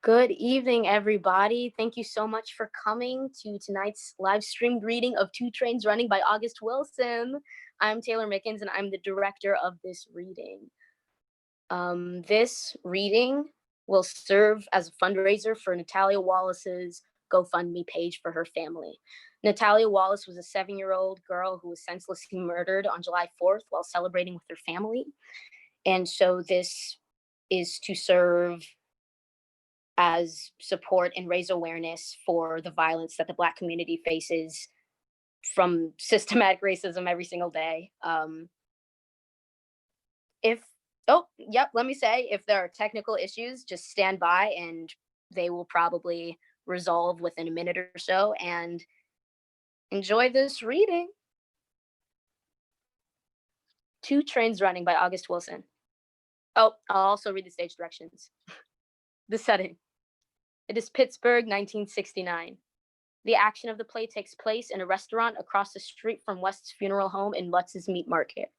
Good evening, everybody. Thank you so much for coming to tonight's live streamed reading of Two Trains Running by August Wilson. I'm Taylor Mickens, and I'm the director of this reading. This reading will serve as a fundraiser for Natalia Wallace's GoFundMe page for her family. Natalia Wallace was a 7-year-old girl who was senselessly murdered on July 4th while celebrating with her family. And so this is to serve as support and raise awareness for the violence that the Black community faces from systematic racism every single day. Let me say, if there are technical issues, just stand by and they will probably resolve within a minute or so, and enjoy this reading. Two Trains Running by August Wilson. Oh, I'll also read the stage directions. The setting. It is Pittsburgh, 1969. The action of the play takes place in a restaurant across the street from West's funeral home in Lutz's Meat Market.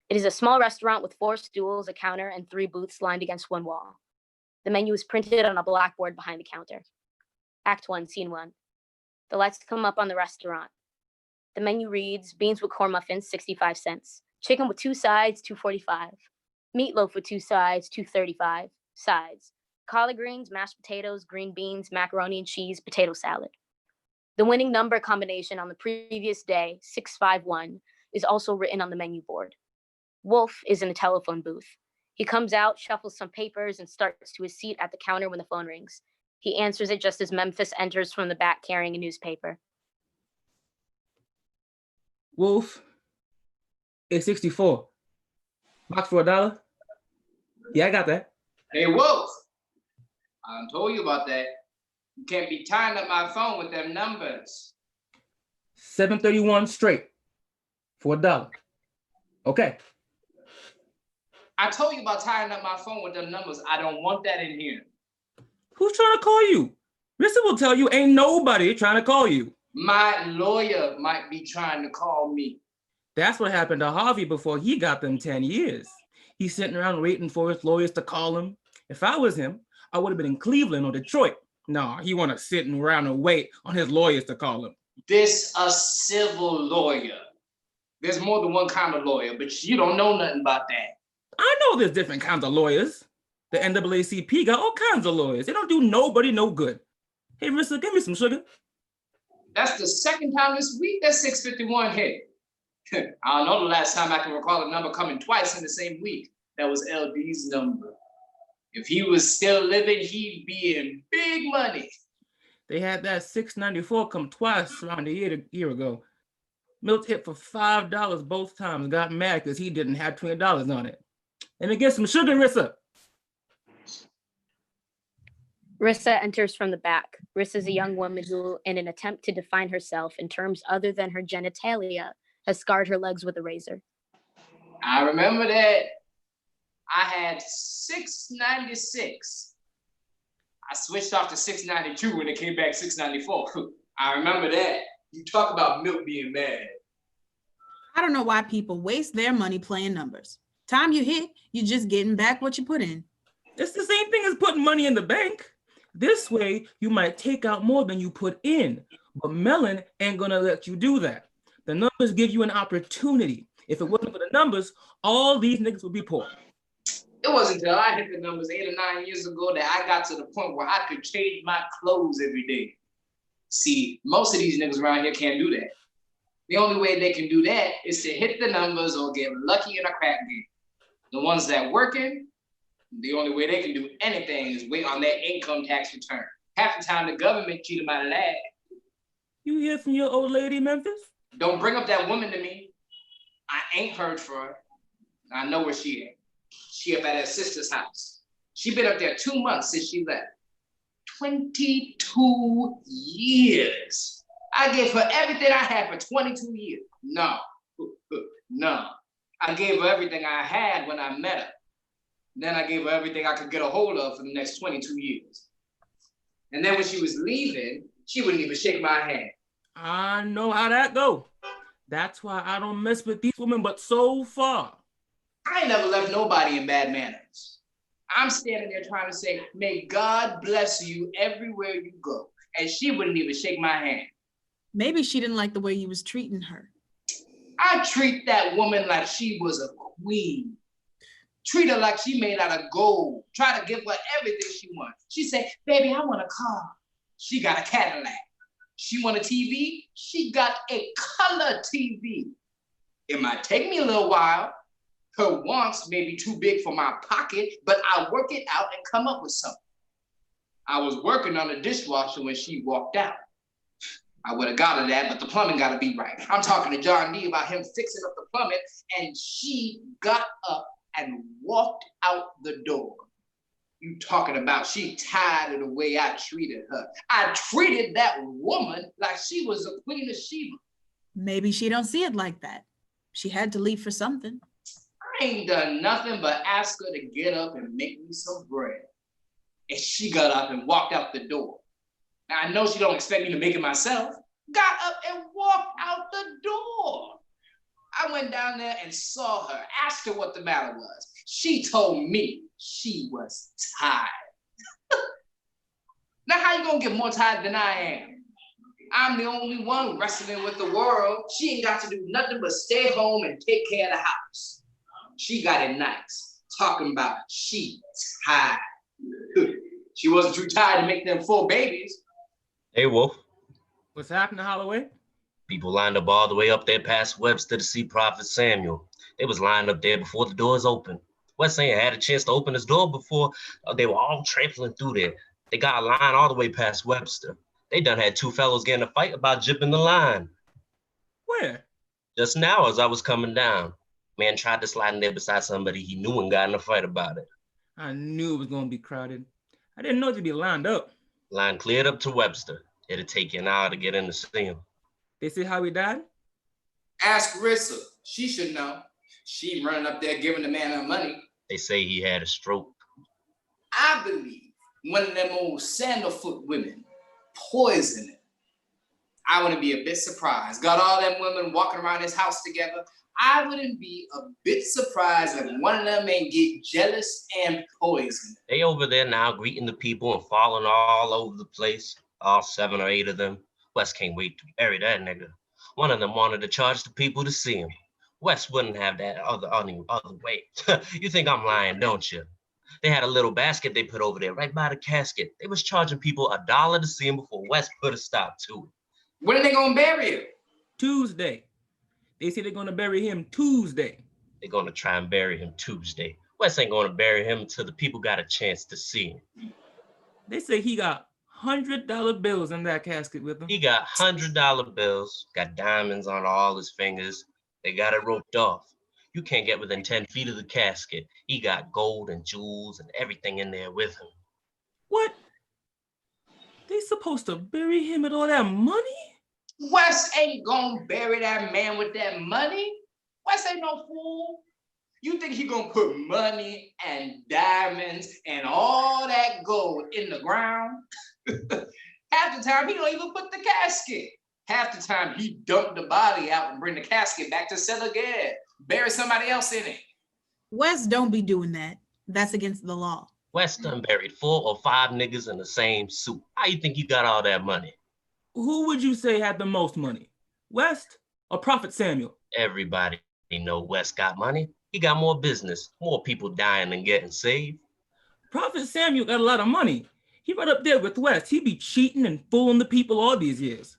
It is a small restaurant with 4 stools, a counter, and 3 booths lined against one wall. The menu is printed on a blackboard behind the counter. Act 1, Scene 1. The lights come up on the restaurant. The menu reads, beans with corn muffins, 65 cents. Chicken with 2 sides, $2.45. Meatloaf with 2 sides, $2.35. Sides. Collard greens, mashed potatoes, green beans, macaroni and cheese, potato salad. The winning number combination on the previous day, 651, is also written on the menu board. Wolf is in the telephone booth. He comes out, shuffles some papers, and starts to his seat at the counter when the phone rings. He answers it just as Memphis enters from the back carrying a newspaper. Wolf, 864. Box for $1? Yeah, I got that. Hey, Wolf. I done told you about that. You can't be tying up my phone with them numbers. 731 straight for $1. Okay. I told you about tying up my phone with them numbers. I don't want that in here. Who's trying to call you? Rissa will tell you ain't nobody trying to call you. My lawyer might be trying to call me. That's what happened to Harvey before he got them 10 years. He's sitting around waiting for his lawyers to call him. If I was him, I would have been in Cleveland or Detroit. No, he want to sit around and wait on his lawyers to call him. This a civil lawyer. There's more than one kind of lawyer, but you don't know nothing about that. I know there's different kinds of lawyers. The NAACP got all kinds of lawyers. They don't do nobody no good. Hey, Rissa, give me some sugar. That's the second time this week that 651 hit. I don't know the last time I can recall a number coming twice in the same week. That was LB's number. If he was still living, he'd be in big money. They had that 694 come twice around a year ago. Milt hit for $5 both times, got mad because he didn't have $20 on it. Let me get some sugar, Rissa. Rissa enters from the back. Rissa is a young woman who, in an attempt to define herself in terms other than her genitalia, has scarred her legs with a razor. I remember that. I had 696. I switched off to 692 when it came back 694. I remember that. You talk about Milt being mad. I don't know why people waste their money playing numbers. Time you hit, you're just getting back what you put in. It's the same thing as putting money in the bank. This way, you might take out more than you put in, but Mellon ain't gonna let you do that. The numbers give you an opportunity. If it wasn't for the numbers, all these niggas would be poor. It wasn't until I hit the numbers 8 or 9 years ago that I got to the point where I could change my clothes every day. See, most of these niggas around here can't do that. The only way they can do that is to hit the numbers or get lucky in a crap game. The ones that working, the only way they can do anything is wait on their income tax return. Half the time the government cheat them out of that. You hear from your old lady, Memphis? Don't bring up that woman to me. I ain't heard from her. I know where she is. She up at her sister's house. She been up there 2 months since she left. 22 years. I gave her everything I had for 22 years. No. I gave her everything I had when I met her. Then I gave her everything I could get a hold of for the next 22 years. And then when she was leaving, she wouldn't even shake my hand. I know how that go. That's why I don't mess with these women, but so far. I ain't never left nobody in bad manners. I'm standing there trying to say, may God bless you everywhere you go. And she wouldn't even shake my hand. Maybe she didn't like the way you was treating her. I treat that woman like she was a queen. Treat her like she made out of gold. Try to give her everything she wants. She said, baby, I want a car. She got a Cadillac. She want a TV. She got a color TV. It might take me a little while. Her wants may be too big for my pocket, but I work it out and come up with something. I was working on the dishwasher when she walked out. I would have got her that, but the plumbing got to be right. I'm talking to John D about him fixing up the plumbing, and she got up and walked out the door. You talking about she tired of the way I treated her. I treated that woman like she was the Queen of Sheba. Maybe she don't see it like that. She had to leave for something. I ain't done nothing but ask her to get up and make me some bread. And she got up and walked out the door. Now, I know she don't expect me to make it myself. Got up and walked out the door. I went down there and saw her, asked her what the matter was. She told me she was tired. Now, how you gonna get more tired than I am? I'm the only one wrestling with the world. She ain't got to do nothing but stay home and take care of the house. She got it nice, talking about she tired. She wasn't too tired to make them 4 babies. Hey, Wolf. What's happening, Holloway? People lined up all the way up there past Webster to see Prophet Samuel. They was lined up there before the doors opened. West ain't had a chance to open his door before they were all trampling through there. They got a line all the way past Webster. They done had 2 fellows getting a fight about jipping the line. Where? Just now as I was coming down. Man tried to slide in there beside somebody he knew and got in a fight about it. I knew it was going to be crowded. I didn't know it to be lined up. Line cleared up to Webster. It'd take you an hour to get in to see him. They say how he died? Ask Rissa. She should know. She running up there giving the man her money. They say he had a stroke. I believe one of them old sandalfoot women poisoned him. I wouldn't be a bit surprised. Got all them women walking around his house together. I wouldn't be a bit surprised if one of them ain't get jealous and poisoned. They over there now greeting the people and falling all over the place. All 7 or 8 of them. West can't wait to bury that nigga. One of them wanted to charge the people to see him. West wouldn't have that other way. You think I'm lying, don't you? They had a little basket they put over there right by the casket. They was charging people $1 to see him before West put a stop to it. When are they gonna bury him? Tuesday. They say they're going to bury him Tuesday. They're going to try and bury him Tuesday. West ain't going to bury him until the people got a chance to see him. They say he got $100 bills in that casket with him. He got $100 bills, got diamonds on all his fingers. They got it roped off. You can't get within 10 feet of the casket. He got gold and jewels and everything in there with him. What? They supposed to bury him with all that money? West ain't gonna bury that man with that money. West ain't no fool. You think he gonna put money and diamonds and all that gold in the ground? Half the time he don't even put the casket. Half the time he dump the body out and bring the casket back to sell again. Bury somebody else in it. West don't be doing that. That's against the law. West done buried 4 or 5 niggas in the same suit. How you think he got all that money? Who would you say had the most money? West or Prophet Samuel? Everybody know West got money. He got more business, more people dying than getting saved. Prophet Samuel got a lot of money. He right up there with West. He be cheating and fooling the people all these years.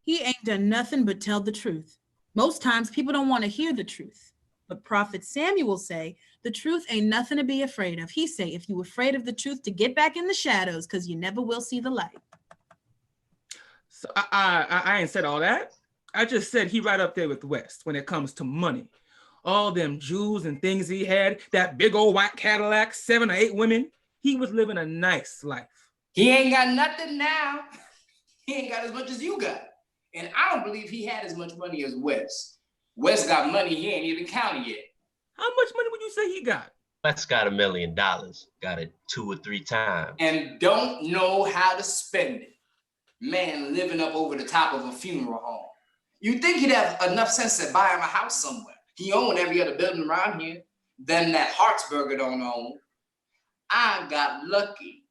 He ain't done nothing but tell the truth. Most times people don't want to hear the truth. But Prophet Samuel say, the truth ain't nothing to be afraid of. He say, if you afraid of the truth, to get back in the shadows, because you never will see the light. So I ain't said all that. I just said he right up there with West when it comes to money. All them jewels and things he had, that big old white Cadillac, 7 or 8 women. He was living a nice life. He ain't got nothing now. He ain't got as much as you got. And I don't believe he had as much money as West. West got money he ain't even counted yet. How much money would you say he got? West got $1 million. Got it 2 or 3 times. And don't know how to spend it. Man living up over the top of a funeral home. You think he'd have enough sense to buy him a house somewhere. He owned every other building around here. Then that Hartsburger don't own. I got lucky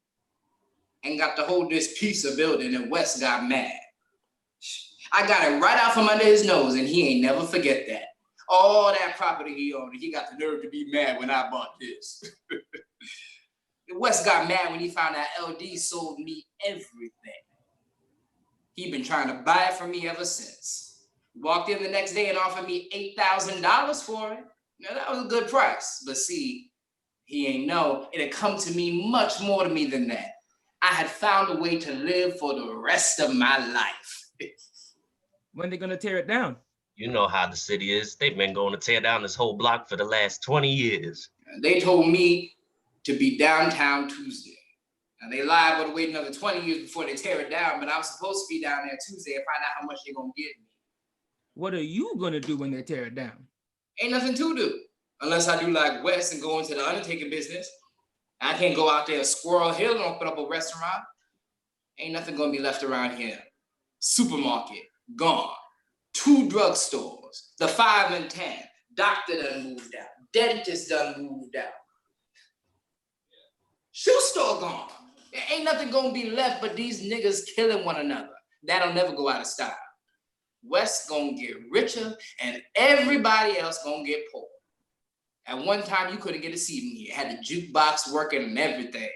and got to hold this piece of building, and Wes got mad. I got it right out from under his nose, and he ain't never forget that. All that property he owned, he got the nerve to be mad when I bought this. Wes got mad when he found out LD sold me everything. He been trying to buy it from me ever since. Walked in the next day and offered me $8,000 for it. Now that was a good price, but see, he ain't know it had come to mean much more to me than that. I had found a way to live for the rest of my life. When they gonna tear it down? You know how the city is. They've been going to tear down this whole block for the last 20 years. They told me to be downtown Tuesday. Now they liable to wait another 20 years before they tear it down, but I'm supposed to be down there Tuesday and find out how much they're gonna give me. What are you gonna do when they tear it down? Ain't nothing to do, unless I do like Wes and go into the undertaking business. I can't go out there and Squirrel Hill and open up a restaurant. Ain't nothing gonna be left around here. Supermarket, gone. 2 drugstores, the 5 and 10. Doctor done moved out. Dentist done moved out. Shoe store gone. There ain't nothing gonna be left but these niggas killing one another. That'll never go out of style. West gonna get richer and everybody else gonna get poor. At one time, you couldn't get a seat in here. Had the jukebox working and everything.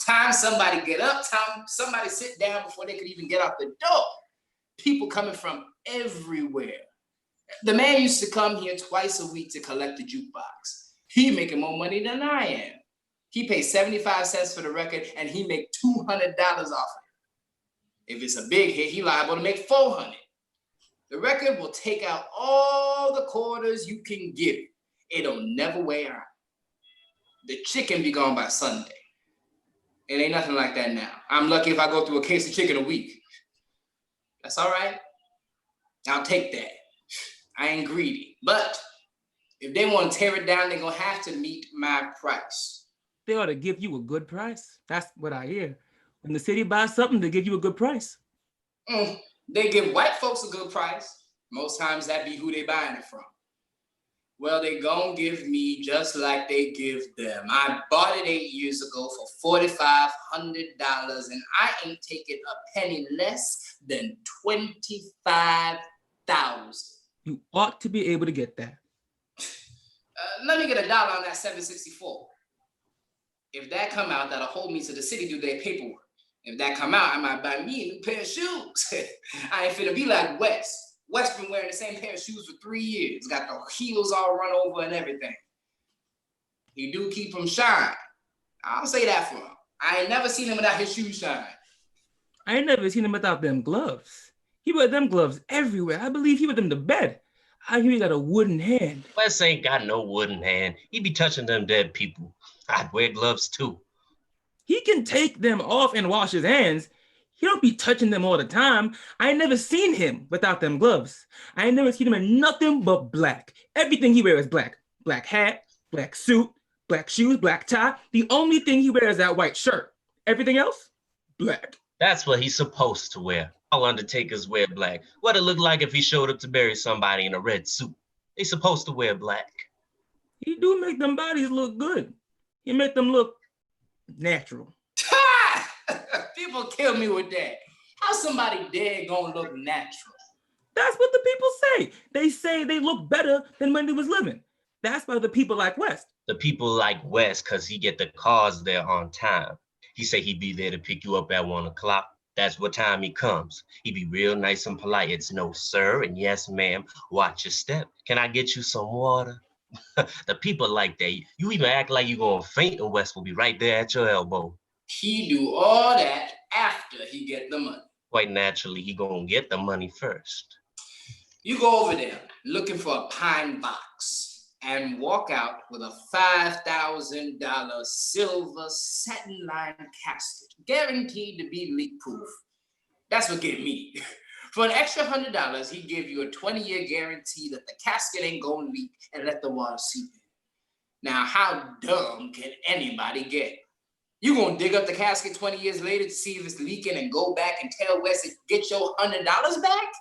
Time somebody get up, time somebody sit down before they could even get out the door. People coming from everywhere. The man used to come here twice a week to collect the jukebox. He making more money than I am. He pays 75 cents for the record and he make $200 off it. If it's a big hit, he liable to make 400. The record will take out all the quarters you can give it. It'll never wear out. The chicken be gone by Sunday. It ain't nothing like that now. I'm lucky if I go through a case of chicken a week. That's all right. I'll take that. I ain't greedy. But if they want to tear it down, they're gonna have to meet my price. They ought to give you a good price. That's what I hear. When the city buys something, they give you a good price. They give white folks a good price. Most times that be who they buying it from. Well, they gonna give me just like they give them. I bought it 8 years ago for $4,500 and I ain't taking a penny less than $25,000. You ought to be able to get that. Let me get $1 on that 764. If that come out, that'll hold me to the city do their paperwork. If that come out, I might buy me a new pair of shoes. I ain't finna be like Wes. Wes been wearing the same pair of shoes for 3 years. Got the heels all run over and everything. He do keep them shine. I'll say that for him. I ain't never seen him without his shoes shine. I ain't never seen him without them gloves. He wear them gloves everywhere. I believe he wear them to bed. I hear he got a wooden hand. Wes ain't got no wooden hand. He be touching them dead people. I'd wear gloves too. He can take them off and wash his hands. He don't be touching them all the time. I ain't never seen him without them gloves. I ain't never seen him in nothing but black. Everything he wears is black. Black hat, black suit, black shoes, black tie. The only thing he wears is that white shirt. Everything else, black. That's what he's supposed to wear. All undertakers wear black. What'd it look like if he showed up to bury somebody in a red suit? They supposed to wear black. He do make them bodies look good. He make them look natural. People kill me with that. How somebody dead gonna look natural? That's what the people say. They say they look better than when they was living. That's why the people like West. The people like Wes, cause he get the cars there on time. He say he be there to pick you up at 1 o'clock. That's what time he comes. He be real nice and polite. It's no sir and yes ma'am. Watch your step. Can I get you some water? The people like that. You even act like you gonna faint and Wes will be right there at your elbow. He do all that after he get the money. Quite naturally, he gonna get the money first. You go over there looking for a pine box and walk out with a $5,000 silver satin-lined casket, guaranteed to be leak-proof. That's what get me. For an extra $100, he give you a 20-year guarantee that the casket ain't gonna leak and let the water seep in. Now, how dumb can anybody get? You gonna dig up the casket 20 years later to see if it's leaking and go back and tell Wes to get your $100 back?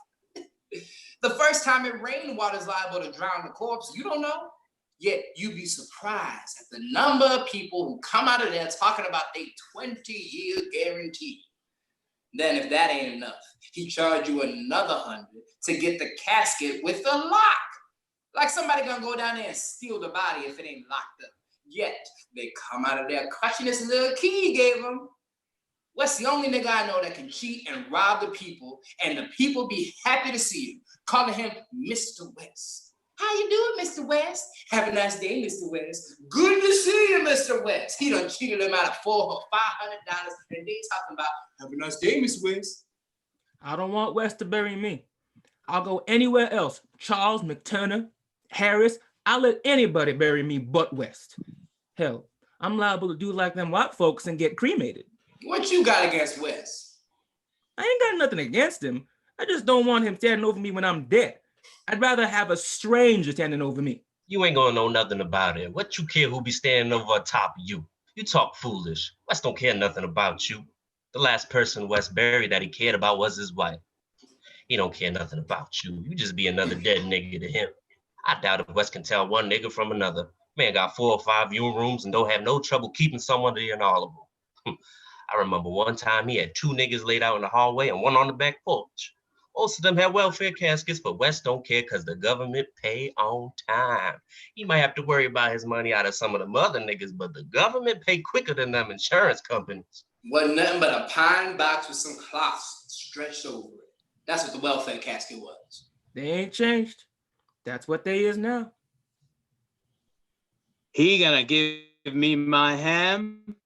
The first time it rained, water's liable to drown the corpse. You don't know. Yet you'd be surprised at the number of people who come out of there talking about their 20-year guarantee. Then if that ain't enough, he charge you another $100 to get the casket with the lock. Like somebody gonna go down there and steal the body if it ain't locked up. Yet they come out of there clutching this little key he gave them. Wes the only nigga I know that can cheat and rob the people, and the people be happy to see him, calling him Mr. West. How you doing, Mr. West? Have a nice day, Mr. West. Good to see you, Mr. West. He done cheated him out of $400 or $500, and they talking about, have a nice day, Mr. West. I don't want West to bury me. I'll go anywhere else. Charles, McTurner, Harris, I'll let anybody bury me but West. Hell, I'm liable to do like them white folks and get cremated. What you got against West? I ain't got nothing against him. I just don't want him standing over me when I'm dead. I'd rather have a stranger standing over me. You ain't gonna know nothing about it. What you care who be standing over on top of you? You talk foolish. West don't care nothing about you. The last person West buried that he cared about was his wife. He don't care nothing about you. You just be another dead nigga to him. I doubt if West can tell one nigga from another. Man got 4 or 5 viewing rooms and don't have no trouble keeping someone in all of them. I remember one time he had 2 niggas laid out in the hallway and one on the back porch. Most of them had welfare caskets, but West don't care because the government pay on time. He might have to worry about his money out of some of them other niggas, but the government pay quicker than them insurance companies. Wasn't nothing but a pine box with some cloths stretched over it. That's what the welfare casket was. They ain't changed. That's what they is now. He gonna give me my ham.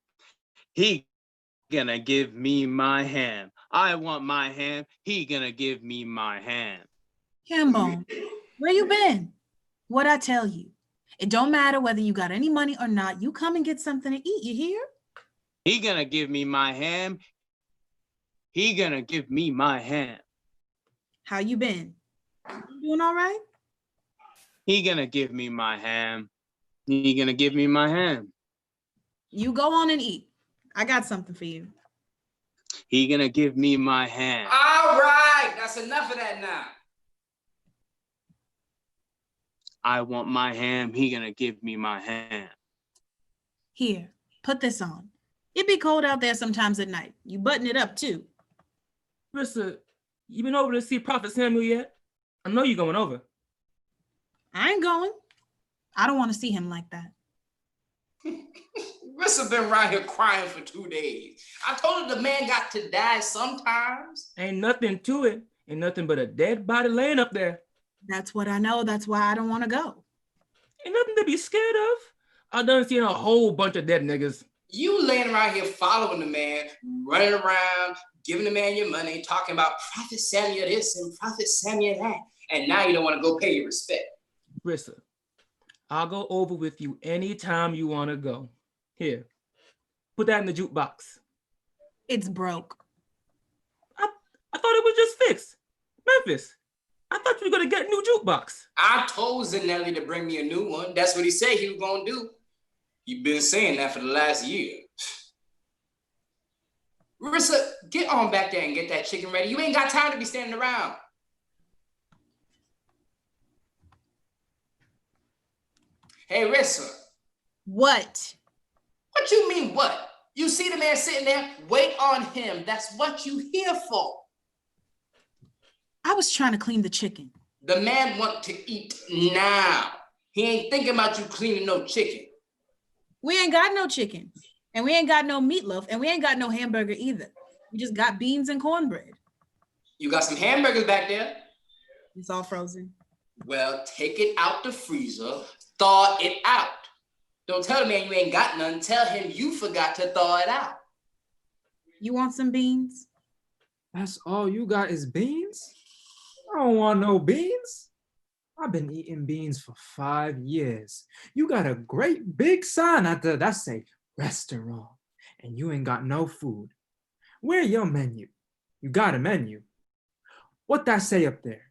He gonna give me my ham. I want my ham. He gonna give me my ham. Hambone, where you been? What'd I tell you? It don't matter whether you got any money or not. You come and get something to eat, you hear? He gonna give me my ham. He gonna give me my ham. How you been? You doing all right? He gonna give me my ham. He gonna give me my ham. You go on and eat. I got something for you. He gonna give me my ham. All right, that's enough of that now. I want my ham. He gonna give me my ham. Here, put this on. It be cold out there sometimes at night. You button it up too. Rissa, you been over to see Prophet Samuel yet? I know you're going over. I ain't going. I don't want to see him like that. Rissa been around here crying for 2 days. I told her the man got to die sometimes. Ain't nothing to it. Ain't nothing but a dead body laying up there. That's what I know. That's why I don't want to go. Ain't nothing to be scared of. I done seen a whole bunch of dead niggas. You laying around here following the man, running around, giving the man your money, talking about Prophet Samuel this and Prophet Samuel that, and now you don't want to go pay your respect. Rissa, I'll go over with you anytime you want to go. Here, put that in the jukebox. It's broke. I thought it was just fixed. Memphis, I thought you were going to get a new jukebox. I told Zanelli to bring me a new one. That's what he said he was going to do. You've been saying that for the last year. Rissa, get on back there and get that chicken ready. You ain't got time to be standing around. Hey, Rissa. What? What you mean, what? You see the man sitting there? Wait on him. That's what you here for. I was trying to clean the chicken. The man want to eat now. He ain't thinking about you cleaning no chicken. We ain't got no chicken, and we ain't got no meatloaf, and we ain't got no hamburger either. We just got beans and cornbread. You got some hamburgers back there? It's all frozen. Well, take it out the freezer, thaw it out. Don't tell the man you ain't got none. Tell him you forgot to thaw it out. You want some beans? That's all you got is beans? I don't want no beans. I've been eating beans for 5 years. You got a great big sign out there that say restaurant, and you ain't got no food. Where your menu? You got a menu. What that say up there?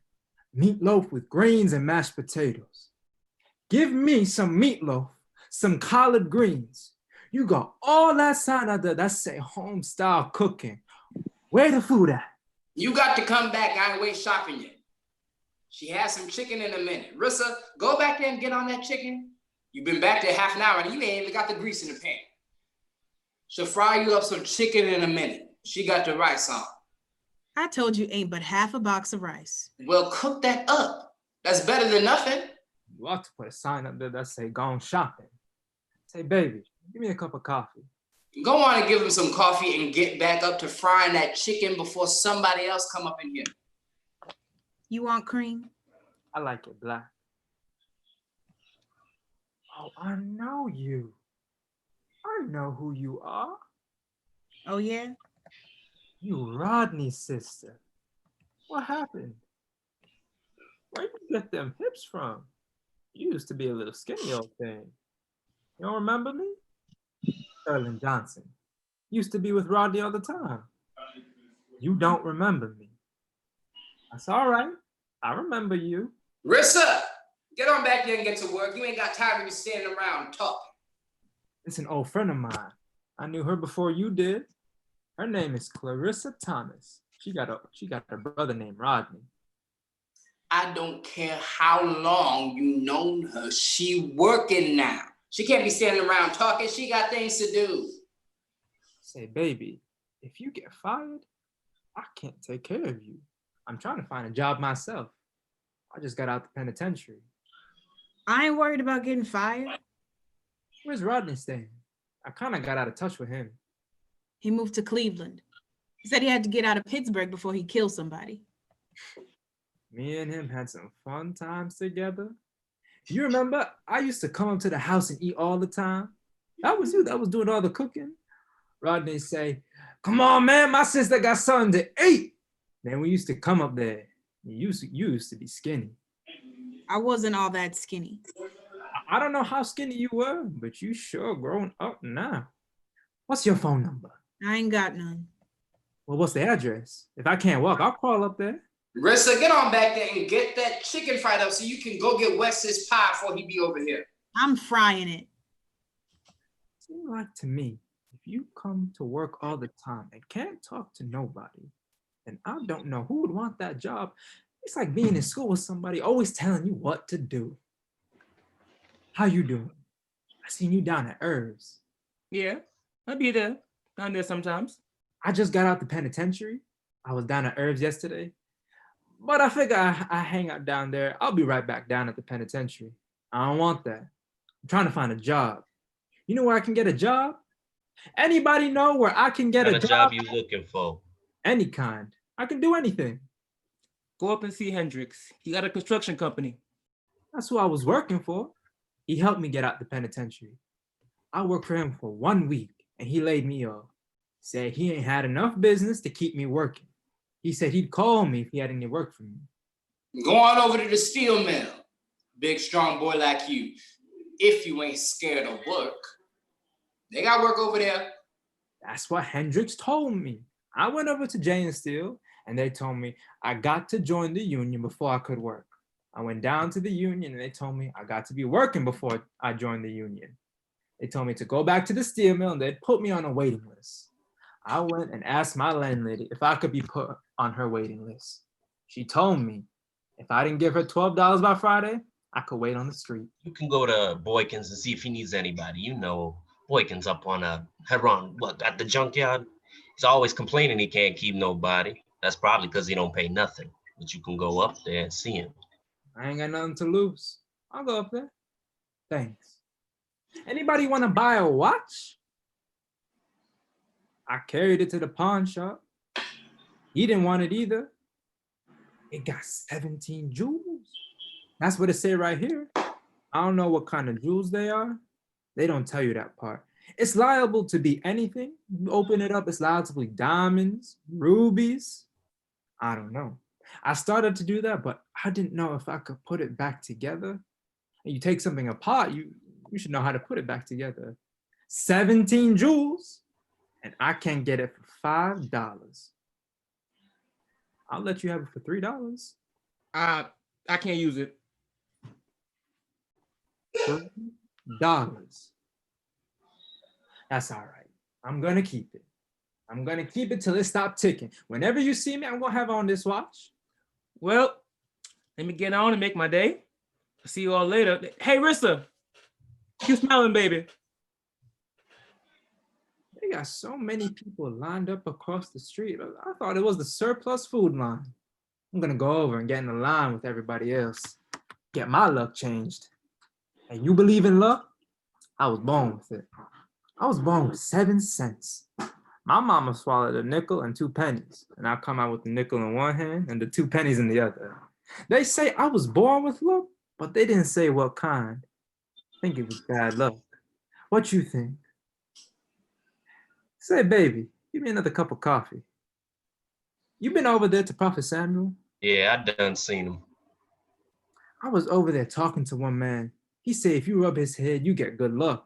Meatloaf with greens and mashed potatoes. Give me some meatloaf, some collard greens. You got all that sign out there that say home style cooking. Where the food at? You got to come back. I ain't wait shopping yet. She has some chicken in a minute. Rissa, go back there and get on that chicken. You've been back there half an hour and you ain't even got the grease in the pan. She'll fry you up some chicken in a minute. She got the rice on. I told you ain't but half a box of rice. Well, cook that up. That's better than nothing. You ought to put a sign up there that say "Gone shopping." Say, baby, give me a cup of coffee. Go on and give him some coffee and get back up to frying that chicken before somebody else come up in here. You want cream? I like it black. Oh, I know you. I know who you are. Oh, yeah? You Rodney's sister. What happened? Where'd you get them hips from? You used to be a little skinny old thing. You don't remember me? Sterling Johnson. Used to be with Rodney all the time. You don't remember me. That's all right. I remember you. Rissa, get on back there and get to work. You ain't got time to be standing around talking. It's an old friend of mine. I knew her before you did. Her name is Clarissa Thomas. She got a brother named Rodney. I don't care how long you known her. She working now. She can't be standing around talking. She got things to do. Say, baby, if you get fired, I can't take care of you. I'm trying to find a job myself. I just got out the penitentiary. I ain't worried about getting fired. Where's Rodney staying? I kind of got out of touch with him. He moved to Cleveland. He said he had to get out of Pittsburgh before he killed somebody. Me and him had some fun times together. You remember, I used to come up to the house and eat all the time. That was you that was doing all the cooking. Rodney say, "Come on, man, my sister got something to eat." Then we used to come up there. You used to be skinny. I wasn't all that skinny. I don't know how skinny you were, but you sure grown up now. What's your phone number? I ain't got none. Well, what's the address? If I can't walk, I'll crawl up there. Rissa, get on back there and get that chicken fried up so you can go get Wes's pie before he be over here. I'm frying it. Seems like to me, if you come to work all the time and can't talk to nobody, then I don't know who would want that job. It's like being in school with somebody always telling you what to do. How you doing? I seen you down at Irv's. Yeah, I'll be there. Down there sometimes. I just got out the penitentiary. I was down at Irv's yesterday. But I figure I hang out down there. I'll be right back down at the penitentiary. I don't want that. I'm trying to find a job. You know where I can get a job? Anybody know where I can get What a kind of job? job you looking for? Any kind. I can do anything. Go up and see Hendrix. He got a construction company. That's who I was working for. He helped me get out the penitentiary. I worked for him for 1 week and he laid me off. Said he ain't had enough business to keep me working. He said he'd call me if he had any work for me. Go on over to the steel mill. Big, strong boy like you. If you ain't scared of work. They got work over there. That's what Hendrix told me. I went over to Jay and Steel and they told me I got to join the union before I could work. I went down to the union and they told me I got to be working before I joined the union. They told me to go back to the steel mill and they'd put me on a waiting list. I went and asked my landlady if I could be put on her waiting list. She told me if I didn't give her $12 by Friday, I could wait on the street. You can go to Boykins and see if he needs anybody. You know, Boykins up on Heron, at the junkyard. He's always complaining he can't keep nobody. That's probably because he don't pay nothing. But you can go up there and see him. I ain't got nothing to lose. I'll go up there. Thanks. Anybody want to buy a watch? I carried it to the pawn shop. He didn't want it either. It got 17 jewels. That's what it say right here. I don't know what kind of jewels they are. They don't tell you that part. It's liable to be anything. You open it up, it's liable to be diamonds, rubies. I don't know. I started to do that, but I didn't know if I could put it back together. And you take something apart, you should know how to put it back together. 17 jewels, and I can't get it for $5. I'll let you have it for $3. I can't use it. $3. That's all right. I'm gonna keep it. I'm gonna keep it till it stops ticking. Whenever you see me, I'm gonna have on this watch. Well, let me get on and make my day. I'll see you all later. Hey, Rissa. Keep smiling, baby. They got so many people lined up across the street. I thought it was the surplus food line. I'm gonna go over and get in the line with everybody else. Get my luck changed. And you believe in luck? I was born with it. I was born with 7 cents. My mama swallowed a nickel and 2 pennies, and I come out with the nickel in one hand and the 2 pennies in the other. They say I was born with luck, but they didn't say what kind. I think it was bad luck. What you think? Say, baby, give me another cup of coffee. You been over there to Prophet Samuel? Yeah, I done seen him. I was over there talking to one man. He said if you rub his head, you get good luck.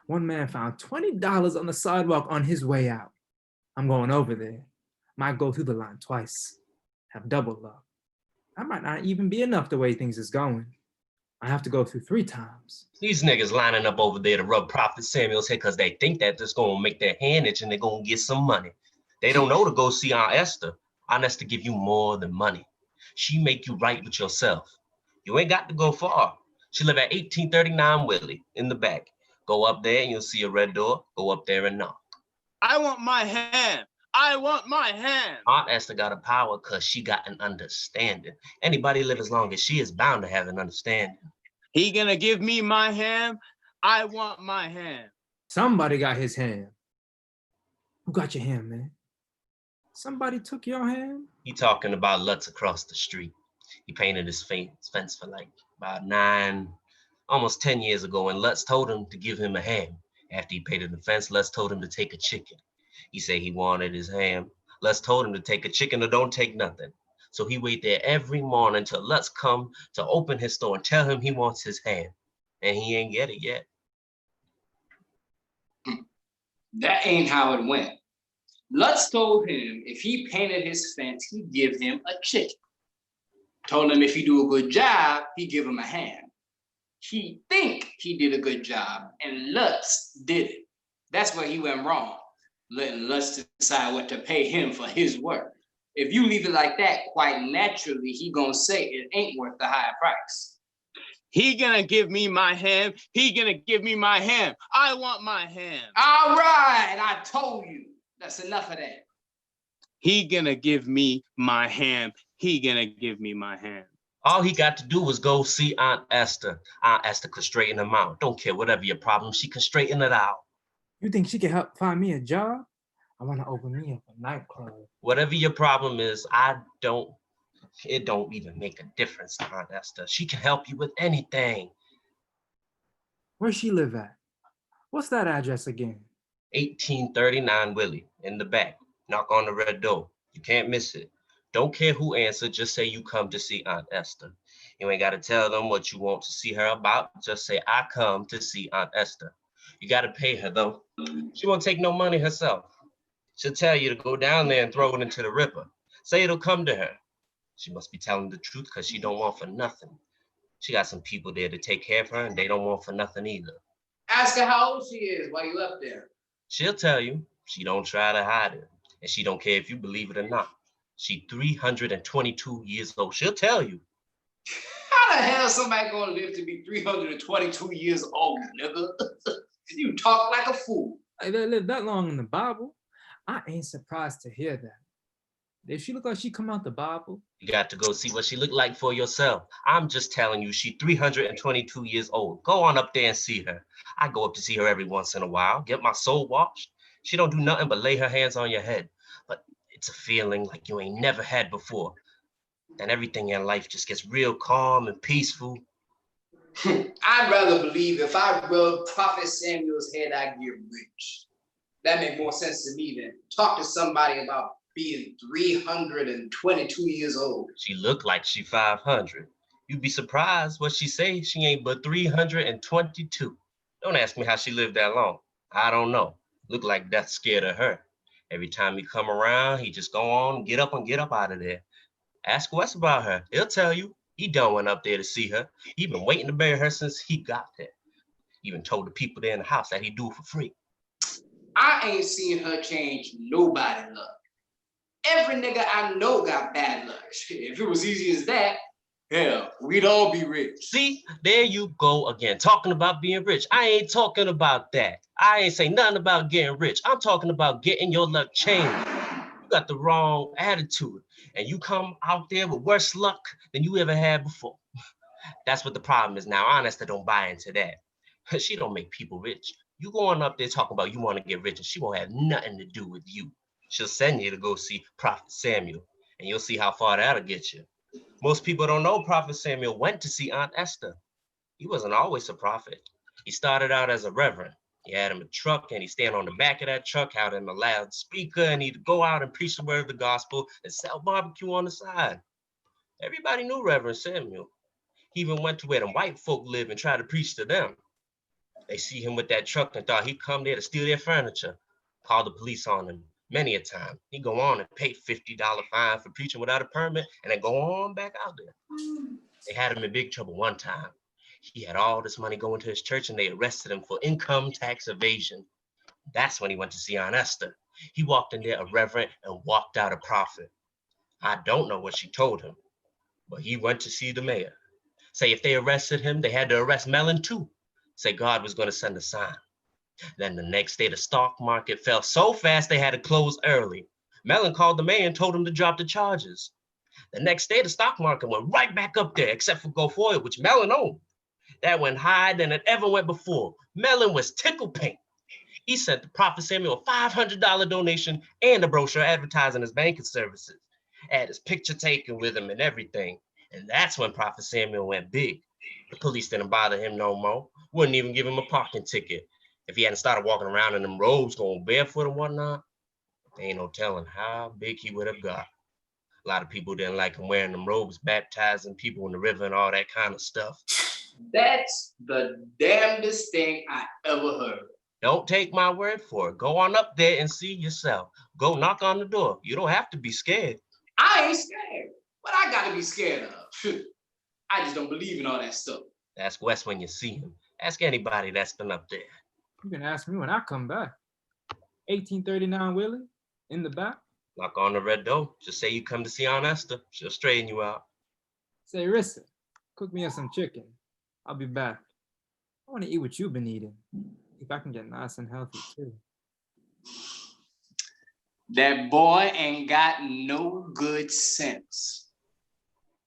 One man found $20 on the sidewalk on his way out. I'm going over there. Might go through the line twice. Have double luck. That might not even be enough the way things is going. I have to go through 3 times. These niggas lining up over there to rub Prophet Samuel's head because they think that that's gonna make their hand itch and they're gonna get some money. They don't know to go see Aunt Esther. Aunt Esther give you more than money. She make you right with yourself. You ain't got to go far. She live at 1839 Willie in the back. Go up there and you'll see a red door. Go up there and knock. I want my hand. I want my hand. Aunt Esther got a power because she got an understanding. Anybody live as long as she is bound to have an understanding. He gonna give me my hand. I want my hand. Somebody got his hand. Who got your hand, man? Somebody took your hand? He talking about Lutz across the street. He painted his fence for like about 9, almost 10 years ago, and Lutz told him to give him a ham. After he painted the fence, Lutz told him to take a chicken. He said he wanted his ham. Lutz told him to take a chicken or don't take nothing. So he wait there every morning till Lutz come to open his store and tell him he wants his ham. And he ain't get it yet. That ain't how it went. Lutz told him if he painted his fence, he'd give him a chicken. Told him if he do a good job, he'd give him a ham. He think he did a good job, and Lutz did it. That's where he went wrong, letting Lutz decide what to pay him for his work. If you leave it like that, quite naturally, he gonna say it ain't worth the higher price. He gonna give me my ham. He gonna give me my ham. I want my ham. All right, I told you. That's enough of that. He gonna give me my ham. He gonna give me my ham. All he got to do was go see Aunt Esther. Aunt Esther could straighten him out. Don't care whatever your problem, she can straighten it out. You think she can help find me a job? I want to open me up a nightclub. Whatever your problem is, it don't even make a difference to Aunt Esther. She can help you with anything. Where she live at? What's that address again? 1839 Willie, in the back. Knock on the red door. You can't miss it. Don't care who answered, just say you come to see Aunt Esther. You ain't gotta tell them what you want to see her about. Just say, I come to see Aunt Esther. You gotta pay her though. She won't take no money herself. She'll tell you to go down there and throw it into the Ripper. Say it'll come to her. She must be telling the truth because she don't want for nothing. She got some people there to take care of her and they don't want for nothing either. Ask her how old she is while you up there. She'll tell you. She don't try to hide it. And she don't care if you believe it or not. She 322 years old. She'll tell you. How the hell is somebody gonna live to be 322 years old, nigga? You talk like a fool. They live that long in the Bible. I ain't surprised to hear that. If she look like she come out the Bible. You got to go see what she look like for yourself. I'm just telling you, she 322 years old. Go on up there and see her. I go up to see her every once in a while, get my soul washed. She don't do nothing but lay her hands on your head. But it's a feeling like you ain't never had before. Then everything in life just gets real calm and peaceful. I'd rather believe if I rub Prophet Samuel's head, I'd get rich. That make more sense to me than talk to somebody about being 322 years old. She look like she 500. You'd be surprised what she say. She ain't but 322. Don't ask me how she lived that long. I don't know. Look like death scared of her. Every time he come around, he just go on, get up out of there. Ask Wes about her. He'll tell you. He done went up there to see her. He been waiting to bury her since he got there. Even told the people there in the house that he'd do it for free. I ain't seen her change nobody's luck. Every nigga I know got bad luck. If it was easy as that, Hell, we'd all be rich. See, there you go again, talking about being rich. I ain't talking about that. I ain't saying nothing about getting rich. I'm talking about getting your luck changed. You got the wrong attitude, and you come out there with worse luck than you ever had before. That's what the problem is now. Honesta don't buy into that. She don't make people rich. You going up there talking about you want to get rich, and she won't have nothing to do with you. She'll send you to go see Prophet Samuel, and you'll see how far that'll get you. Most people don't know Prophet Samuel went to see Aunt Esther. He wasn't always a prophet. He started out as a reverend. He had him a truck, and he'd stand on the back of that truck, had him a loudspeaker, and he'd go out and preach the word of the gospel and sell barbecue on the side. Everybody knew Reverend Samuel. He even went to where the white folk live and tried to preach to them. They see him with that truck and thought he'd come there to steal their furniture. Called the police on him many a time. He'd go on and pay $50 fine for preaching without a permit and then go on back out there. They had him in big trouble one time. He had all this money going to his church and they arrested him for income tax evasion. That's when he went to see Aunt Esther. He walked in there a reverend and walked out a prophet. I don't know what she told him, but he went to see the mayor. Say if they arrested him, they had to arrest Mellon too. Say God was going to send a sign. Then the next day, the stock market fell so fast they had to close early. Mellon called the mayor and told him to drop the charges. The next day, the stock market went right back up there, except for Gulf Oil, which Mellon owned. That went higher than it ever went before. Mellon was tickled pink. He sent the Prophet Samuel a $500 donation and a brochure advertising his banking services. Had his picture taken with him and everything. And that's when Prophet Samuel went big. The police didn't bother him no more. Wouldn't even give him a parking ticket. If he hadn't started walking around in them robes going barefoot and whatnot, there ain't no telling how big he would have got. A lot of people didn't like him wearing them robes, baptizing people in the river and all that kind of stuff. That's the damnedest thing I ever heard. Don't take my word for it. Go on up there and see yourself. Go knock on the door. You don't have to be scared. I ain't scared. What I gotta be scared of? I just don't believe in all that stuff. Ask Wes when you see him. Ask anybody that's been up there. You can ask me when I come back. 1839 Willie, in the back. Knock on the red door. Just say you come to see Aunt Esther. She'll straighten you out. Say, Rissa, cook me up some chicken. I'll be back. I want to eat what you've been eating. If I can get nice and healthy too. That boy ain't got no good sense.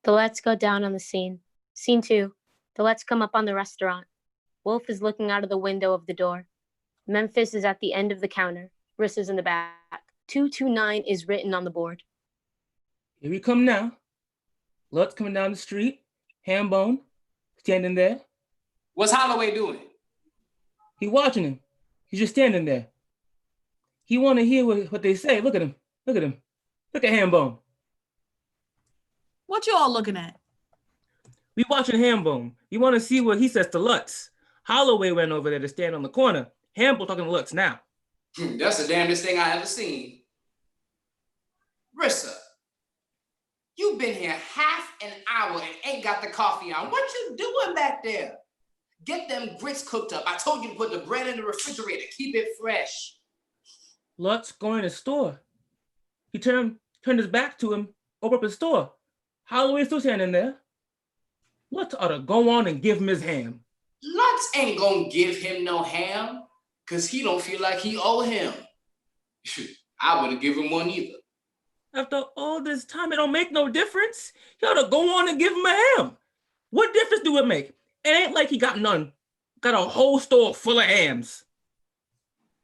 The Letts go down on the scene. Scene 2. The Letts come up on the restaurant. Wolf is looking out of the window of the door. Memphis is at the end of the counter. Rissa's in the back. 229 is written on the board. Here we come now. Lutz coming down the street. Hambone standing there. What's Holloway doing? He watching him. He's just standing there. He want to hear what they say. Look at him. Look at him. Look at Hambone. What you all looking at? We watching Hambone. We want to see what he says to Lutz. Holloway went over there to stand on the corner. Hambone talking to Lutz now. That's the damnedest thing I ever seen. Rissa, you've been here half an hour and ain't got the coffee on. What you doing back there? Get them grits cooked up. I told you to put the bread in the refrigerator. Keep it fresh. Lutz going to the store. He turned his back to him, opened up his store. Holloway's still standing there. Lutz ought to go on and give him his ham. Lutz ain't gonna give him no ham, cause he don't feel like he owe him. I wouldn't give him one either. After all this time, it don't make no difference. He ought to go on and give him a ham. What difference do it make? It ain't like he got none. Got a whole store full of hams.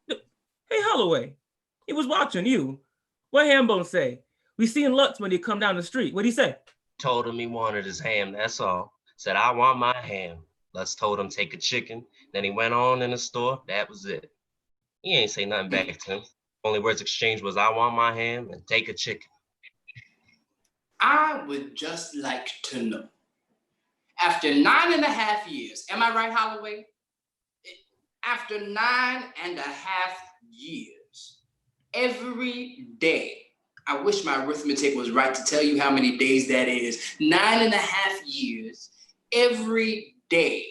Hey, Holloway, he was watching you. What Hambone say? We seen Lutz when he come down the street. What'd he say? Told him he wanted his ham, that's all. Said, I want my ham. Lutz told him take a chicken. Then he went on in the store. That was it. He ain't say nothing back to him. Only words exchanged was, I want my ham and take a chicken. I would just like to know, after 9.5 years, am I right, Holloway? After 9.5 years, every day, I wish my arithmetic was right to tell you how many days that is. 9.5 years, every day.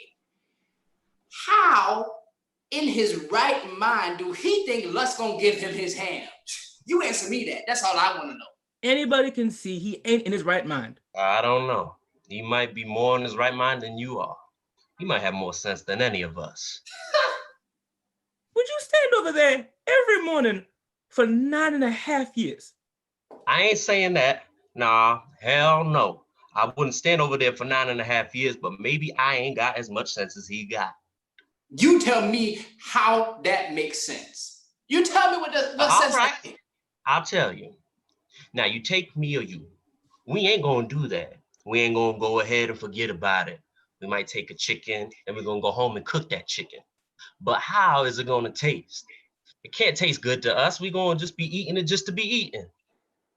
How in his right mind do he think Lutz gonna give him his ham? You answer me that. That's all I want to know. Anybody can see he ain't in his right mind. I don't know. He might be more in his right mind than you are. He might have more sense than any of us. Would you stand over there every morning for 9.5 years? I ain't saying that. Nah, hell no. I wouldn't stand over there for 9.5 years, but maybe I ain't got as much sense as he got. You tell me how that makes sense. You tell me what sense that makes. I'll tell you. Now, you take me or you. We ain't gonna do that. We ain't gonna go ahead and forget about it. We might take a chicken and we're gonna go home and cook that chicken. But how is it gonna taste? It can't taste good to us. We're gonna just be eating it just to be eating.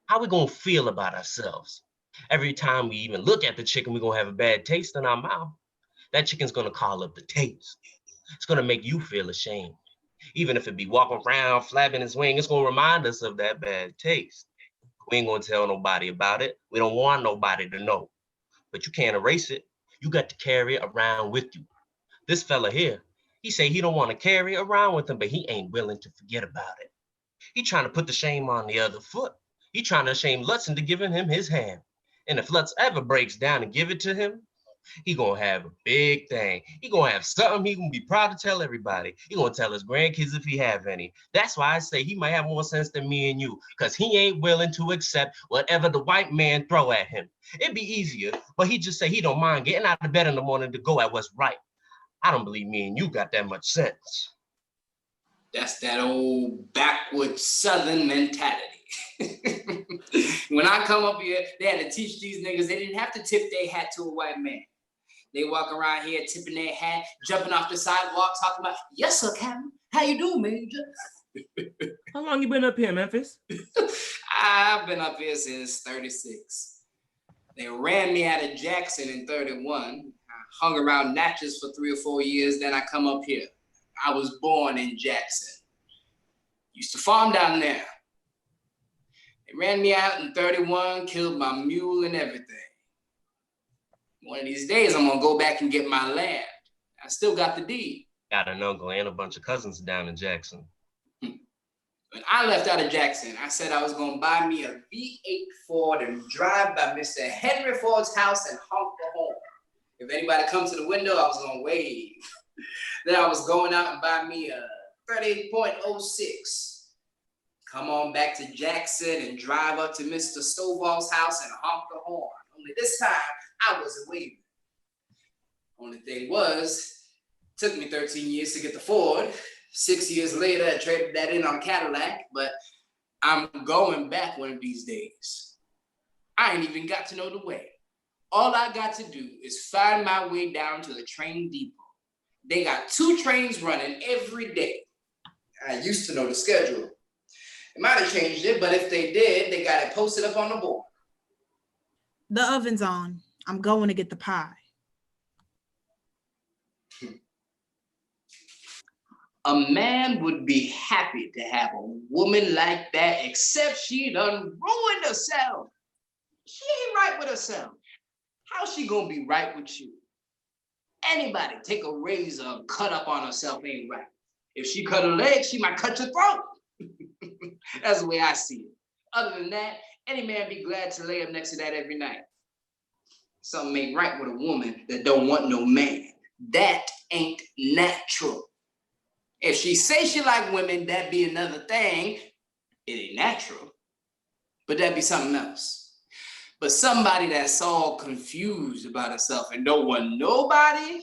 How we gonna feel about ourselves? Every time we even look at the chicken, we're gonna have a bad taste in our mouth. That chicken's gonna call up the taste. It's gonna make you feel ashamed. Even if it be walking around, flapping its wing, it's gonna remind us of that bad taste. We ain't gonna tell nobody about it. We don't want nobody to know. But you can't erase it. You got to carry it around with you. This fella here, he say he don't want to carry it around with him, but he ain't willing to forget about it. He trying to put the shame on the other foot. He trying to shame Lutz into giving him his hand. And if Lutz ever breaks down and give it to him, he gonna have a big thing. He gonna have something he gonna be proud to tell everybody. He gonna tell his grandkids if he have any. That's why I say he might have more sense than me and you, because he ain't willing to accept whatever the white man throw at him. It'd be easier, but he just say he don't mind getting out of bed in the morning to go at what's right. I don't believe me and you got that much sense. That's that old backward Southern mentality. When I come up here, they had to teach these niggas they didn't have to tip their hat to a white man. They walk around here tipping their hat, jumping off the sidewalk, talking about, yes, sir, Captain. How you doing, Major? How long you been up here, Memphis? I've been up here since 36. They ran me out of Jackson in 31. I hung around Natchez for 3 or 4 years, then I come up here. I was born in Jackson. Used to farm down there. They ran me out in 31, killed my mule and everything. One of these days, I'm gonna go back and get my land. I still got the deed. Got an uncle and a bunch of cousins down in Jackson. When I left out of Jackson, I said I was gonna buy me a V8 Ford and drive by Mr. Henry Ford's house and honk the horn. If anybody comes to the window, I was gonna wave. Then I was going out and buy me a 38.06. Come on back to Jackson and drive up to Mr. Stovall's house and honk the horn. Only this time, I wasn't waving. Only thing was, it took me 13 years to get the Ford. 6 years later, I traded that in on a Cadillac, but I'm going back one of these days. I ain't even got to know the way. All I got to do is find my way down to the train depot. They got 2 trains running every day. I used to know the schedule. They might have changed it, but if they did, they got it posted up on the board. The oven's on. I'm going to get the pie. A man would be happy to have a woman like that, except she done ruined herself. She ain't right with herself. How's she gonna be right with you? Anybody take a razor and cut up on herself ain't right. If she cut her leg, she might cut your throat. That's the way I see it. Other than that, any man be glad to lay up next to that every night. Something ain't right with a woman that don't want no man. That ain't natural. If she say she like women, that be another thing. It ain't natural, but that be something else. But somebody that's all confused about herself and don't want nobody,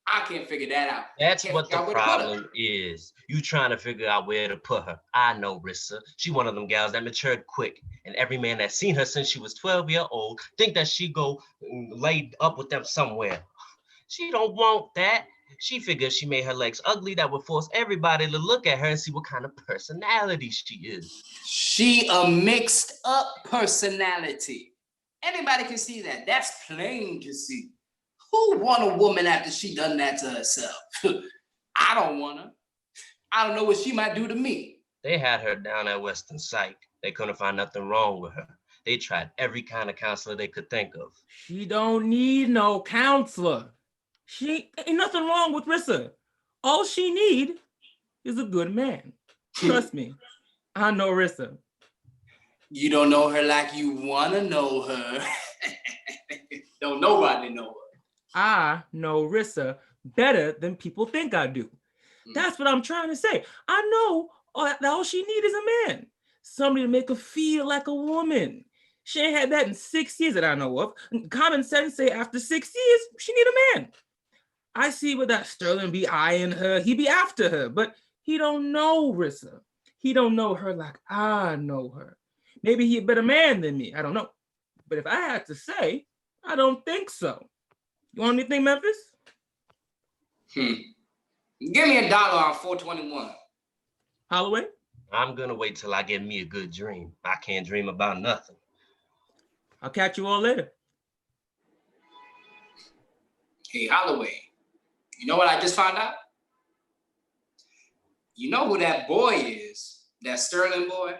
I can't figure that out. That's what the problem is. You trying to figure out where to put her. I know Rissa. She one of them gals that matured quick. And every man that's seen her since she was 12 years old think that she go lay up with them somewhere. She don't want that. She figures she made her legs ugly that would force everybody to look at her and see what kind of personality she is. She a mixed up personality. Anybody can see that. That's plain to see. Who want a woman after she done that to herself? I don't want her. I don't know what she might do to me. They had her down at Western Psych. They couldn't find nothing wrong with her. They tried every kind of counselor they could think of. She don't need no counselor. She ain't nothing wrong with Rissa. All she need is a good man. Trust me, I know Rissa. You don't know her like you want to know her. Don't nobody know her. I know Rissa better than people think I do. That's what I'm trying to say. I know that all she needs is a man. Somebody to make her feel like a woman. She ain't had that in 6 years that I know of. Common sense say after 6 years, she need a man. I see what that Sterling be eyeing her. He be after her, but he don't know Rissa. He don't know her like I know her. Maybe he a better man than me. I don't know. But if I had to say, I don't think so. You want anything, Memphis? Give me $1 on 421. Holloway? I'm gonna wait till I get me a good dream. I can't dream about nothing. I'll catch you all later. Hey, Holloway, you know what I just found out? You know who that boy is? That Sterling boy?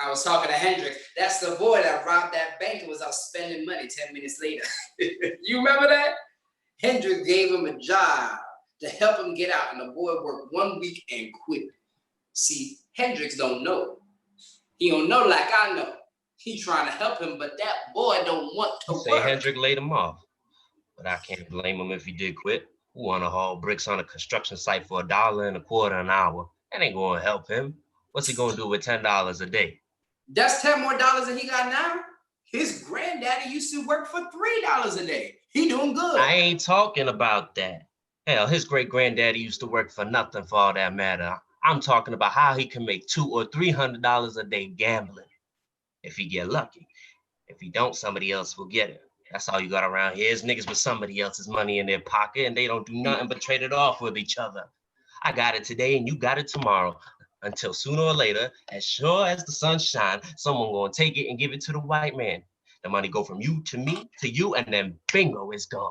I was talking to Hendrix. That's the boy that robbed that bank and was out spending money 10 minutes later. You remember that? Hendrix gave him a job to help him get out, and the boy worked 1 week and quit. See, Hendrix don't know. He don't know like I know. He trying to help him, but that boy don't want to Say work. Hendrick laid him off, but I can't blame him if he did quit. Who wanna haul bricks on a construction site for $1.25 an hour? That ain't gonna help him. What's he gonna do with $10 a day? That's $10 more than he got now. His granddaddy used to work for $3 a day. He doing good. I ain't talking about that. Hell, his great granddaddy used to work for nothing for all that matter. I'm talking about how he can make $200 or $300 a day gambling. If he get lucky. If he don't, somebody else will get it. That's all you got around here is niggas with somebody else's money in their pocket and they don't do nothing but trade it off with each other. I got it today and you got it tomorrow. Until sooner or later, as sure as the sun shines, someone gonna take it and give it to the white man. The money go from you to me to you, and then bingo, it's gone.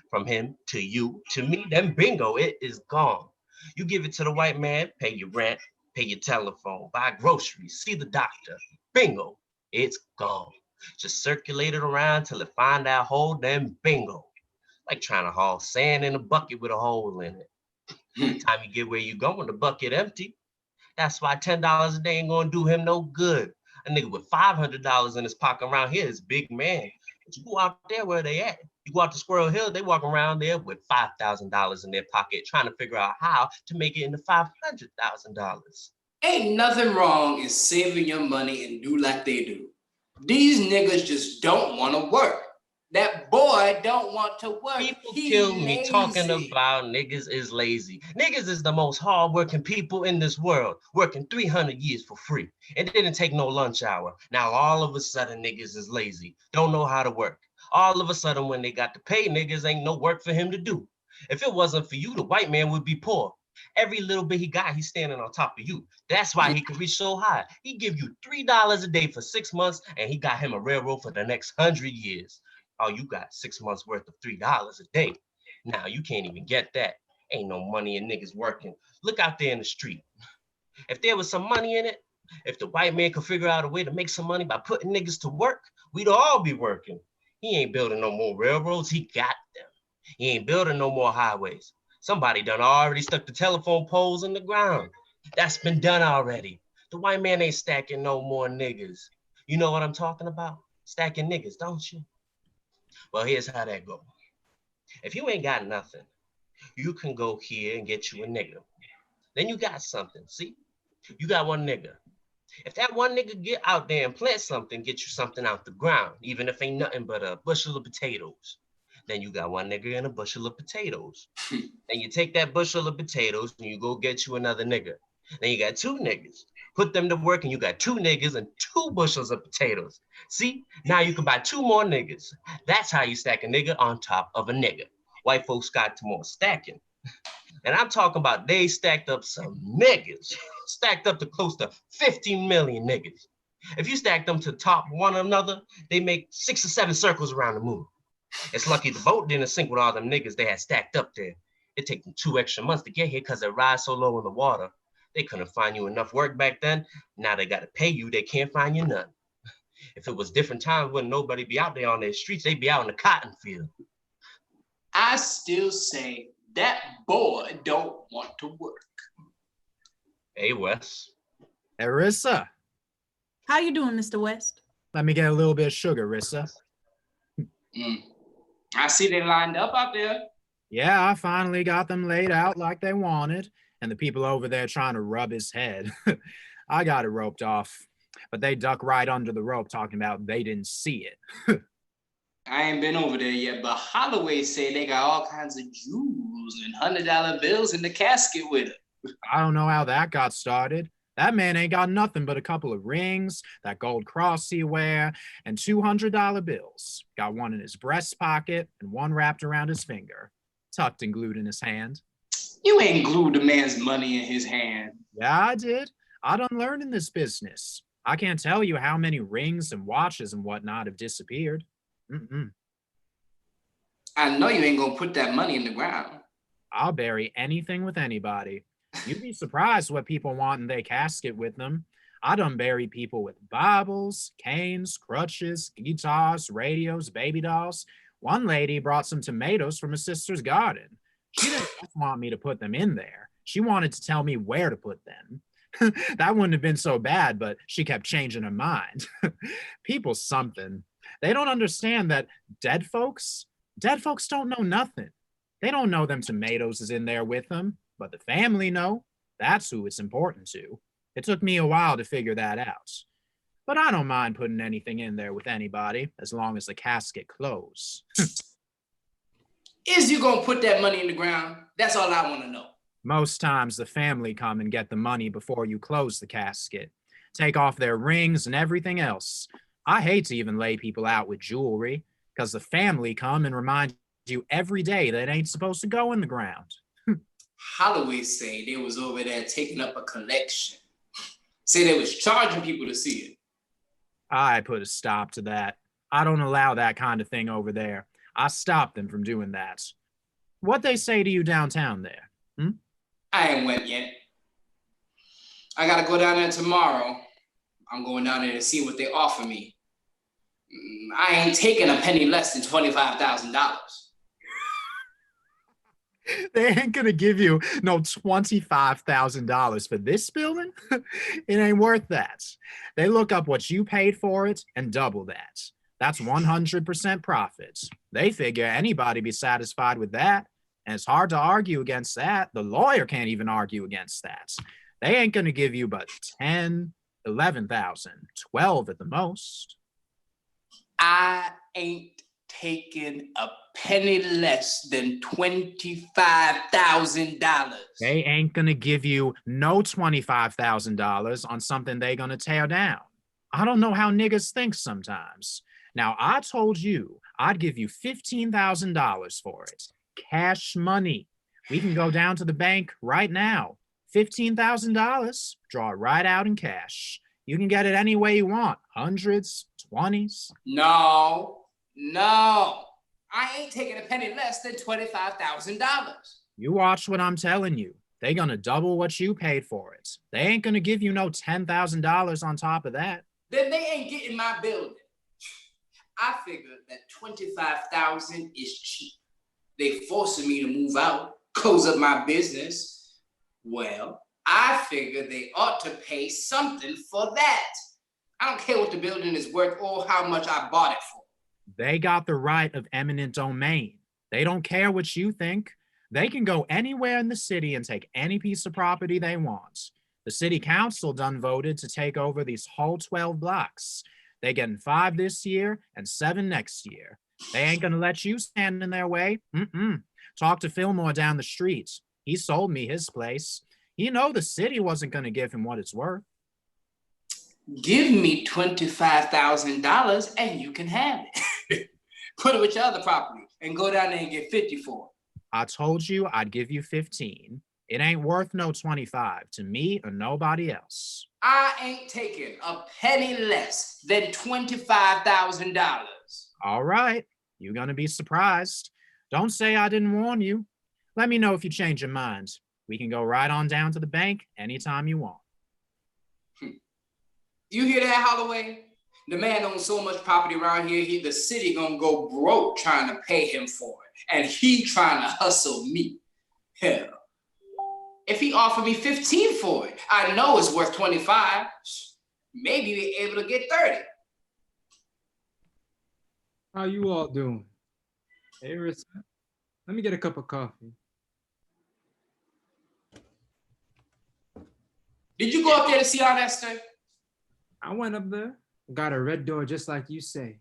From him to you to me, then bingo, it is gone. You give it to the white man, pay your rent, pay your telephone, buy groceries, see the doctor. Bingo, it's gone. Just circulate it around till it find that hole, then bingo. Like trying to haul sand in a bucket with a hole in it. By the time you get where you going, the bucket empty. That's why $10 a day ain't gonna do him no good. A nigga with $500 in his pocket around here is big man. But you go out there where they at. You go out to Squirrel Hill, they walk around there with $5,000 in their pocket trying to figure out how to make it into $500,000. Ain't nothing wrong in saving your money and do like they do. These niggas just don't want to work. That boy don't want to work. People He kill me lazy. talking about niggas is lazy. Niggas is the most hardworking people in this world, working 300 years for free. It didn't take no lunch hour. Now all of a sudden niggas is lazy, don't know how to work. All of a sudden when they got to pay, niggas ain't no work for him to do. If it wasn't for you, the white man would be poor. Every little bit he got, he's standing on top of you. That's why he could reach so high. He give you $3 a day for 6 months, and he got him a railroad for the next 100 years. Oh, you got 6 months worth of $3 a day. Now you can't even get that. Ain't no money in niggas working. Look out there in the street. If there was some money in it, if the white man could figure out a way to make some money by putting niggas to work, we'd all be working. He ain't building no more railroads, he got them. He ain't building no more highways. Somebody done already stuck the telephone poles in the ground. That's been done already. The white man ain't stacking no more niggas. You know what I'm talking about? Stacking niggas, don't you? Well, here's how that go. If you ain't got nothing, you can go here and get you a nigga. Then you got something, see? You got one nigga. If that one nigga get out there and plant something, get you something out the ground, even if ain't nothing but a bushel of potatoes, then you got one nigga and a bushel of potatoes. Then you take that bushel of potatoes and you go get you another nigga. Then you got two niggas. Put them to work and you got two niggas and 2 bushels of potatoes. See, now you can buy 2 more niggas. That's how you stack a nigga on top of a nigga. White folks got more stacking. And I'm talking about they stacked up some niggas, stacked up to close to 15 million niggas. If you stack them to top one another, they make 6 or 7 circles around the moon. It's lucky the boat didn't sink with all them niggas they had stacked up there. It took them 2 extra months to get here because they ride so low in the water. They couldn't find you enough work back then. Now they got to pay you. They can't find you none. If it was different times, wouldn't nobody be out there on their streets? They'd be out in the cotton field. I still say that boy don't want to work. Hey, Wes. Rissa, how you doing, Mr. West? Let me get a little bit of sugar, Rissa. I see they lined up out there. Yeah, I finally got them laid out like they wanted, and the people over there trying to rub his head. I got it roped off, but they duck right under the rope talking about they didn't see it. I ain't been over there yet, but Holloway said they got all kinds of jewels and $100 bills in the casket with it. I don't know how that got started. That man ain't got nothing but a couple of rings, that gold cross he wear, and $200 bills. Got one in his breast pocket and one wrapped around his finger, tucked and glued in his hand. You ain't glued the man's money in his hand. Yeah, I did. I done learned in this business. I can't tell you how many rings and watches and whatnot have disappeared. I know you ain't gonna put that money in the ground. I'll bury anything with anybody. You'd be surprised what people want in their casket with them. I done buried people with Bibles, canes, crutches, guitars, radios, baby dolls. One lady brought some tomatoes from her sister's garden. She didn't just want me to put them in there. She wanted to tell me where to put them. That wouldn't have been so bad, but she kept changing her mind. People's something. They don't understand that dead folks don't know nothing. They don't know them tomatoes is in there with them, but the family know. That's who it's important to. It took me a while to figure that out. But I don't mind putting anything in there with anybody, as long as the casket close. Is you gonna put that money in the ground? That's all I wanna know. Most times the family come and get the money before you close the casket. Take off their rings and everything else. I hate to even lay people out with jewelry, because the family come and remind you every day that it ain't supposed to go in the ground. Holloway say they was over there taking up a collection. Say they was charging people to see it. I put a stop to that. I don't allow that kind of thing over there. I stopped them from doing that. What they say to you downtown there? I ain't went yet. I gotta go down there tomorrow. I'm going down there to see what they offer me. I ain't taking a penny less than $25,000. They ain't gonna give you no $25,000 for this building. It ain't worth that. They look up what you paid for it and double that. That's 100% profits. They figure anybody be satisfied with that. And it's hard to argue against that. The lawyer can't even argue against that. They ain't gonna give you but 10, 11,000, 12 at the most. I ain't taking a penny less than $25,000. They ain't gonna give you no $25,000 on something they gonna tear down. I don't know how niggas think sometimes. Now, I told you I'd give you $15,000 for it. Cash money. We can go down to the bank right now. $15,000, draw it right out in cash. You can get it any way you want. Hundreds, 20s. No. I ain't taking a penny less than $25,000. You watch what I'm telling you. They gonna double what you paid for it. They ain't gonna give you no $10,000 on top of that. Then they ain't getting my building. I figured that $25,000 is cheap. They forcing me to move out, close up my business. Well, I figured they ought to pay something for that. I don't care what the building is worth or how much I bought it for. They got the right of eminent domain. They don't care what you think. They can go anywhere in the city and take any piece of property they want. The city council done voted to take over these whole 12 blocks. They getting 5 this year and 7 next year. They ain't gonna let you stand in their way. Talk to Fillmore down the street. He sold me his place. You know the city wasn't gonna give him what it's worth. Give me $25,000 and you can have it. Put it with your other property and go down there and get 50 for it. I told you I'd give you 15. It ain't worth no 25 to me or nobody else. I ain't taking a penny less than $25,000. All right, you're gonna be surprised. Don't say I didn't warn you. Let me know if you change your mind. We can go right on down to the bank anytime you want. You hear that, Holloway? The man owns so much property around here, the city gonna go broke trying to pay him for it. And he trying to hustle me. Hell, if he offered me 15 for it, I know it's worth 25. Maybe we're able to get 30. How you all doing? Hey, Rissa, let me get a cup of coffee. Did you go up there to see Aunt Esther? I went up there, got a red door just like you say.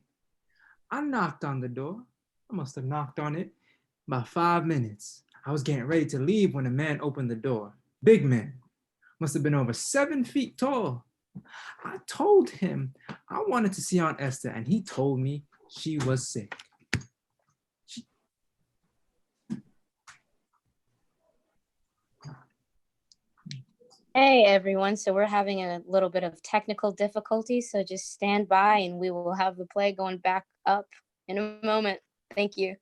I knocked on the door. I must have knocked on it about 5 minutes. I was getting ready to leave when a man opened the door. Big man, must have been over 7 feet tall. I told him I wanted to see Aunt Esther, and he told me she was sick. Hey everyone, so we're having a little bit of technical difficulties, so just stand by and we will have the play going back up in a moment. Thank you.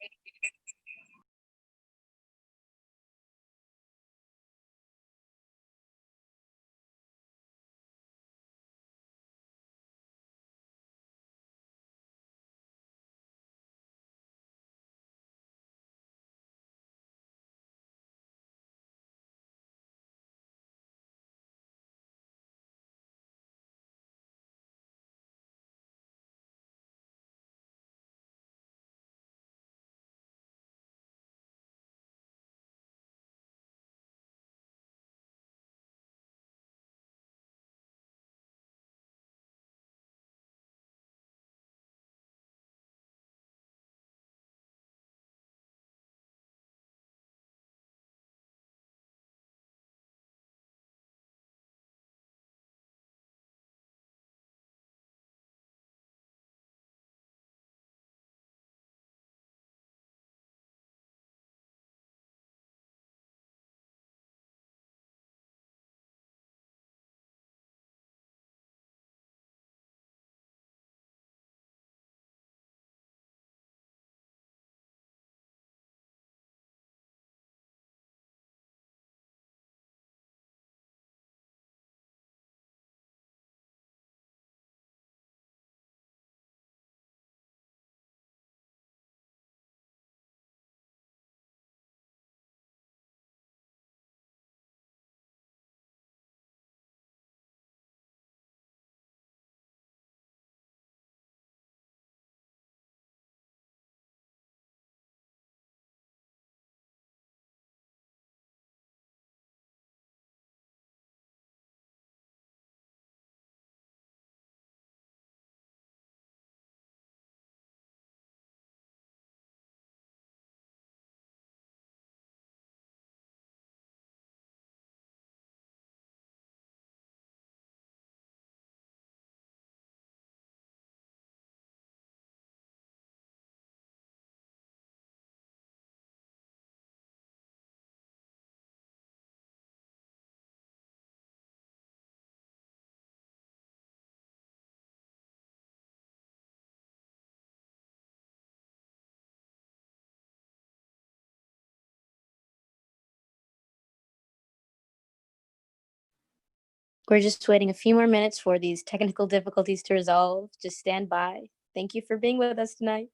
We're just waiting a few more minutes for these technical difficulties to resolve. Just stand by. Thank you for being with us tonight.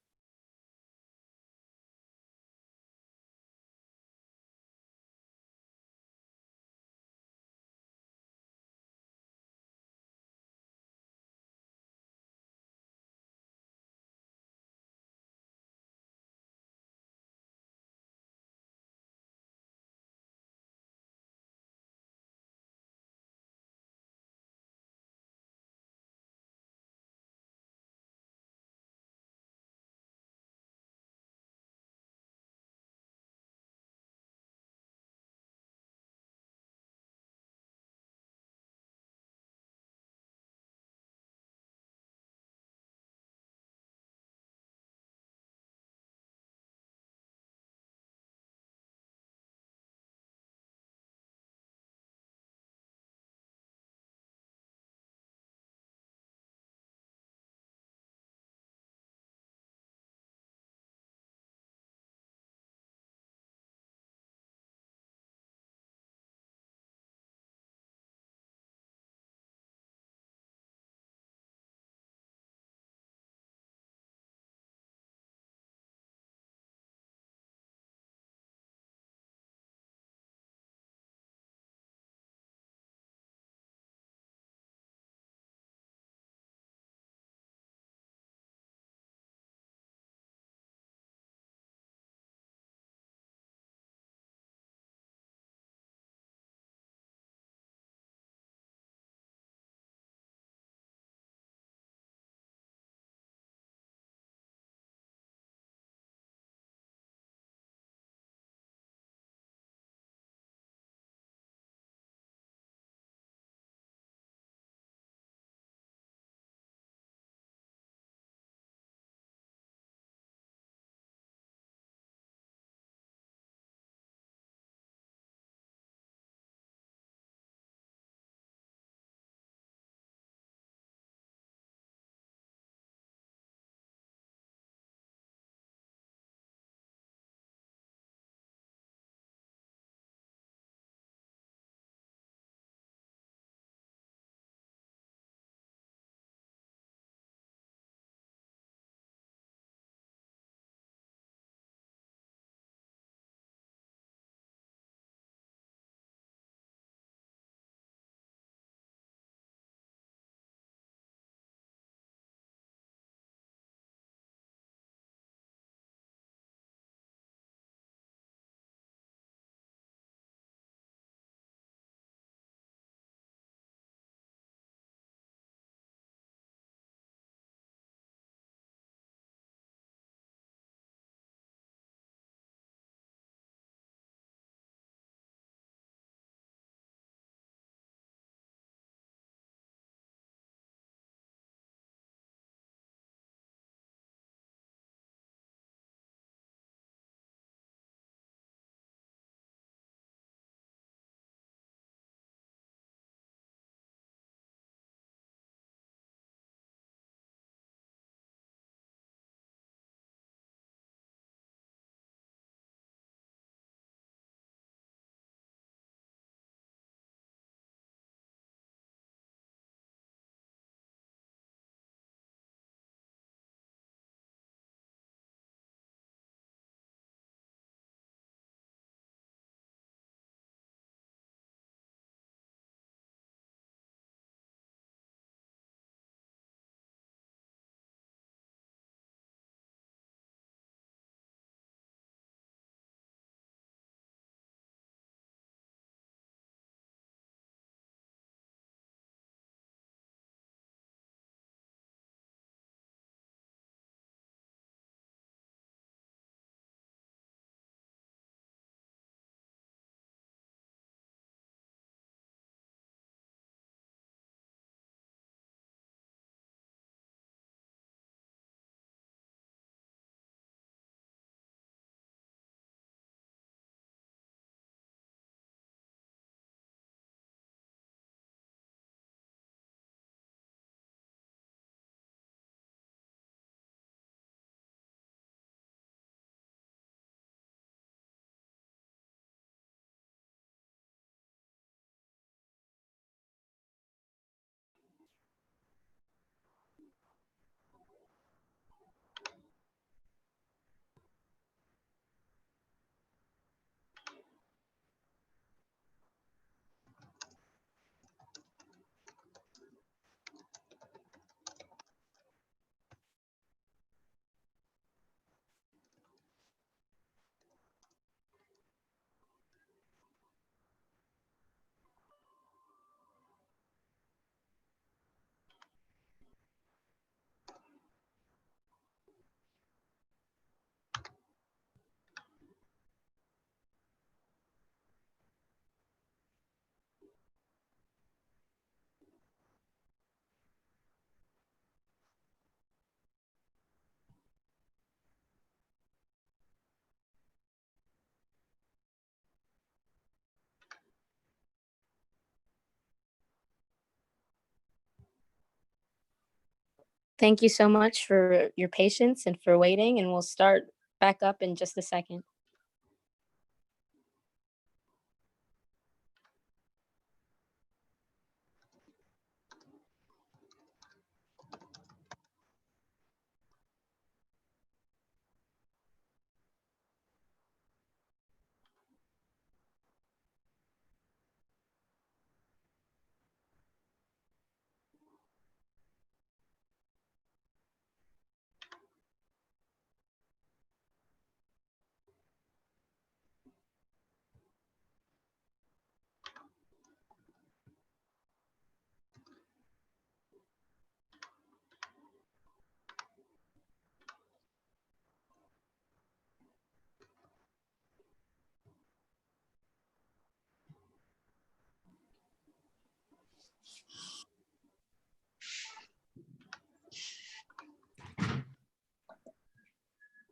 Thank you so much for your patience and for waiting, and we'll start back up in just a second.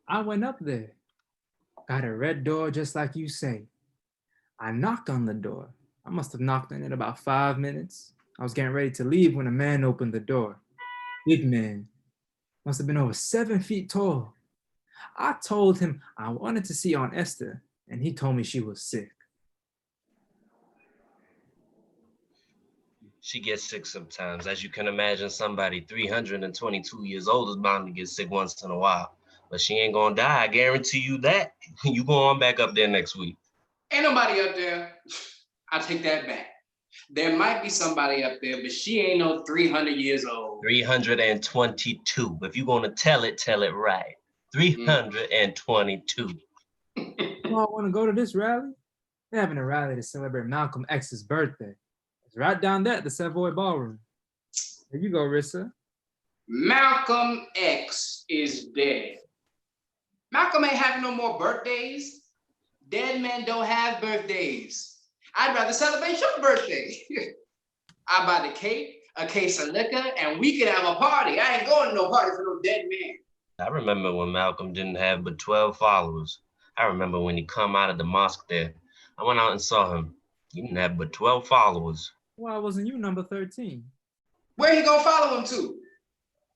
I went up there, got a red door just like you say. I knocked on the door. I must have knocked on it about 5 minutes. I was getting ready to leave when a man opened the door. Big man, must have been over 7 feet tall. I told him I wanted to see Aunt Esther, and he told me she was sick. She gets sick sometimes. As you can imagine, somebody 322 years old is bound to get sick once in a while. But she ain't gonna die, I guarantee you that. You go on back up there next week. Ain't nobody up there. I take that back. There might be somebody up there, but she ain't no 300 years old. 322. If you're gonna tell it right. 322. You all want to go to this rally? They're having a rally to celebrate Malcolm X's birthday. It's right down there at the Savoy Ballroom. There you go, Rissa. Malcolm X is dead. Malcolm ain't having no more birthdays. Dead men don't have birthdays. I'd rather celebrate your birthday. I buy the cake, a case of liquor, and we can have a party. I ain't going to no party for no dead man. I remember when Malcolm didn't have but 12 followers. I remember when he come out of the mosque there. I went out and saw him. He didn't have but 12 followers. Why wasn't you number 13? Where he gonna follow him to?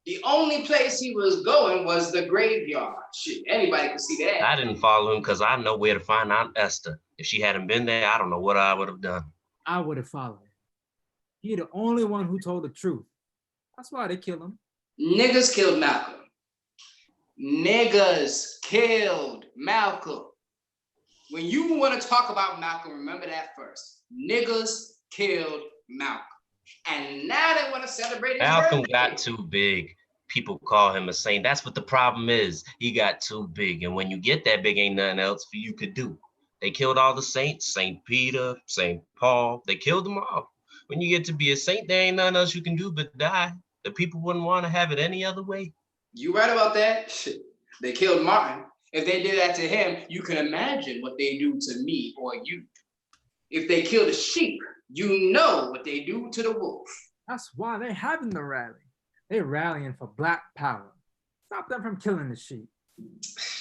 The only place he was going was the graveyard. Shit, anybody can see that. I didn't follow him because I know where to find Aunt Esther. If she hadn't been there, I don't know what I would have done. I would have followed him. He the only one who told the truth. That's why they kill him. Niggas killed Malcolm. Niggas killed Malcolm. When you want to talk about Malcolm, remember that first. Niggas killed Malcolm. And now they want to celebrate his Malcolm birthday. got too big. People call him a saint. That's what the problem is. He got too big. And when you get that big, ain't nothing else for you could do. They killed all the saints, St. Peter, St. Paul. They killed them all. When you get to be a saint, there ain't nothing else you can do but die. The people wouldn't want to have it any other way. You right about that? Shit. They killed Martin. If they did that to him, you can imagine what they do to me or you. If they kill the sheep, you know what they do to the wolf. That's why they're having the rally. They're rallying for Black power. Stop them from killing the sheep.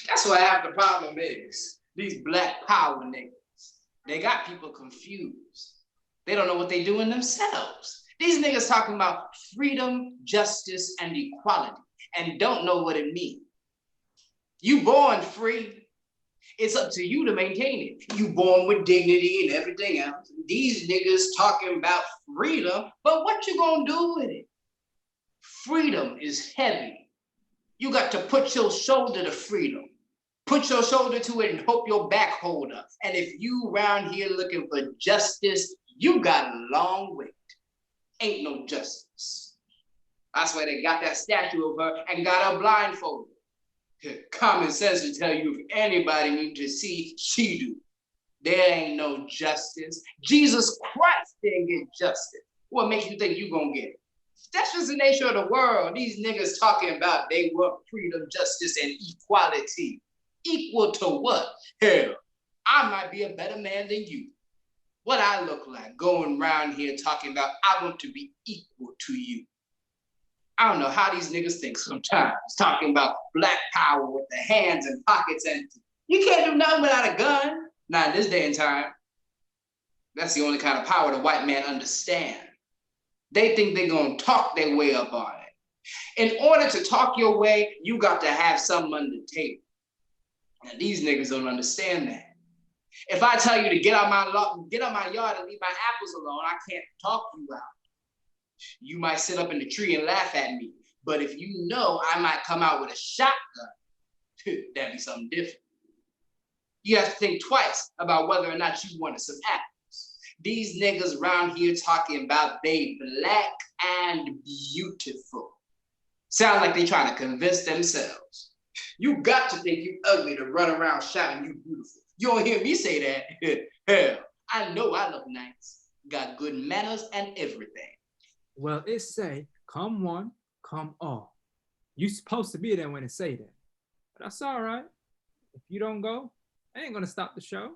That's what half the problem is. These Black power niggas. They got people confused. They don't know what they doing themselves. These niggas talking about freedom, justice, and equality, and don't know what it means. You born free. It's up to you to maintain it. You born with dignity and everything else. These niggas talking about freedom, but what you gonna do with it? Freedom is heavy. You got to put your shoulder to freedom. Put your shoulder to it and hope your back hold up. And if you around here looking for justice, you got a long wait. Ain't no justice. That's why they got that statue of her and got her blindfolded. Common sense will tell you if anybody need to see, she do. There ain't no justice. Jesus Christ didn't get justice. What makes you think you gonna get it? That's just the nature of the world. These niggas talking about they want freedom, justice, and equality. Equal to what? Hell, I might be a better man than you. What I look like going around here talking about I want to be equal to you. I don't know how these niggas think sometimes, talking about Black power with the hands and pockets empty. You can't do nothing without a gun. Not in this day and time. That's the only kind of power the white man understand. They think they're gonna talk their way up on it. In order to talk your way, you got to have something under the table. And these niggas don't understand that. If I tell you to get out my yard and leave my apples alone, I can't talk you out. You might sit up in the tree and laugh at me. But if you know I might come out with a shotgun, that'd be something different. You have to think twice about whether or not you wanted some apples. These niggas around here talking about they black and beautiful. Sound like they trying to convince themselves. You got to think you ugly to run around shouting you beautiful. You don't hear me say that. Hell, I know I look nice. Got good manners and everything. Well, it say, come one, come all. You supposed to be there when it say that. But that's all right. If you don't go, I ain't gonna stop the show.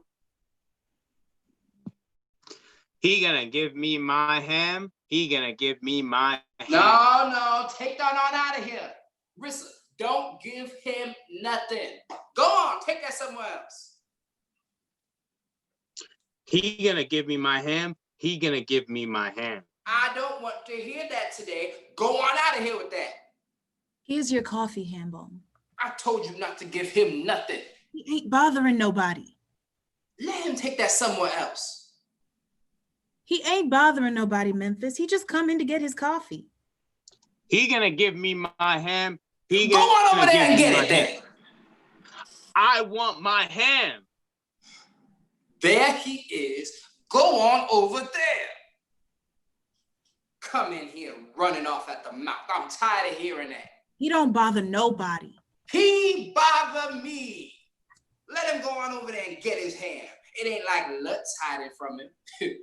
He gonna give me my ham. He gonna give me my ham. No, take that on out of here. Rissa, don't give him nothing. Go on, take that somewhere else. He gonna give me my ham. He gonna give me my ham. I don't want to hear that today. Go on out of here with that. Here's your coffee, Hambone. I told you not to give him nothing. He ain't bothering nobody. Let him take that somewhere else. He ain't bothering nobody, Memphis. He just come in to get his coffee. He gonna give me my ham. He Go on over there and get it then. I want my ham. There he is. Go on over there. Come in here running off at the mouth. I'm tired of hearing that. He don't bother nobody. He bother me. Let him go on over there and get his ham. It ain't like Lutz hiding from him.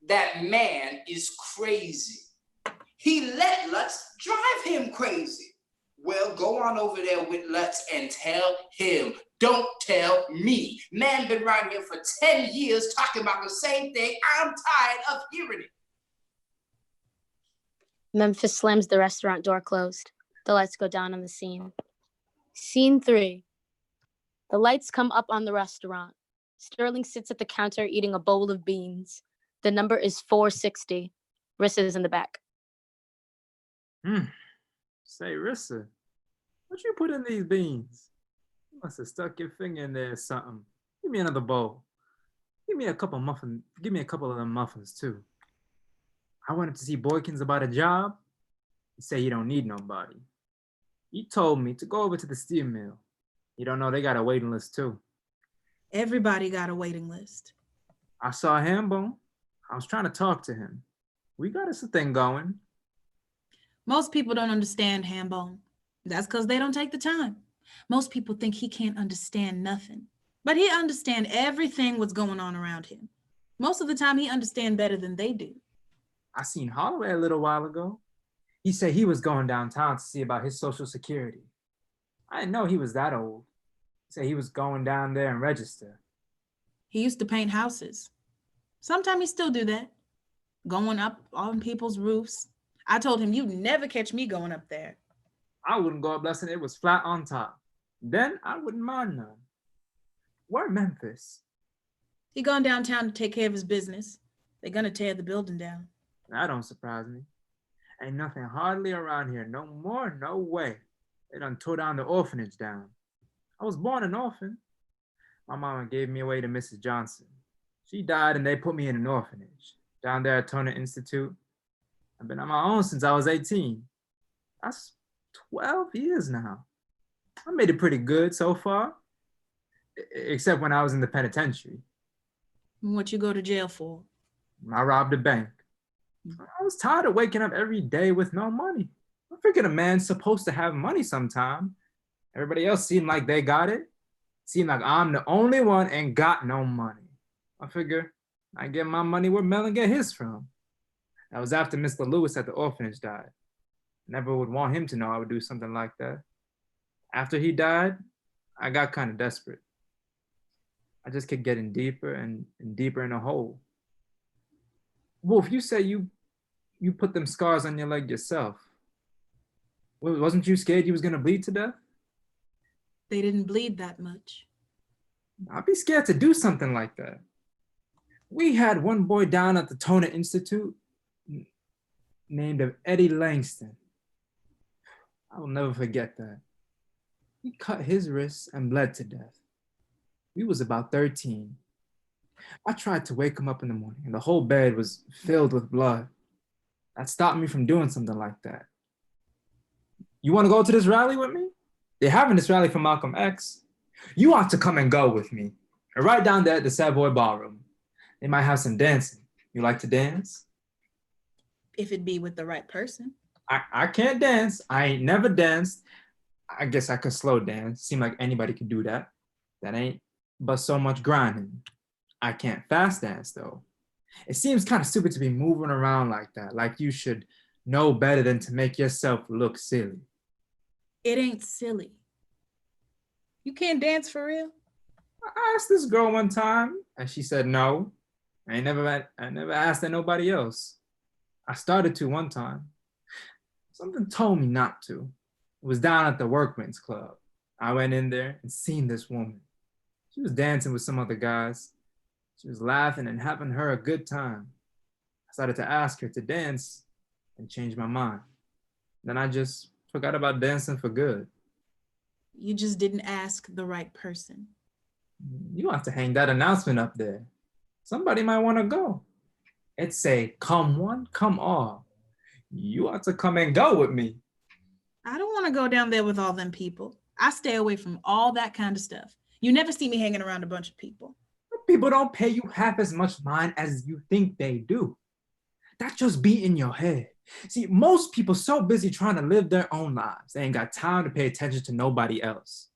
That man is crazy. He let Lutz drive him crazy. Well, go on over there with Lutz and tell him. Don't tell me. Man been around here for 10 years talking about the same thing. I'm tired of hearing it. Memphis slams the restaurant door closed. The lights go down on the scene. Scene 3. The lights come up on the restaurant. Sterling sits at the counter eating a bowl of beans. The number is 460. Rissa is in the back. Say, Rissa, what you put in these beans? You must have stuck your finger in there or something. Give me another bowl. Give me a couple of them muffins too. I wanted to see Boykins about a job. He said he don't need nobody. He told me to go over to the steel mill. You don't know they got a waiting list too. Everybody got a waiting list. I saw Hambone. I was trying to talk to him. We got us a thing going. Most people don't understand Hambone. That's because they don't take the time. Most people think he can't understand nothing. But he understand everything what's going on around him. Most of the time, he understand better than they do. I seen Holloway a little while ago. He said he was going downtown to see about his Social Security. I didn't know he was that old. He said he was going down there and register. He used to paint houses. Sometimes he still do that. Going up on people's roofs. I told him, you never catch me going up there. I wouldn't go up unless it was flat on top. Then I wouldn't mind none. Where Memphis? He gone downtown to take care of his business. They're gonna tear the building down. That don't surprise me. Ain't nothing hardly around here no more, no way. They done tore down the orphanage down. I was born an orphan. My mama gave me away to Mrs. Johnson. She died and they put me in an orphanage down there at Turner Institute. I've been on my own since I was 18. That's 12 years now. I made it pretty good so far, except when I was in the penitentiary. What you go to jail for? I robbed a bank. I was tired of waking up every day with no money. I figured a man's supposed to have money sometime. Everybody else seemed like they got it. Seemed like I'm the only one and got no money. I figure I get my money where Mellon get his from. That was after Mr. Lewis at the orphanage died. Never would want him to know I would do something like that. After he died, I got kind of desperate. I just kept getting deeper and deeper in a hole. Wolf, you say you put them scars on your leg yourself. Wasn't you scared you was gonna bleed to death? They didn't bleed that much. I'd be scared to do something like that. We had one boy down at the Turner Institute named Eddie Langston. I will never forget that. He cut his wrists and bled to death. We was about 13. I tried to wake him up in the morning, and the whole bed was filled with blood. That stopped me from doing something like that. You want to go to this rally with me? They're having this rally for Malcolm X. You ought to come and go with me. And right down there at the Savoy Ballroom. They might have some dancing. You like to dance? If it be with the right person. I can't dance. I ain't never danced. I guess I could slow dance. Seem like anybody could do that. That ain't but so much grinding. I can't fast dance though. It seems kind of stupid to be moving around like that, like you should know better than to make yourself look silly. It ain't silly. You can't dance for real? I asked this girl one time and she said no. I never asked that nobody else. I started to one time. Something told me not to. It was down at the Workman's Club. I went in there and seen this woman. She was dancing with some other guys. She was laughing and having her a good time. I started to ask her to dance and changed my mind. Then I just forgot about dancing for good. You just didn't ask the right person. You have to hang that announcement up there. Somebody might want to go. It say, come one, come all. You ought to come and go with me. I don't want to go down there with all them people. I stay away from all that kind of stuff. You never see me hanging around a bunch of people. People don't pay you half as much mind as you think they do. That just be in your head. See, most people so busy trying to live their own lives, they ain't got time to pay attention to nobody else.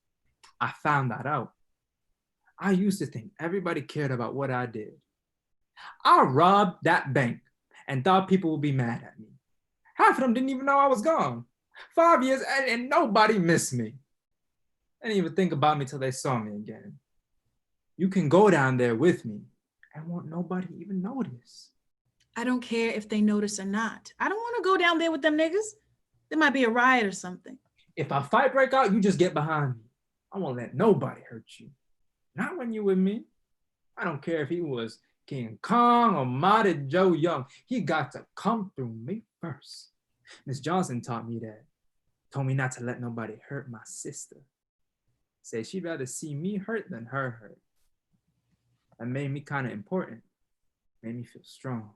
I found that out. I used to think everybody cared about what I did. I robbed that bank and thought people would be mad at me. Half of them didn't even know I was gone. 5 years and nobody missed me. They didn't even think about me till they saw me again. You can go down there with me and won't nobody even notice. I don't care if they notice or not. I don't want to go down there with them niggas. There might be a riot or something. If a fight break out, you just get behind me. I won't let nobody hurt you. Not when you with me. I don't care if he was King Kong or Modded Joe Young. He got to come through me first. Miss Johnson taught me that. Told me not to let nobody hurt my sister. Said she'd rather see me hurt than her hurt. That made me kind of important. Made me feel strong.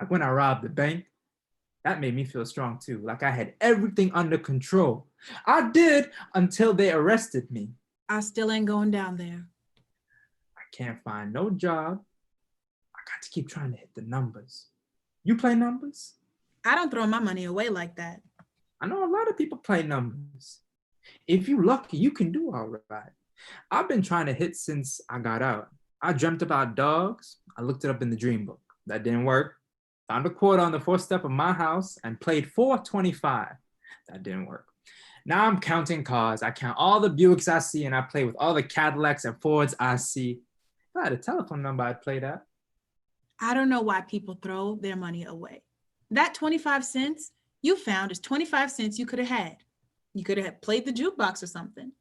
Like when I robbed the bank, that made me feel strong too. Like I had everything under control. I did until they arrested me. I still ain't going down there. I can't find no job. I got to keep trying to hit the numbers. You play numbers? I don't throw my money away like that. I know a lot of people play numbers. If you lucky, you can do all right. I've been trying to hit since I got out. I dreamt about dogs. I looked it up in the dream book. That didn't work. Found a quarter on the fourth step of my house and played 425. That didn't work. Now I'm counting cars. I count all the Buicks I see and I play with all the Cadillacs and Fords I see. If I had a telephone number, I'd play that. I don't know why people throw their money away. That 25 cents you found is 25 cents you could have had. You could have played the jukebox or something.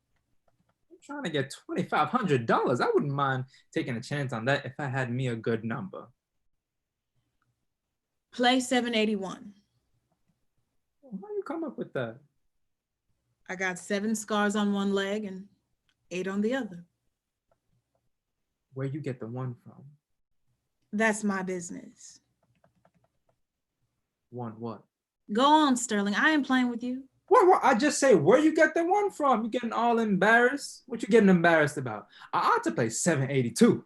I'm trying to get $2,500. I wouldn't mind taking a chance on that if I had me a good number. Play 781. How do you come up with that? I got 7 scars on one leg and 8 on the other. Where you get the one from? That's my business. One what? Go on, Sterling. I ain't playing with you. What? I just say where you get the one from. You getting all embarrassed? What you getting embarrassed about? I ought to play 782.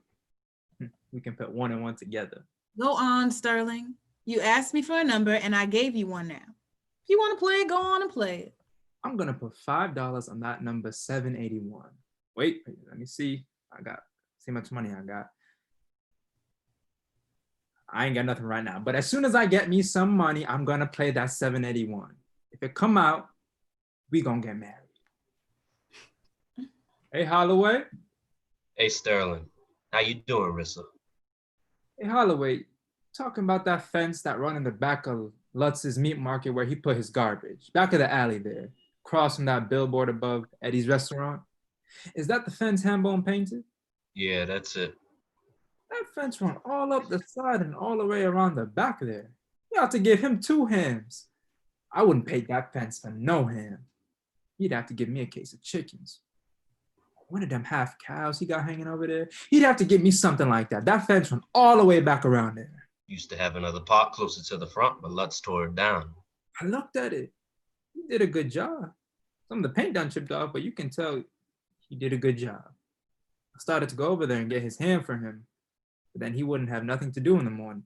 We can put 1 and 1 together. Go on, Sterling. You asked me for a number and I gave you one now. If you want to play it, go on and play it. I'm gonna put $5 on that number 781. Wait, let me see. See how much money I got. I ain't got nothing right now, but as soon as I get me some money, I'm gonna play that 781. If it come out, we gonna get married. Hey, Holloway. Hey, Sterling. How you doing, Rissa? Hey, Holloway, talking about that fence that run in the back of Lutz's meat market where he put his garbage, back of the alley there, across from that billboard above Eddie's restaurant. Is that the fence Hambone painted? Yeah, that's it. That fence run all up the side and all the way around the back there. You ought to give him 2 hams. I wouldn't pay that fence for no ham. He'd have to give me a case of chickens. One of them half cows he got hanging over there, he'd have to give me something like that. That fence went all the way back around there. Used to have another park closer to the front, but Lutz tore it down. I looked at it. He did a good job. Some of the paint done chipped off, but you can tell he did a good job. I started to go over there and get his hand for him, but then he wouldn't have nothing to do in the morning.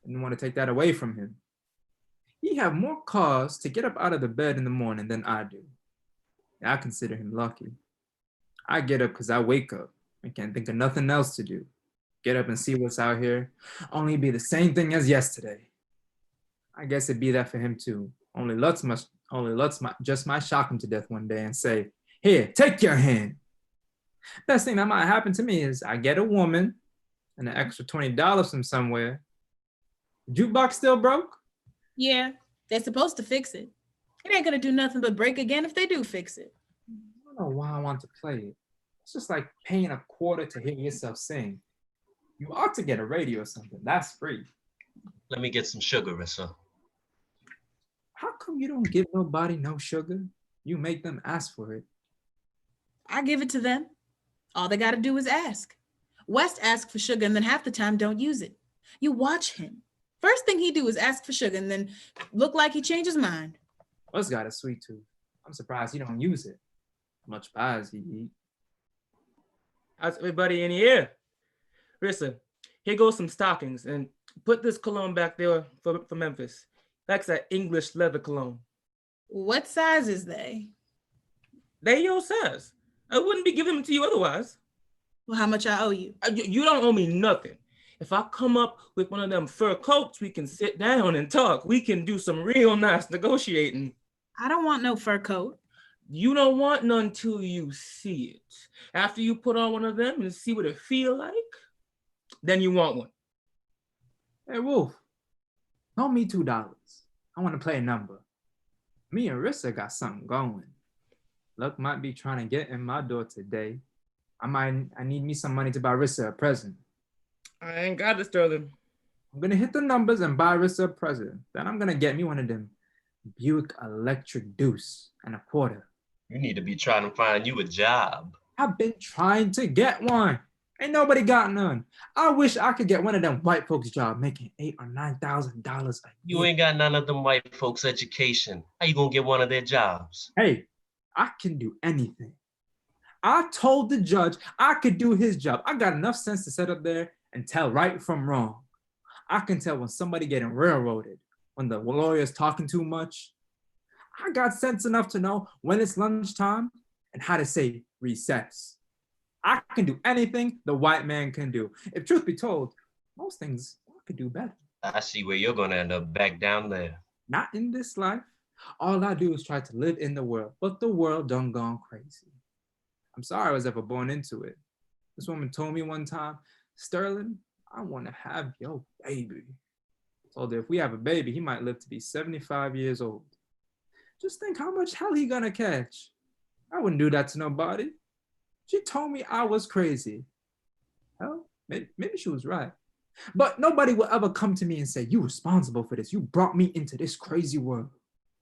I didn't want to take that away from him. He have more cause to get up out of the bed in the morning than I do. I consider him lucky. I get up because I wake up. I can't think of nothing else to do. Get up and see what's out here. Only be the same thing as yesterday. I guess it'd be that for him too. Only Lutz just might shock him to death one day and say, "Here, take your hand." Best thing that might happen to me is I get a woman and an extra $20 from somewhere. Jukebox still broke? Yeah, they're supposed to fix it. It ain't gonna do nothing but break again if they do fix it. I don't know why I want to play it. It's just like paying a quarter to hear yourself sing. You ought to get a radio or something. That's free. Let me get some sugar, Rissa. How come you don't give nobody no sugar? You make them ask for it. I give it to them. All they gotta do is ask. West asks for sugar and then half the time don't use it. You watch him. First thing he do is ask for sugar and then look like he changed his mind. West got a sweet tooth. I'm surprised he don't use it. How much pies he eat. How's everybody in here? Rissa, here goes some stockings, and put this cologne back there for Memphis. That's that English leather cologne. What size is they? They your size. I wouldn't be giving them to you otherwise. Well, how much I owe you? You don't owe me nothing. If I come up with one of them fur coats, we can sit down and talk. We can do some real nice negotiating. I don't want no fur coat. You don't want none till you see it. After you put on one of them and see what it feel like, then you want one. Hey, Wolf, loan me $2. I want to play a number. Me and Rissa got something going. Luck might be trying to get in my door today. I need me some money to buy Rissa a present. I ain't got it, Sterling. I'm gonna hit the numbers and buy Rissa a present. Then I'm gonna get me one of them Buick Electric Deuce and a quarter. You need to be trying to find you a job. I've been trying to get one. Ain't nobody got none. I wish I could get one of them white folks' jobs making $8,000 or $9,000 a year. You ain't got none of them white folks' education. How you gonna get one of their jobs? Hey, I can do anything. I told the judge I could do his job. I got enough sense to sit up there and tell right from wrong. I can tell when somebody getting railroaded, when the lawyer's talking too much. I got sense enough to know when it's lunchtime and how to say recess. I can do anything the white man can do. If truth be told, most things I could do better. I see where you're gonna end up, back down there. Not in this life. All I do is try to live in the world, but the world done gone crazy. I'm sorry I was ever born into it. This woman told me one time, "Sterling, I want to have your baby." I told her if we have a baby, he might live to be 75 years old. Just think how much hell he gonna catch. I wouldn't do that to nobody. She told me I was crazy. Hell, maybe she was right. But nobody will ever come to me and say, "You responsible for this. You brought me into this crazy world."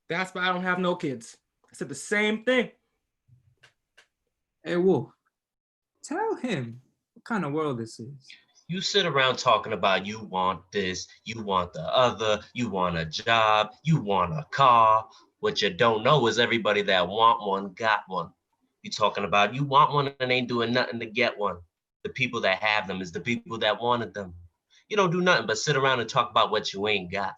That's why I don't have no kids. I said the same thing. Hey, Wolf, tell him what kind of world this is. You sit around talking about you want this, you want the other, you want a job, you want a car. What you don't know is everybody that want one got one. You talking about you want one and ain't doing nothing to get one. The people that have them is the people that wanted them. You don't do nothing but sit around and talk about what you ain't got.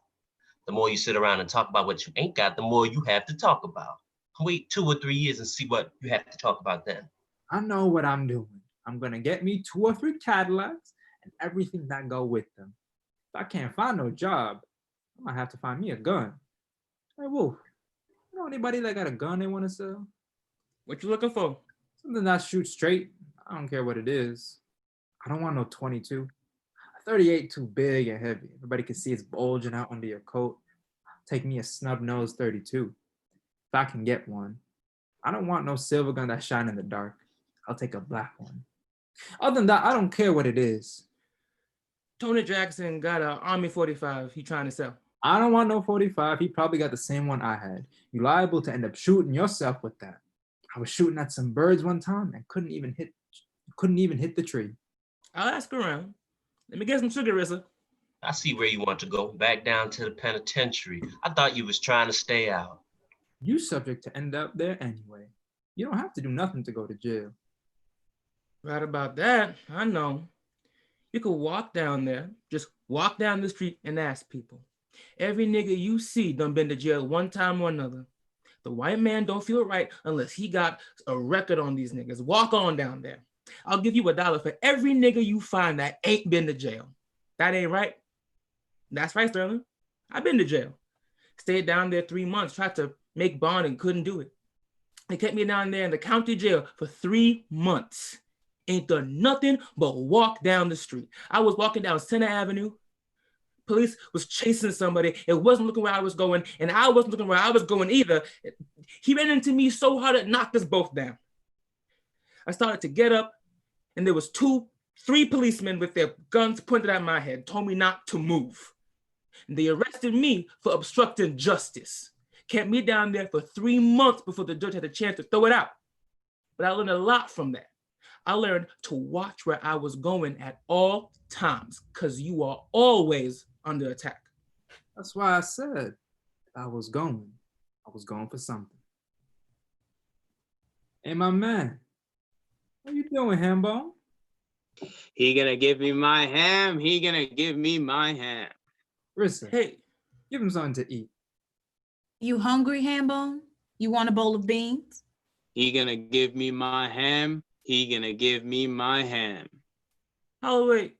The more you sit around and talk about what you ain't got, the more you have to talk about. Wait 2 or 3 years and see what you have to talk about then. I know what I'm doing. I'm gonna get me 2 or 3 Cadillacs and everything that go with them. If I can't find no job, I might have to find me a gun. Hey, Wolf, you know anybody that got a gun they want to sell? What you looking for? Something that shoots straight. I don't care what it is. I don't want no 22. A 38 too big and heavy. Everybody can see it's bulging out under your coat. Take me a snub-nosed 32. If I can get one. I don't want no silver gun that shine in the dark. I'll take a black one. Other than that, I don't care what it is. Tony Jackson got an Army 45 he trying to sell. I don't want no 45. He probably got the same one I had. You're liable to end up shooting yourself with that. I was shooting at some birds one time and couldn't even hit the tree. I'll ask around. Let me get some sugar, Rissa. I see where you want to go, back down to the penitentiary. I thought you was trying to stay out. You subject to end up there anyway. You don't have to do nothing to go to jail. Right about that, I know. You could walk down there, just walk down the street and ask people. Every nigga you see done been to jail one time or another. The white man don't feel right unless he got a record on these niggas. Walk on down there. I'll give you $1 for every nigga you find that ain't been to jail. That ain't right. That's right, Sterling. I've been to jail. Stayed down there 3 months, tried to make bond and couldn't do it. They kept me down there in the county jail for 3 months. Ain't done nothing but walk down the street. I was walking down Center Avenue. Police was chasing somebody. It wasn't looking where I was going, and I wasn't looking where I was going either. He ran into me so hard it knocked us both down. I started to get up, and there was 3 policemen with their guns pointed at my head, told me not to move. And they arrested me for obstructing justice. Kept me down there for 3 months before the judge had a chance to throw it out. But I learned a lot from that. I learned to watch where I was going at all times, because you are always under attack. That's why I said I was going for something. Hey, my man, what you doing, Hambone? He gonna give me my ham. He gonna give me my ham. Rissa, Hey, give him something to eat. You hungry, Hambone? You want a bowl of beans? He gonna give me my ham. He gonna give me my ham. Holloway,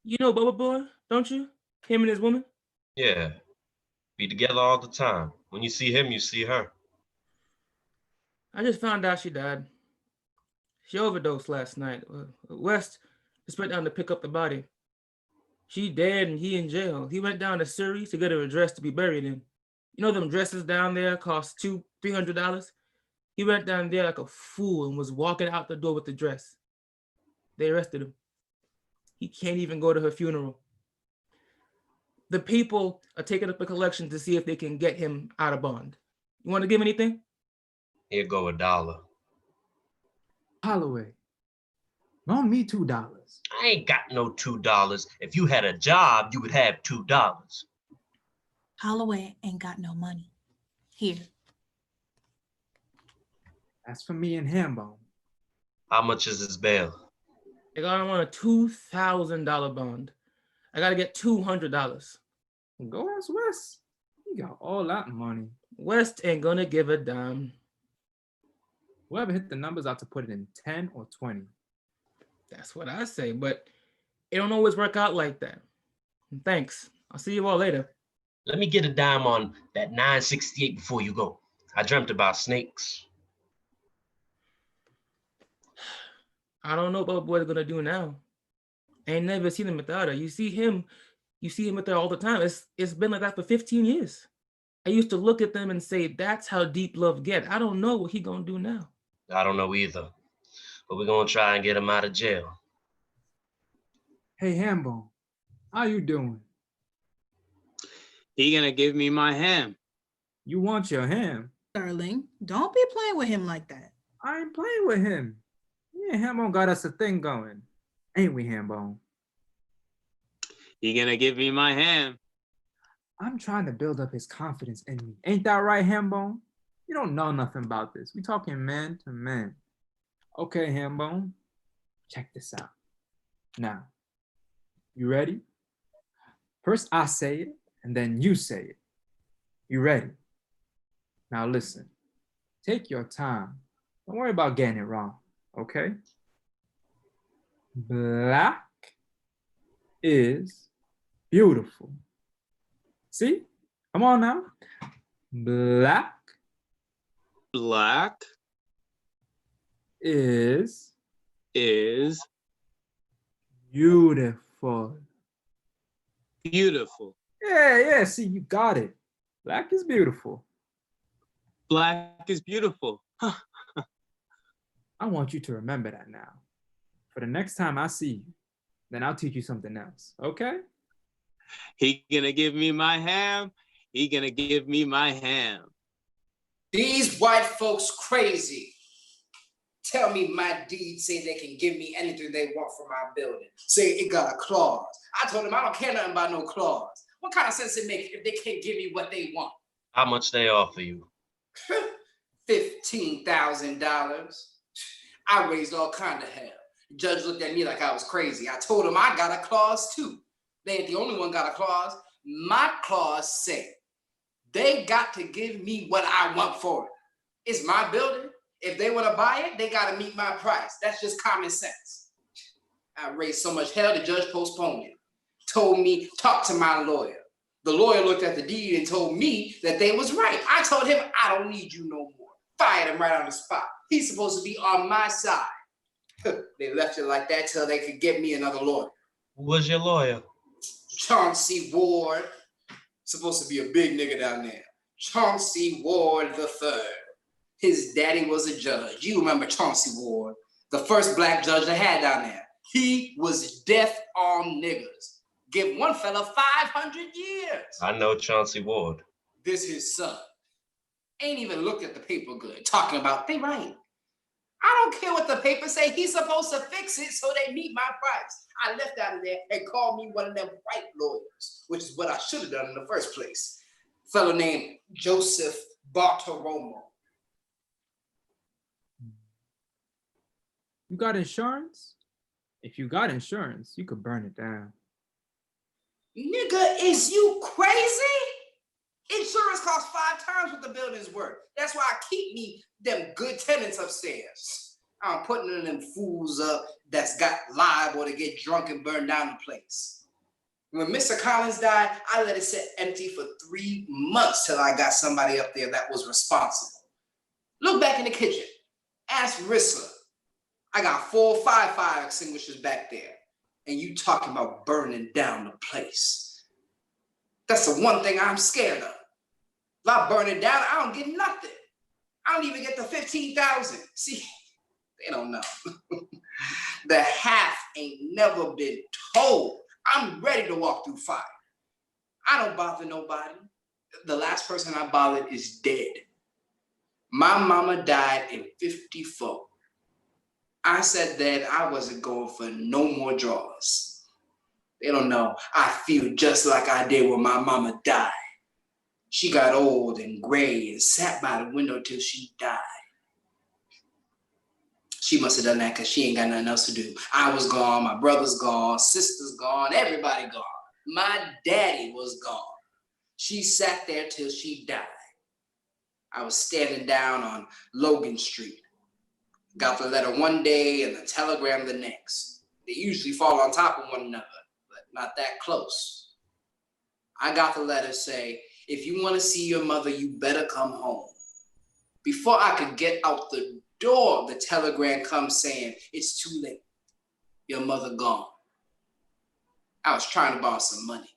you know Bubba Boy, don't you? Him and his woman? Yeah, be together all the time. When you see him, you see her. I just found out she died. She overdosed last night. West just went down to pick up the body. She dead and he in jail. He went down to Surrey to get her a dress to be buried in. You know them dresses down there cost $200-300? He went down there like a fool and was walking out the door with the dress. They arrested him. He can't even go to her funeral. The people are taking up a collection to see if they can get him out of bond. You want to give anything? Here go $1. Holloway, loan me $2. I ain't got no $2. If you had a job, you would have $2. Holloway ain't got no money. Here. That's for me and Hambone. How much is his bail? They got him on a $2,000 bond. I got to get $200. Go ask Wes. He got all that money. West ain't gonna give a dime. Whoever hit the numbers ought to put it in 10 or 20. That's what I say, but it don't always work out like that. And thanks. I'll see you all later. Let me get a dime on that 968 before you go. I dreamt about snakes. I don't know what Bubba Boy's gonna do now. I ain't never seen him without her. You see him with her all the time. It's been like that for 15 years. I used to look at them and say, that's how deep love get. I don't know what he gonna do now. I don't know either, but we're gonna try and get him out of jail. Hey, Hambone, how you doing? He gonna give me my ham. You want your ham? Sterling, don't be playing with him like that. I ain't playing with him. Yeah, Hambone got us a thing going. Ain't we, Hambone? He gonna give me my ham. I'm trying to build up his confidence in me. Ain't that right, Hambone? You don't know nothing about this. We talking man to man. Okay, Hambone, check this out. Now, you ready? First I say it, and then you say it. You ready? Now listen, take your time. Don't worry about getting it wrong, okay? Black is beautiful. See? Come on now. Black is beautiful. Beautiful. Yeah, see, you got it. Black is beautiful. Black is beautiful. I want you to remember that now. For the next time I see you, then I'll teach you something else, okay? He gonna give me my ham. He gonna give me my ham. These white folks crazy. Tell me my deeds say they can give me anything they want for my building. Say it got a clause. I told them I don't care nothing about no clause. What kind of sense it makes if they can't give me what they want? How much they offer you? $15,000. I raised all kind of hell. The judge looked at me like I was crazy. I told him I got a clause too. They ain't the only one got a clause. My clause say they got to give me what I want for it. It's my building. If they want to buy it, they got to meet my price. That's just common sense. I raised so much hell, the judge postponed it. Told me, talk to my lawyer. The lawyer looked at the deed and told me that they was right. I told him, I don't need you no more. Fired him right on the spot. He's supposed to be on my side. They left it like that till they could get me another lawyer. Who was your lawyer? Chauncey Ward. Supposed to be a big nigga down there. Chauncey Ward III. His daddy was a judge. You remember Chauncey Ward, the first black judge they had down there. He was deaf on niggers. Give one fella 500 years. I know Chauncey Ward. This his son. Ain't even looked at the paper good, talking about they right. I don't care what the paper say. He's supposed to fix it so they meet my price. I left out of there and called me one of them white lawyers, which is what I should have done in the first place. A fellow named Joseph Bartolomo. You got insurance? If you got insurance, you could burn it down. Nigga, is you crazy? Insurance costs 5 times what the building's worth. That's why I keep me them good tenants upstairs. I'm putting none of them fools up that's got liable to get drunk and burn down the place. When Mr. Collins died, I let it sit empty for 3 months till I got somebody up there that was responsible. Look back in the kitchen. Ask Rissler. I got 4 or 5 fire extinguishers back there. And you talking about burning down the place. That's the one thing I'm scared of. If I burn it down, I don't get nothing. I don't even get the 15,000. See, they don't know. The half ain't never been told. I'm ready to walk through fire. I don't bother nobody. The last person I bothered is dead. My mama died in 54. I said that I wasn't going for no more draws. They don't know. I feel just like I did when my mama died. She got old and gray and sat by the window till she died. She must have done that because she ain't got nothing else to do. I was gone, my brother's gone, sister's gone, everybody gone. My daddy was gone. She sat there till she died. I was standing down on Logan Street. Got the letter one day and the telegram the next. They usually fall on top of one another, but not that close. I got the letter say, if you want to see your mother, you better come home. Before I could get out the door, the telegram comes saying, it's too late. Your mother gone. I was trying to borrow some money.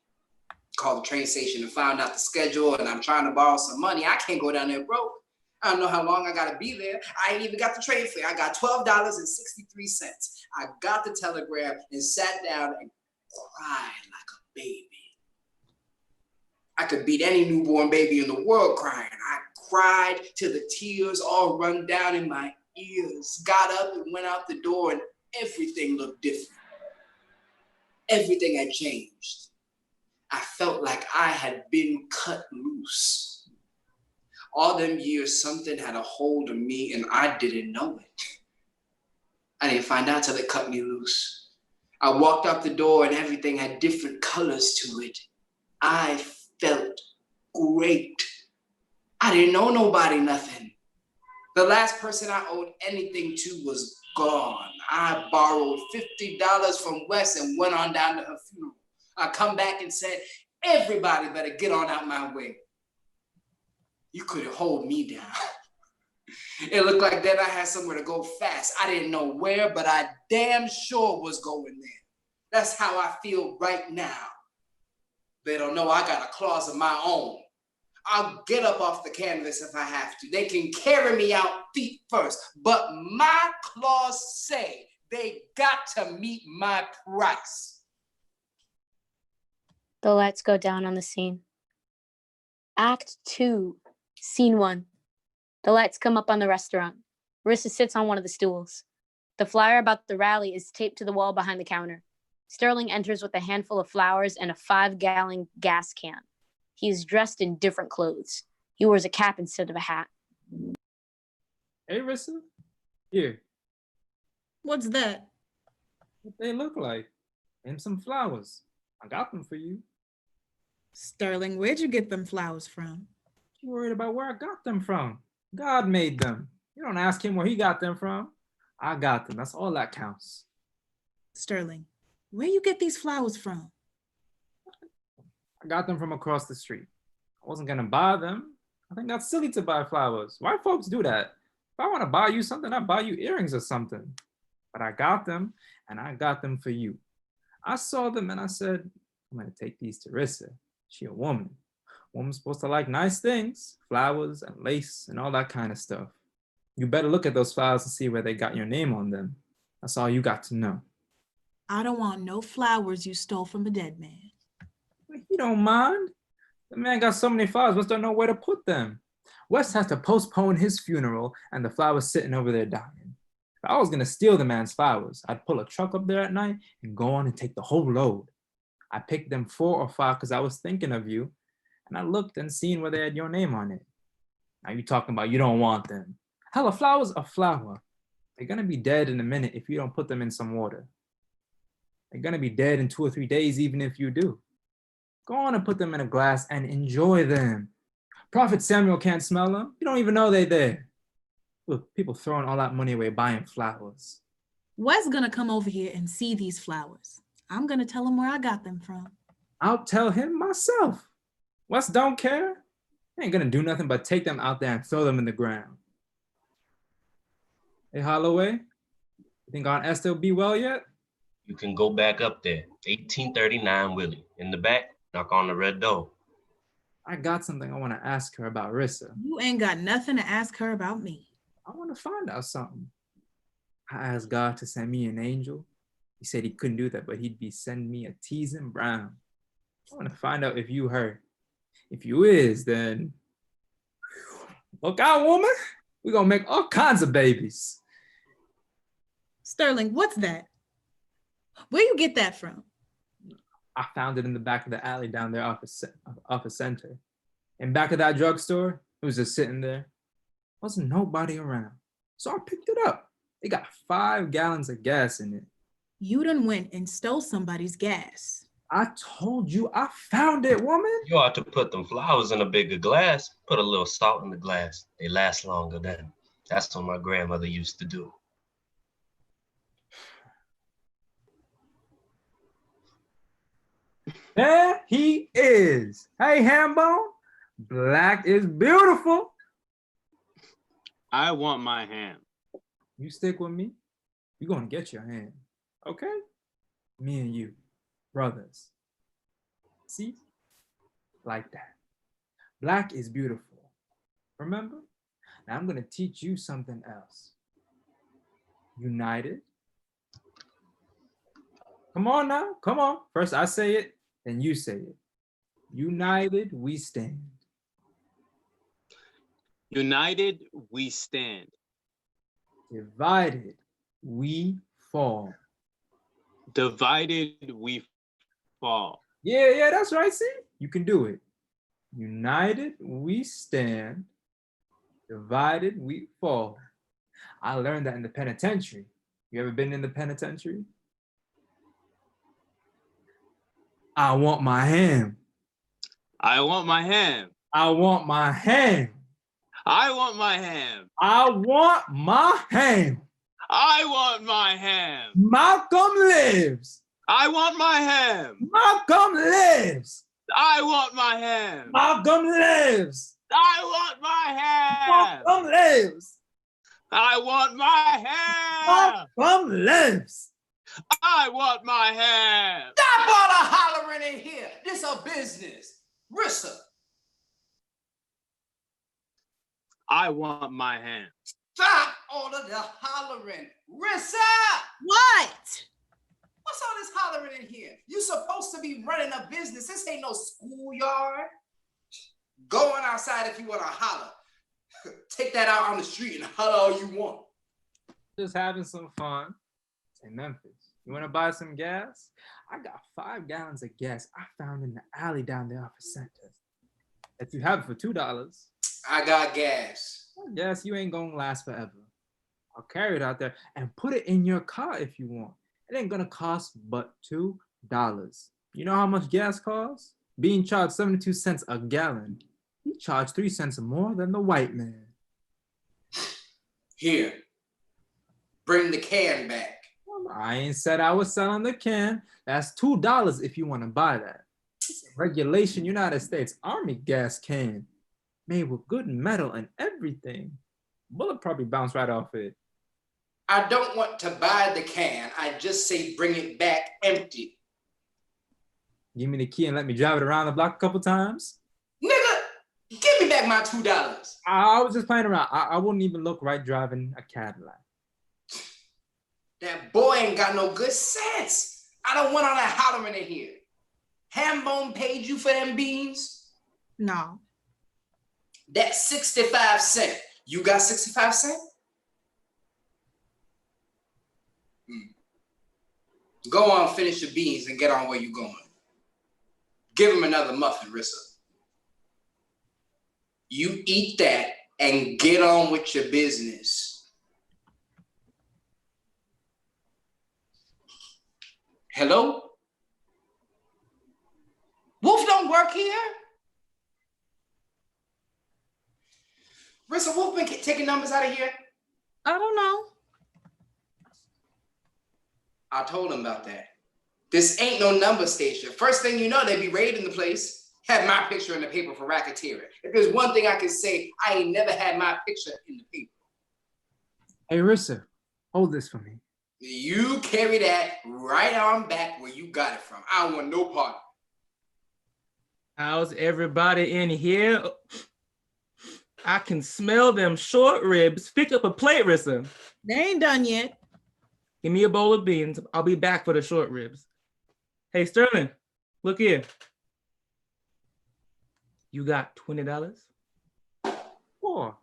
Called the train station and found out the schedule, and I'm trying to borrow some money. I can't go down there broke. I don't know how long I gotta be there. I ain't even got the train fare. I got $12.63. I got the telegram and sat down and cried like a baby. I could beat any newborn baby in the world crying. I cried till the tears all run down in my ears. Got up and went out the door and everything looked different. Everything had changed. I felt like I had been cut loose. All them years, something had a hold of me and I didn't know it. I didn't find out till they cut me loose. I walked out the door and everything had different colors to it. I felt great. I didn't owe nobody nothing. The last person I owed anything to was gone. I borrowed $50 from Wes and went on down to her funeral. I come back and said, everybody better get on out my way. You couldn't hold me down. It looked like then I had somewhere to go fast. I didn't know where, but I damn sure was going there. That's how I feel right now. They don't know I got a clause of my own. I'll get up off the canvas if I have to. They can carry me out feet first, but my clause say they got to meet my price. The lights go down on the scene. Act 2, Scene 1. The lights come up on the restaurant. Rissa sits on one of the stools. The flyer about the rally is taped to the wall behind the counter. Sterling enters with a handful of flowers and a 5-gallon gas can. He is dressed in different clothes. He wears a cap instead of a hat. Hey, Rissa. Here, What's that? what they look like. And some flowers. I got them for you. Sterling, where'd you get them flowers from? You worried about where I got them from? God made them. You don't ask him where he got them from. I got them. That's all that counts. Sterling, where you get these flowers from? I got them from across the street. I wasn't gonna buy them. I think that's silly to buy flowers. White folks do that. If I want to buy you something, I buy you earrings or something. But I got them, and I got them for you. I saw them and I said, I'm gonna take these to Rissa. She a woman. Woman's supposed to like nice things, flowers and lace and all that kind of stuff. You better look at those flowers and see where they got your name on them. That's all you got to know. I don't want no flowers you stole from a dead man. You don't mind? The man got so many flowers, Wes don't know where to put them. Wes has to postpone his funeral and the flowers sitting over there dying. If I was gonna steal the man's flowers, I'd pull a truck up there at night and go on and take the whole load. I picked them 4 or 5 because I was thinking of you, and I looked and seen where they had your name on it. Now you talking about you don't want them. Hell, a flower's a flower. They're gonna be dead in a minute if you don't put them in some water. They're gonna be dead in 2 or 3 days even if you do. Go on and put them in a glass and enjoy them. Prophet Samuel can't smell them. You don't even know they're there. Look, people throwing all that money away buying flowers. Wes gonna come over here and see these flowers. I'm gonna tell him where I got them from. I'll tell him myself. Wes don't care. He ain't gonna do nothing but take them out there and throw them in the ground. Hey, Holloway, you think Aunt Esther will be well yet? You can go back up there. 1839 Willie. In the back, knock on the red door. I got something I want to ask her about Rissa. You ain't got nothing to ask her about me. I want to find out something. I asked God to send me an angel. He said he couldn't do that, but he'd be sending me a teasing brown. I want to find out if you her. If you is, then look out, woman. We're going to make all kinds of babies. Sterling, what's that? Where you get that from? I found it in the back of the alley down there off a center. In back of that drugstore, it was just sitting there. Wasn't nobody around. So I picked it up. It got 5 gallons of gas in it. You done went and stole somebody's gas. I told you I found it, woman. You ought to put them flowers in a bigger glass. Put a little salt in the glass. They last longer then. That's what my grandmother used to do. There he is. Hey, Hambone. Black is beautiful. I want my ham. You stick with me, you're going to get your hand. Okay? Me and you, brothers. See? Like that. Black is beautiful. Remember? Now I'm going to teach you something else. United. Come on now. Come on. First I say it, then you say it. United we stand. United we stand. Divided we fall. Divided we fall. Yeah, that's right. See? You can do it. United we stand. Divided we fall. I learned that in the penitentiary. You ever been in the penitentiary? I want my ham. I want my ham. I want my ham. I want my ham. I want my ham. I want my ham. Malcolm lives. I want my ham. Malcolm lives. I want my ham. Malcolm lives. I want my ham. Malcolm lives. I want my ham. Malcolm lives. I want my ham. Stop all the hollering in here. This a business. Rissa. I want my ham. Stop all of the hollering. Rissa! What? What's all this hollering in here? You supposed to be running a business. This ain't no schoolyard. Go on outside if you want to holler. Take that out on the street and holler all you want. Just having some fun. Say, Memphis, you want to buy some gas? I got 5 gallons of gas I found in the alley down there off of Center. If you have it for $2. I got gas. I guess you ain't gonna last forever. I'll carry it out there and put it in your car if you want. It ain't gonna cost but $2. You know how much gas costs? Being charged 72 cents a gallon. He charged 3 cents more than the white man. Here, bring the can back. I ain't said I was selling the can. That's $2 if you want to buy that. It's a regulation United States Army gas can. Made with good metal and everything. Bullet probably bounced right off it. I don't want to buy the can. I just say bring it back empty. Give me the key and let me drive it around the block a couple times. Nigga, give me back my $2. I was just playing around. I wouldn't even look right driving a Cadillac. That boy ain't got no good sense. I don't want all that hollering in here. Hambone paid you for them beans? No. That's 65 cents. You got 65 cents? Go on, finish your beans and get on where you're going. Give him another muffin, Rissa. You eat that and get on with your business. Hello? Wolf don't work here? Rissa, Wolf been taking numbers out of here? I don't know. I told him about that. This ain't no number station. First thing you know, they be raiding the place. Have my picture in the paper for racketeering. If there's one thing I can say, I ain't never had my picture in the paper. Hey, Rissa, hold this for me. You carry that right on back where you got it from. I don't want no part. How's everybody in here? I can smell them short ribs. Pick up a plate, Rissa. They ain't done yet. Give me a bowl of beans. I'll be back for the short ribs. Hey, Sterling, look here. You got $20? Poor.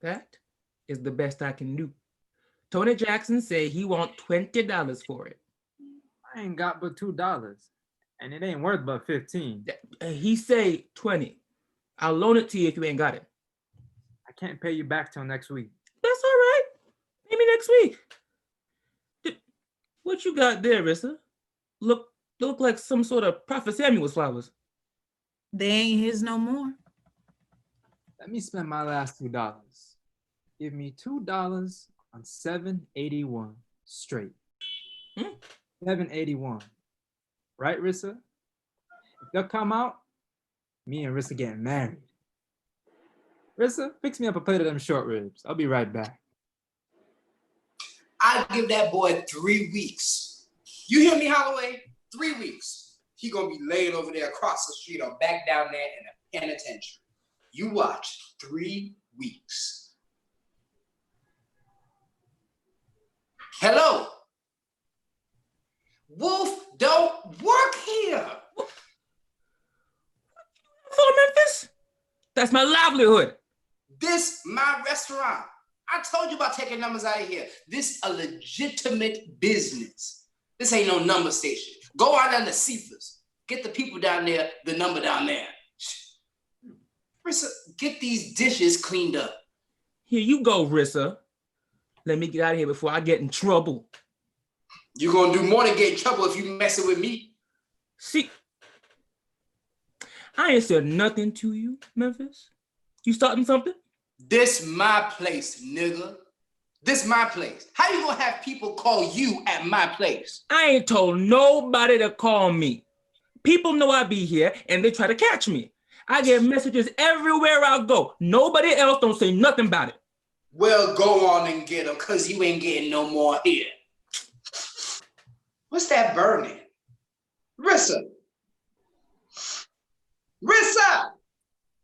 That is the best I can do. Tony Jackson said he want $20 for it. I ain't got but $2. And it ain't worth but 15. He say 20. I'll loan it to you if you ain't got it. I can't pay you back till next week. That's all right. Pay me next week. What you got there, Rissa? Look like some sort of Prophet Samuel's flowers. They ain't his no more. Let me spend my last $2. Give me $2 on 781 straight. 781. Right, Rissa? If they'll come out, me and Rissa getting married. Rissa, fix me up a plate of them short ribs. I'll be right back. I give that boy 3 weeks. You hear me, Holloway? 3 weeks. He gonna be laying over there across the street or back down there in a penitentiary. You watch. 3 weeks. Hello? Wolf don't work here. For Memphis? That's my livelihood. This my restaurant. I told you about taking numbers out of here. This a legitimate business. This ain't no number station. Go out on the Cephas. Get the people down there, the number down there. Rissa, get these dishes cleaned up. Here you go, Rissa. Let me get out of here before I get in trouble. You're gonna do more than get in trouble if you messing with me. See, I ain't said nothing to you, Memphis. You starting something? This my place, nigga. This my place. How you gonna have people call you at my place? I ain't told nobody to call me. People know I be here and they try to catch me. I get messages everywhere I go. Nobody else don't say nothing about it. Well, go on and get them, cause you ain't getting no more here. What's that burning? Rissa! Rissa!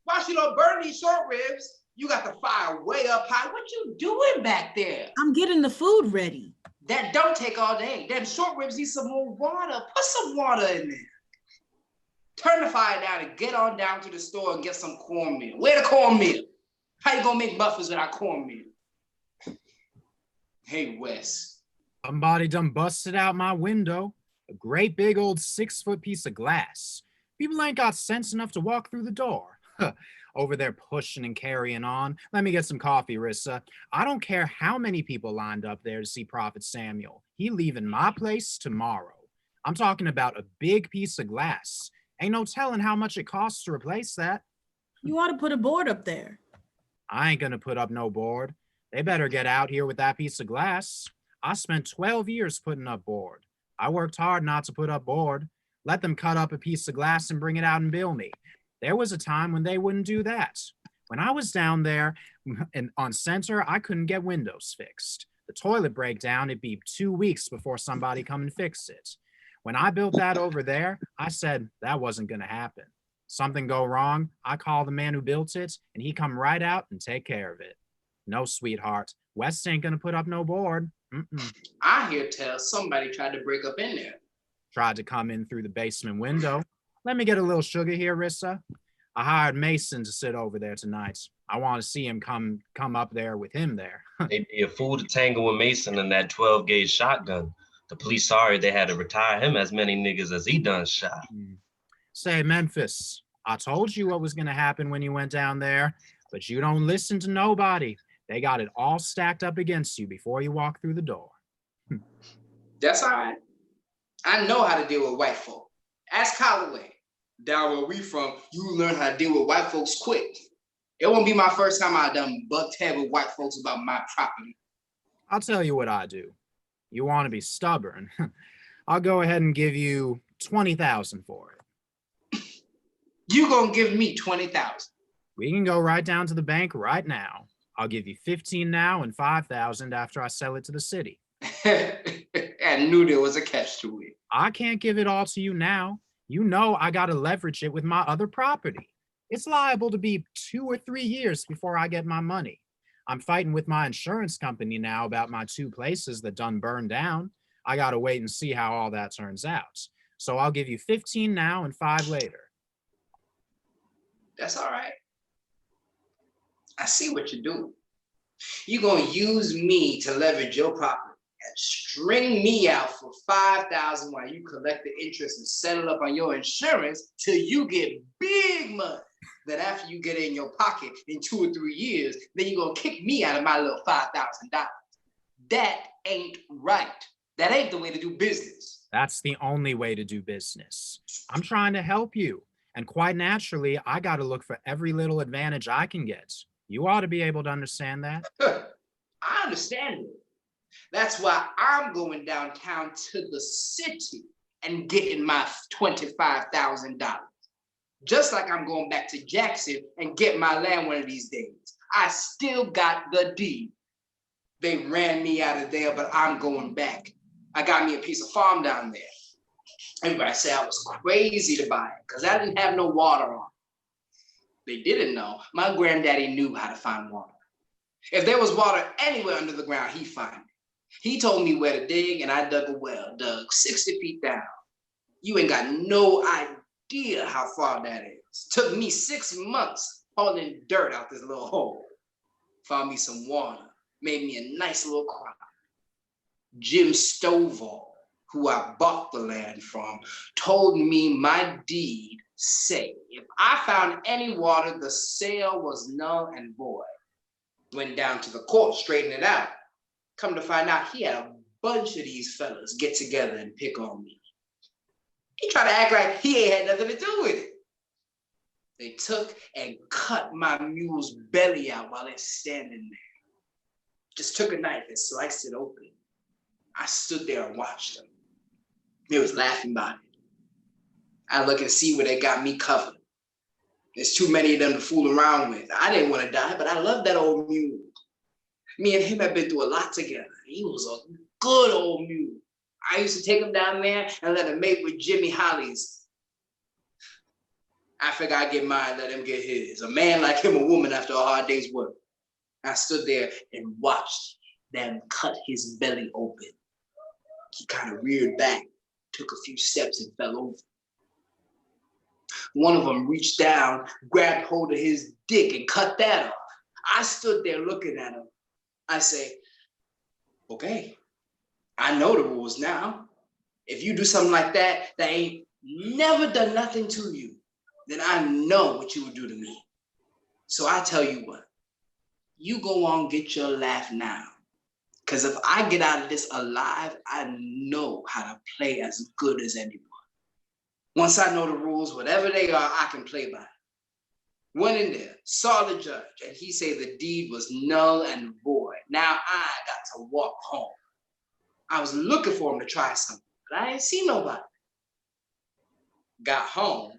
Why she don't burn these short ribs? You got the fire way up high. What you doing back there? I'm getting the food ready. That don't take all day. Them short ribs need some more water. Put some water in there. Turn the fire down and get on down to the store and get some cornmeal. Where the cornmeal? How you gonna make muffins without cornmeal? Hey, Wes. Somebody done busted out my window. A great big old 6-foot piece of glass. People ain't got sense enough to walk through the door. Over there pushing and carrying on. Let me get some coffee, Rissa. I don't care how many people lined up there to see Prophet Samuel. He leaving my place tomorrow. I'm talking about a big piece of glass. Ain't no telling how much it costs to replace that. You ought to put a board up there. I ain't gonna put up no board. They better get out here with that piece of glass. I spent 12 years putting up board. I worked hard not to put up board. Let them cut up a piece of glass and bring it out and bill me. There was a time when they wouldn't do that. When I was down there and on Center, I couldn't get windows fixed. The toilet break down, it'd be 2 weeks before somebody come and fix it. When I built that over there, I said that wasn't gonna happen. Something go wrong, I call the man who built it and he come right out and take care of it. No, sweetheart, West ain't gonna put up no board. I hear tell somebody tried to break up in there. Tried to come in through the basement window. Let me get a little sugar here, Rissa. I hired Mason to sit over there tonight. I want to see him come up there with him there. They'd be a fool to tangle with Mason in that 12-gauge shotgun. The police sorry they had to retire him as many niggas as he done shot. Say, Memphis, I told you what was going to happen when you went down there, but you don't listen to nobody. They got it all stacked up against you before you walk through the door. That's all right. I know how to deal with white folk. Ask Callaway. Down where we from, you learn how to deal with white folks quick. It won't be my first time I done bucked head with white folks about my property. I'll tell you what I do. You want to be stubborn. I'll go ahead and give you $20,000 for it. You gonna give me $20,000? We can go right down to the bank right now. I'll give you 15 now and 5,000 after I sell it to the city. I knew there was a catch to it. I can't give it all to you now. You know I gotta leverage it with my other property. It's liable to be 2 or 3 years before I get my money. I'm fighting with my insurance company now about my 2 places that done burned down. I gotta wait and see how all that turns out. So I'll give you 15 now and 5 later. That's all right. I see what you're doing. You're gonna use me to leverage your property and string me out for $5,000 while you collect the interest and settle up on your insurance till you get big money. That after you get it in your pocket in 2 or 3 years, then you're gonna kick me out of my little $5,000. That ain't right. That ain't the way to do business. That's the only way to do business. I'm trying to help you. And quite naturally, I gotta look for every little advantage I can get. You ought to be able to understand that. I understand it. That's why I'm going downtown to the city and getting my $25,000. Just like I'm going back to Jackson and get my land one of these days. I still got the deed. They ran me out of there, but I'm going back. I got me a piece of farm down there. Everybody said I was crazy to buy it because I didn't have no water on. They didn't know. My granddaddy knew how to find water. If there was water anywhere under the ground, he'd find it. He told me where to dig, and I dug a well, dug 60 feet down. You ain't got no idea how far that is. Took me 6 months hauling dirt out this little hole. Found me some water, made me a nice little crop. Jim Stovall, who I bought the land from, told me my deed say if I found any water, the sale was null and void. Went down to the court, straightened it out. Come to find out, he had a bunch of these fellas get together and pick on me. He tried to act like he ain't had nothing to do with it. They took and cut my mule's belly out while it's standing there. Just took a knife and sliced it open. I stood there and watched them. They was laughing about it. I look and see where they got me covered. There's too many of them to fool around with. I didn't want to die, but I love that old mule. Me and him have been through a lot together. He was a good old mule. I used to take him down there and let him mate with Jimmy Hollies. I figured I'd get mine, let him get his. A man like him, a woman after a hard day's work. I stood there and watched them cut his belly open. He kind of reared back, took a few steps and fell over. One of them reached down, grabbed hold of his dick and cut that off. I stood there looking at him. I say, okay, I know the rules now. If you do something like that, that ain't never done nothing to you, then I know what you would do to me. So I tell you what, you go on, get your laugh now. Because if I get out of this alive, I know how to play as good as anyone. Once I know the rules, whatever they are, I can play by. Went in there, saw the judge, and he said the deed was null and void. Now I got to walk home. I was looking for him to try something, but I ain't seen nobody. Got home,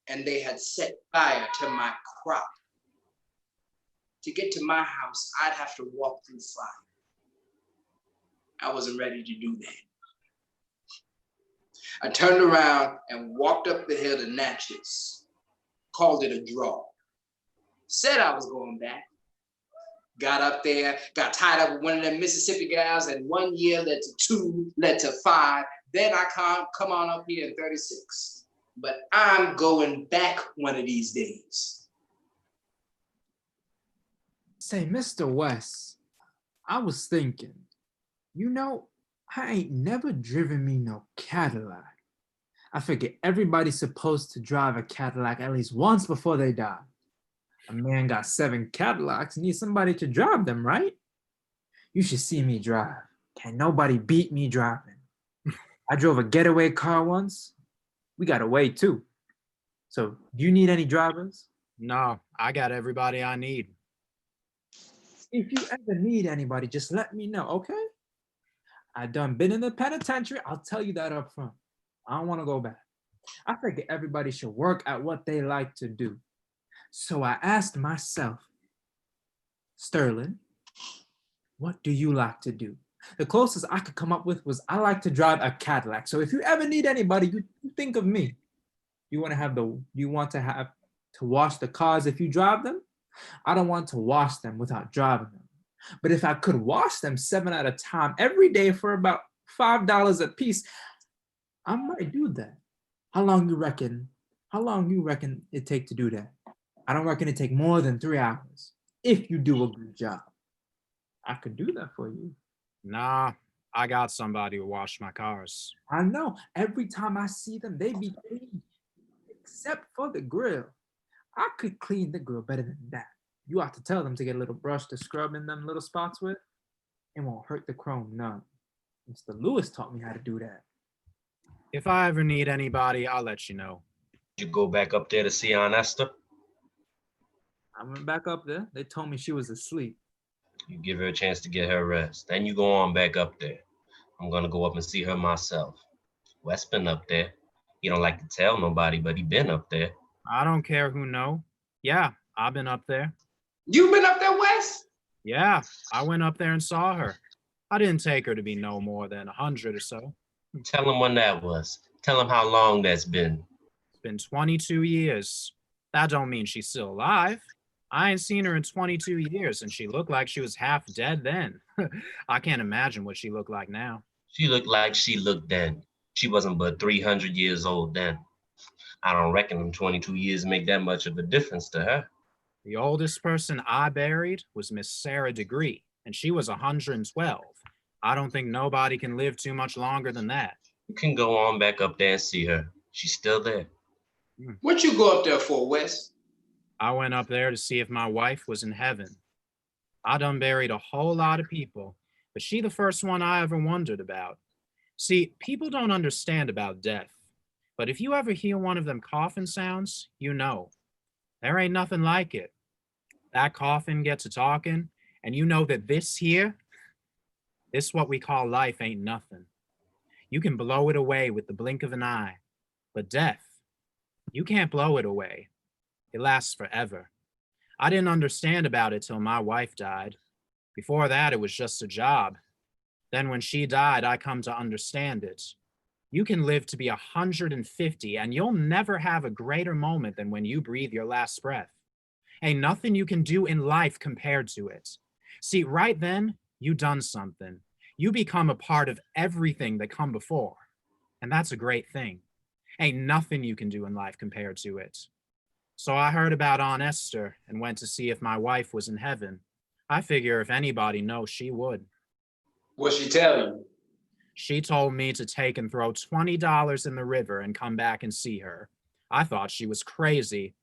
and they had set fire to my crop. To get to my house, I'd have to walk through fire. I wasn't ready to do that. I turned around and walked up the hill to Natchez. Called it a draw. Said I was going back. Got up there, got tied up with one of them Mississippi gals, and 1 year led to 2, led to 5. Then I can't come on up here in 36. But I'm going back one of these days. Say, Mr. West, I was thinking, you know, I ain't never driven me no Cadillac. I figure everybody's supposed to drive a Cadillac at least once before they die. A man got 7 Cadillacs, needs somebody to drive them, right? You should see me drive. Can't nobody beat me driving. I drove a getaway car once. We got away too. So, do you need any drivers? No, I got everybody I need. If you ever need anybody, just let me know, okay? I done been in the penitentiary. I'll tell you that up front. I don't want to go back. I figure everybody should work at what they like to do. So I asked myself, Sterling, what do you like to do? The closest I could come up with was I like to drive a Cadillac. So if you ever need anybody, you think of me. You want to have to wash the cars if you drive them? I don't want to wash them without driving them. But if I could wash them 7 at a time every day for about $5 a piece, I might do that. How long you reckon it take to do that? I don't reckon it take more than 3 hours if you do a good job. I could do that for you. Nah, I got somebody to wash my cars. I know. Every time I see them, they be clean, except for the grill. I could clean the grill better than that. You ought to tell them to get a little brush to scrub in them little spots with. It won't hurt the chrome none. Mr. Lewis taught me how to do that. If I ever need anybody, I'll let you know. You go back up there to see Aunt Esther? I went back up there. They told me she was asleep. You give her a chance to get her rest. Then you go on back up there. I'm gonna go up and see her myself. Wes been up there. He don't like to tell nobody, but he been up there. I don't care who know. Yeah, I've been up there. You been up there, Wes? Yeah, I went up there and saw her. I didn't take her to be no more than 100 or so. Tell him when that was. Tell him how long that's been. It's been 22 years. That don't mean she's still alive. I ain't seen her in 22 years, and she looked like she was half dead then. I can't imagine what she looked like now. She looked like she looked then. She wasn't but 300 years old then. I don't reckon them 22 years make that much of a difference to her. The oldest person I buried was Miss Sarah Degree, and she was 112. I don't think nobody can live too much longer than that. You can go on back up there and see her. She's still there. What you go up there for, Wes? I went up there to see if my wife was in heaven. I done buried a whole lot of people, but she the first one I ever wondered about. See, people don't understand about death, but if you ever hear one of them coffin sounds, you know. There ain't nothing like it. That coffin gets to talking, and you know that this what we call life ain't nothing. You can blow it away with the blink of an eye, but death, you can't blow it away. It lasts forever. I didn't understand about it till my wife died. Before that, it was just a job. Then when she died, I come to understand it. You can live to be 150, and you'll never have a greater moment than when you breathe your last breath. Ain't nothing you can do in life compared to it. See, right then, you done something. You become a part of everything that come before. And that's a great thing. Ain't nothing you can do in life compared to it. So I heard about Aunt Esther and went to see if my wife was in heaven. I figure if anybody knows, she would. What'd she tell you? She told me to take and throw $20 in the river and come back and see her. I thought she was crazy.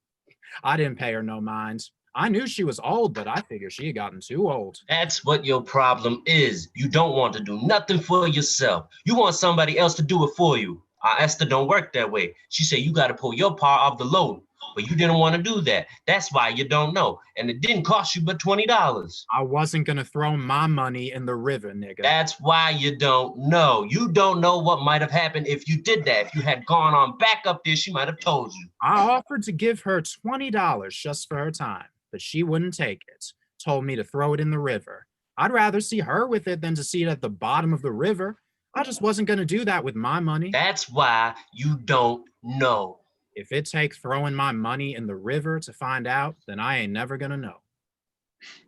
I didn't pay her no mind. I knew she was old, but I figured she had gotten too old. That's what your problem is. You don't want to do nothing for yourself. You want somebody else to do it for you. Esther don't work that way. She said you got to pull your part of the load, but you didn't want to do that. That's why you don't know. And it didn't cost you but $20. I wasn't going to throw my money in the river, nigga. That's why you don't know. You don't know what might have happened if you did that. If you had gone on back up there, she might have told you. I offered to give her $20 just for her time, but she wouldn't take it. Told me to throw it in the river. I'd rather see her with it than to see it at the bottom of the river. I just wasn't going to do that with my money. That's why you don't know. If it takes throwing my money in the river to find out, then I ain't never going to know.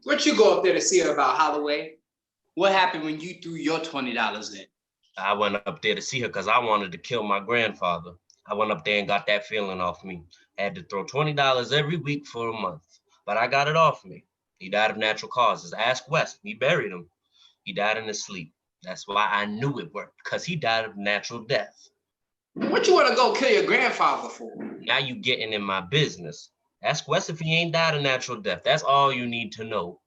What you go up there to see her about, Holloway? What happened when you threw your $20 in? I went up there to see her because I wanted to kill my grandfather. I went up there and got that feeling off me. I had to throw $20 every week for a month, but I got it off me. He died of natural causes. Ask Wes. He buried him. He died in his sleep. That's why I knew it worked, because he died of natural death. What you want to go kill your grandfather for? Now you getting in my business. Ask Wes if he ain't died of natural death. That's all you need to know.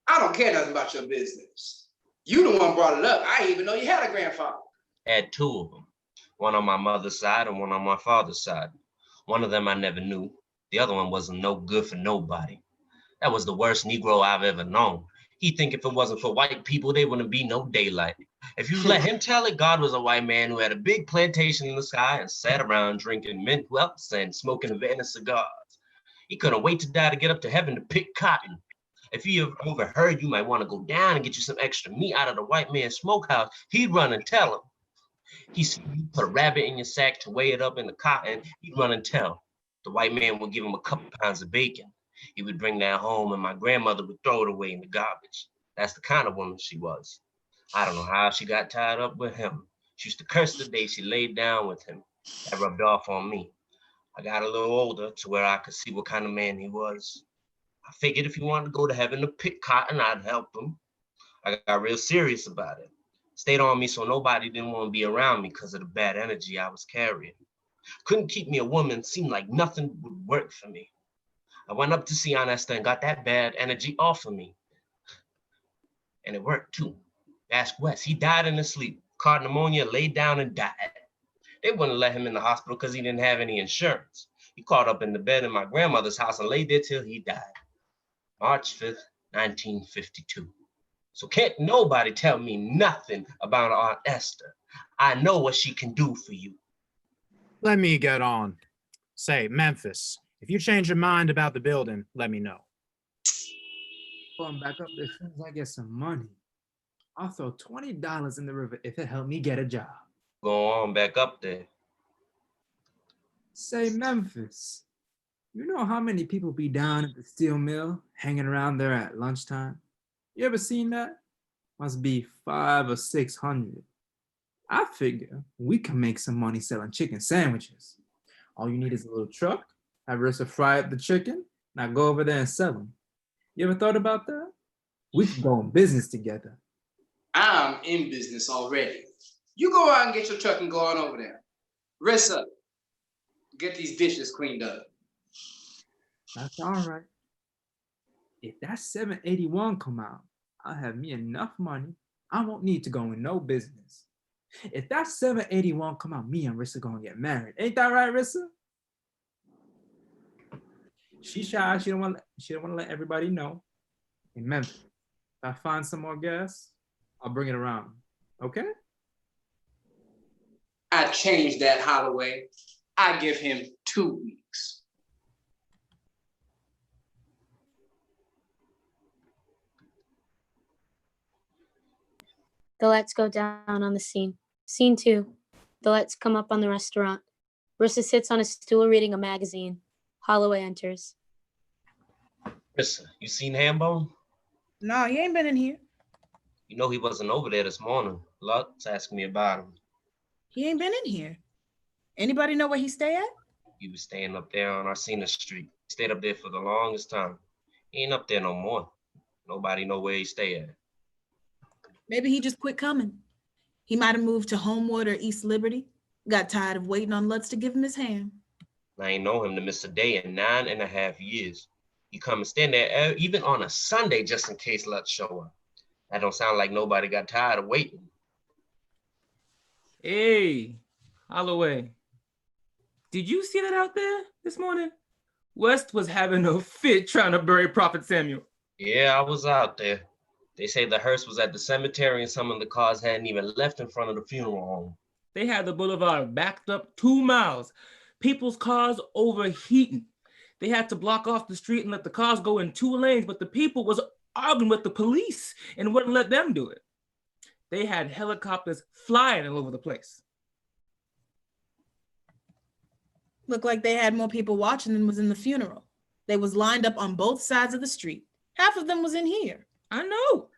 I don't care nothing about your business. You the one brought it up. I didn't even know you had a grandfather. I had two of them. One on my mother's side and one on my father's side. One of them I never knew. The other one wasn't no good for nobody. That was the worst Negro I've ever known. He'd think if it wasn't for white people, there wouldn't be no daylight. If you let him tell it, God was a white man who had a big plantation in the sky and sat around drinking mint whelps and smoking Havana cigars. He couldn't wait to die to get up to heaven to pick cotton. If he overheard you might want to go down and get you some extra meat out of the white man's smokehouse, he'd run and tell him. He said you put a rabbit in your sack to weigh it up in the cotton, he'd run and tell. The white man would give him a couple pounds of bacon. He would bring that home and my grandmother would throw it away in the garbage. That's the kind of woman she was. I don't know how she got tied up with him. She used to curse the day she laid down with him. That rubbed off on me. I got a little older to where I could see what kind of man he was. I figured if he wanted to go to heaven to pick cotton, I'd help him. I got real serious about it. Stayed on me so nobody didn't want to be around me because of the bad energy I was carrying. Couldn't keep me a woman, seemed like nothing would work for me. I went up to see Aunt Esther and got that bad energy off of me. And it worked too. Ask Wes, he died in his sleep, caught pneumonia, laid down and died. They wouldn't let him in the hospital because he didn't have any insurance. He caught up in the bed in my grandmother's house and laid there till he died. March 5th, 1952. So can't nobody tell me nothing about Aunt Esther. I know what she can do for you. Let me get on. Say, Memphis, if you change your mind about the building, let me know. Going back up there as soon as I get some money. I'll throw $20 in the river if it helped me get a job. Go on back up there. Say, Memphis, you know how many people be down at the steel mill hanging around there at lunchtime? You ever seen that? Must be 500 or 600. I figure we can make some money selling chicken sandwiches. All you need is a little truck, have Rissa fry up the chicken, and I go over there and sell them. You ever thought about that? We could go in business together. I'm in business already. You go out and get your truck and go on over there. Rissa, get these dishes cleaned up. That's all right. If that 781 come out, I'll have me enough money. I won't need to go in no business. If that 781 come out, me and Rissa gonna get married. Ain't that right, Rissa? She shy. She don't want to let everybody know. In Memphis, if I find some more gas, I'll bring it around. Okay? I changed that, Holloway. I give him 2 weeks. The lights go down on the scene. Scene 2. The lights come up on the restaurant. Rissa sits on a stool reading a magazine. Holloway enters. Rissa, you seen Hambone? No, he ain't been in here. You know he wasn't over there this morning. Lux asked me about him. He ain't been in here. Anybody know where he stay at? He was staying up there on Arsena Street. Stayed up there for the longest time. He ain't up there no more. Nobody know where he stay at. Maybe he just quit coming. He might have moved to Homewood or East Liberty. Got tired of waiting on Lutz to give him his hand. I ain't know him to miss a day in 9.5 years. He come and stand there even on a Sunday just in case Lutz show up. That don't sound like nobody got tired of waiting. Hey, Holloway. Did you see that out there this morning? West was having a fit trying to bury Prophet Samuel. Yeah, I was out there. They say the hearse was at the cemetery and some of the cars hadn't even left in front of the funeral home. They had the boulevard backed up 2 miles. People's cars overheating. They had to block off the street and let the cars go in 2 lanes, but the people was arguing with the police and wouldn't let them do it. They had helicopters flying all over the place. Looked like they had more people watching than was in the funeral. They was lined up on both sides of the street. Half of them was in here. I know.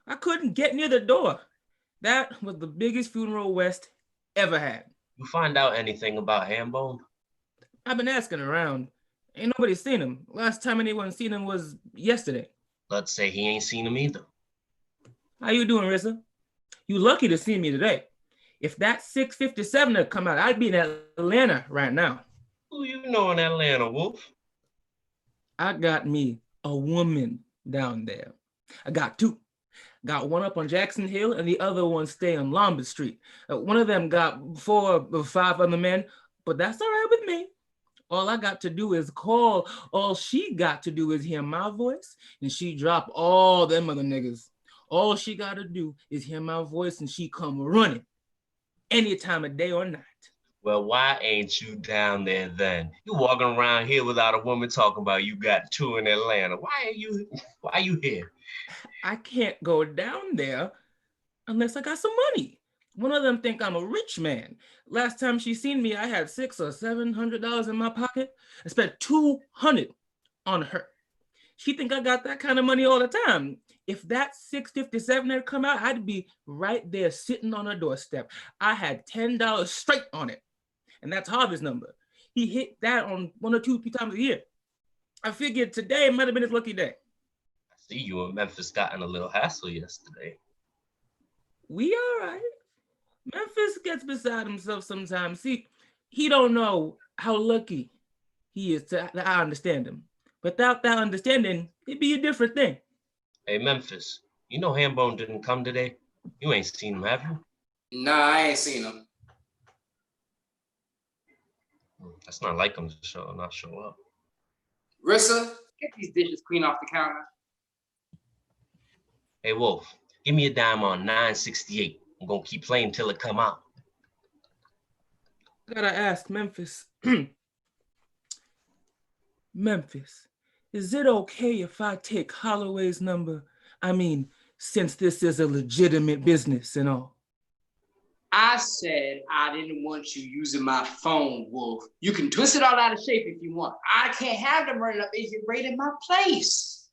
I couldn't get near the door. That was the biggest funeral West ever had. You find out anything about Hambone? I've been asking around. Ain't nobody seen him. Last time anyone seen him was yesterday. Let's say he ain't seen him either. How you doing, Rissa? You lucky to see me today. If that 657 had come out, I'd be in Atlanta right now. Who you know in Atlanta, Wolf? I got me a woman down there. I got 2. Got one up on Jackson Hill and the other one stay on Lombard Street. One of them got 4 or 5 other men, but that's all right with me. All I got to do is call. All she got to do is hear my voice and she drop all them other niggas. All she got to do is hear my voice and she come running any time of day or night. Well, why ain't you down there then? You walking around here without a woman talking about you got 2 in Atlanta. Why are you here? I can't go down there unless I got some money. One of them think I'm a rich man. Last time she seen me, I had $600 or $700 in my pocket. I spent $200 on her. She think I got that kind of money all the time. If that 657 had come out, I'd be right there sitting on her doorstep. I had $10 straight on it. And that's Harvey's number. He hit that on 1 or 2 times a year. I figured today might have been his lucky day. I see you in Memphis got in a little hassle yesterday. We all right. Memphis gets beside himself sometimes. See, he don't know how lucky he is that I understand him. Without that understanding, it'd be a different thing. Hey, Memphis, you know Hambone didn't come today? You ain't seen him, have you? Nah, I ain't seen him. That's not like him to not show up. Rissa, get these dishes clean off the counter. Hey, Wolf, give me a dime on 968. I'm gonna keep playing till it come out. Gotta ask Memphis. Memphis, is it okay if I take Holloway's number? I mean, since this is a legitimate business and all. I said I didn't want you using my phone, Wolf. You can twist it all out of shape if you want. I can't have them running up agent rate in my place.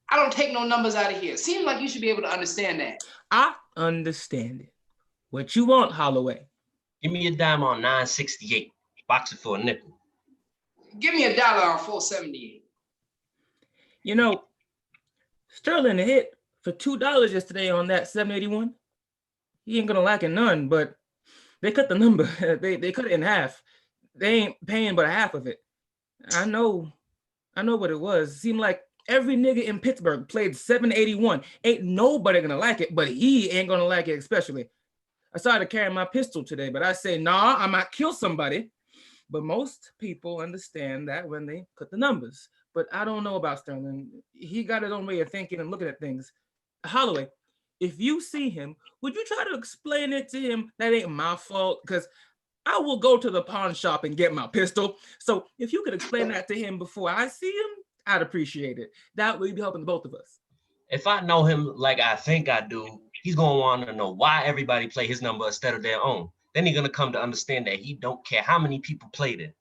I don't take no numbers out of here. Seems like you should be able to understand that. I understand it. What you want, Holloway? Give me a dime on 968. Box it for a nickel. Give me $1 on 478. You know, Sterling hit for $2 yesterday on that 781. He ain't gonna like it none, but they cut the number. they cut it in half. They ain't paying but half of it. I know what it was. It seemed like every nigga in Pittsburgh played 781. Ain't nobody gonna like it, but he ain't gonna like it especially. I started carrying my pistol today, but I say, nah, I might kill somebody. But most people understand that when they cut the numbers. But I don't know about Sterling. He got his own way of thinking and looking at things. Holloway, if you see him, would you try to explain it to him that ain't my fault? Because I will go to the pawn shop and get my pistol. So if you could explain that to him before I see him, I'd appreciate it. That would be helping the both of us. If I know him like I think I do, he's gonna want to know why everybody play his number instead of their own. Then he's gonna come to understand that he don't care how many people played it.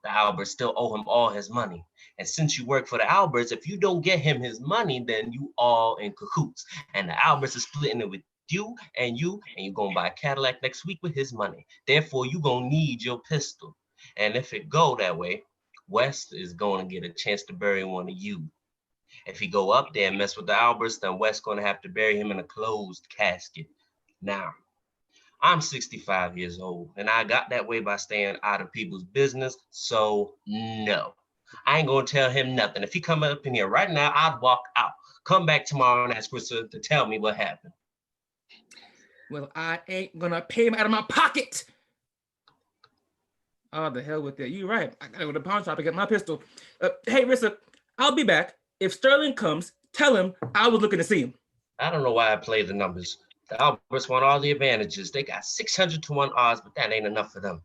The Alberts still owe him all his money. And since you work for the Alberts, if you don't get him his money, then you all in cahoots. And the Alberts are splitting it with you, and you're gonna buy a Cadillac next week with his money. Therefore, you gonna need your pistol. And if it go that way, West is gonna get a chance to bury one of you. If he go up there and mess with the Alberts, then West gonna have to bury him in a closed casket. Now, I'm 65 years old, and I got that way by staying out of people's business, so no. I ain't gonna tell him nothing. If he come up in here right now, I'd walk out. Come back tomorrow and ask Rissa to tell me what happened. Well, I ain't gonna pay him out of my pocket. Oh, the hell with that. You're right. I gotta go to the pawn shop and get my pistol. Hey, Rissa, I'll be back. If Sterling comes, tell him I was looking to see him. I don't know why I play the numbers. The Alberts want all the advantages. They got 600 to 1 odds, but that ain't enough for them.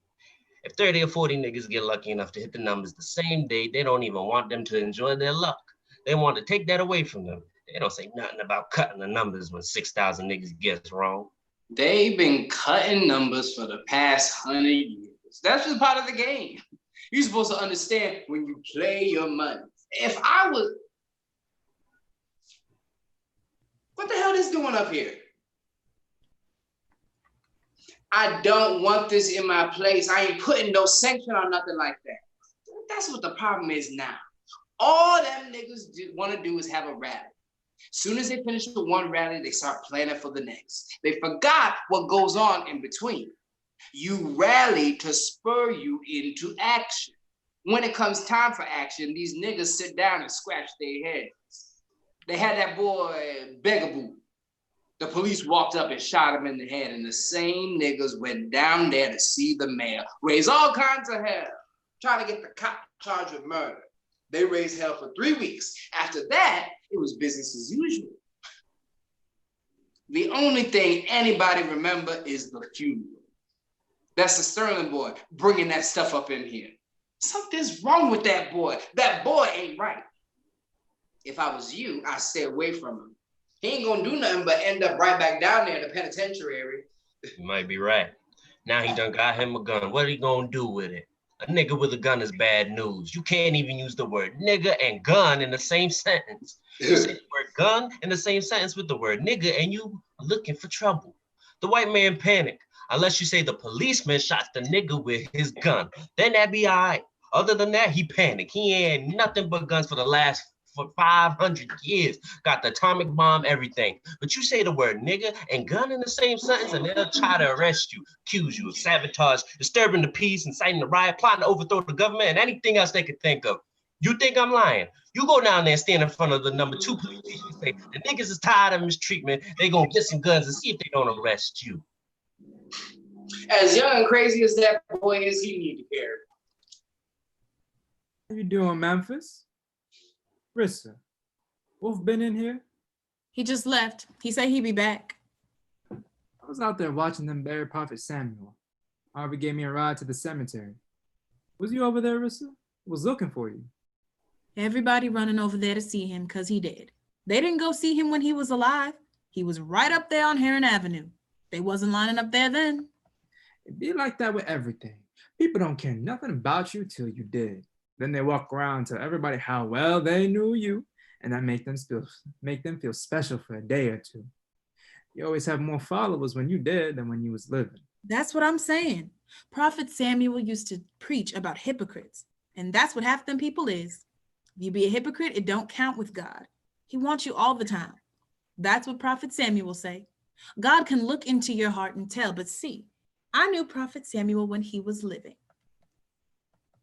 If 30 or 40 niggas get lucky enough to hit the numbers the same day, they don't even want them to enjoy their luck. They want to take that away from them. They don't say nothing about cutting the numbers when 6,000 niggas gets wrong. They've been cutting numbers for the past 100 years. That's just part of the game. You're supposed to understand when you play your money. If I was... What the hell is this doing up here? I don't want this in my place. I ain't putting no sanction or nothing like that. That's what the problem is now. All them niggas want to do is have a rally. Soon as they finish the one rally, they start planning for the next. They forgot what goes on in between. You rally to spur you into action. When it comes time for action, these niggas sit down and scratch their heads. They had that boy Begaboo. The police walked up and shot him in the head, and the same niggas went down there to see the mayor, raise all kinds of hell, trying to get the cop charged with murder. They raised hell for 3 weeks. After that, it was business as usual. The only thing anybody remember is the funeral. That's the Sterling boy bringing that stuff up in here. Something's wrong with that boy. That boy ain't right. If I was you, I'd stay away from him. He ain't gonna do nothing but end up right back down there in the penitentiary. You might be right. Now he done got him a gun. What are he gonna do with it? A nigga with a gun is bad news. You can't even use the word nigga and gun in the same sentence. You say the word gun in the same sentence with the word nigga and you are looking for trouble. The white man panicked. Unless you say the policeman shot the nigga with his gun. Then that'd be all right. Other than that, he panicked. He ain't nothing but guns for 500 years. Got the atomic bomb, everything. But you say the word nigga and gun in the same sentence and they'll try to arrest you, accuse you of sabotage, disturbing the peace, inciting the riot, plotting to overthrow the government, and anything else they could think of. You think I'm lying? You go down there and stand in front of the number 2 police station and say, the niggas is tired of mistreatment. They gonna get some guns and see if they don't arrest you. As young and crazy as that boy is, he need to care. How you doing, Memphis? Rissa, Wolf been in here? He just left. He said he'd be back. I was out there watching them bury Prophet Samuel. Harvey gave me a ride to the cemetery. Was you over there, Rissa? I was looking for you. Everybody running over there to see him because he dead. They didn't go see him when he was alive. He was right up there on Heron Avenue. They wasn't lining up there then. It'd be like that with everything. People don't care nothing about you till you did. Then they walk around and tell everybody how well they knew you, and that make them feel special for a day or two. You always have more followers when you dead than when you was living. That's what I'm saying. Prophet Samuel used to preach about hypocrites, and that's what half them people is. If you be a hypocrite, it don't count with God. He wants you all the time. That's what Prophet Samuel say. God can look into your heart and tell, but see, I knew Prophet Samuel when he was living.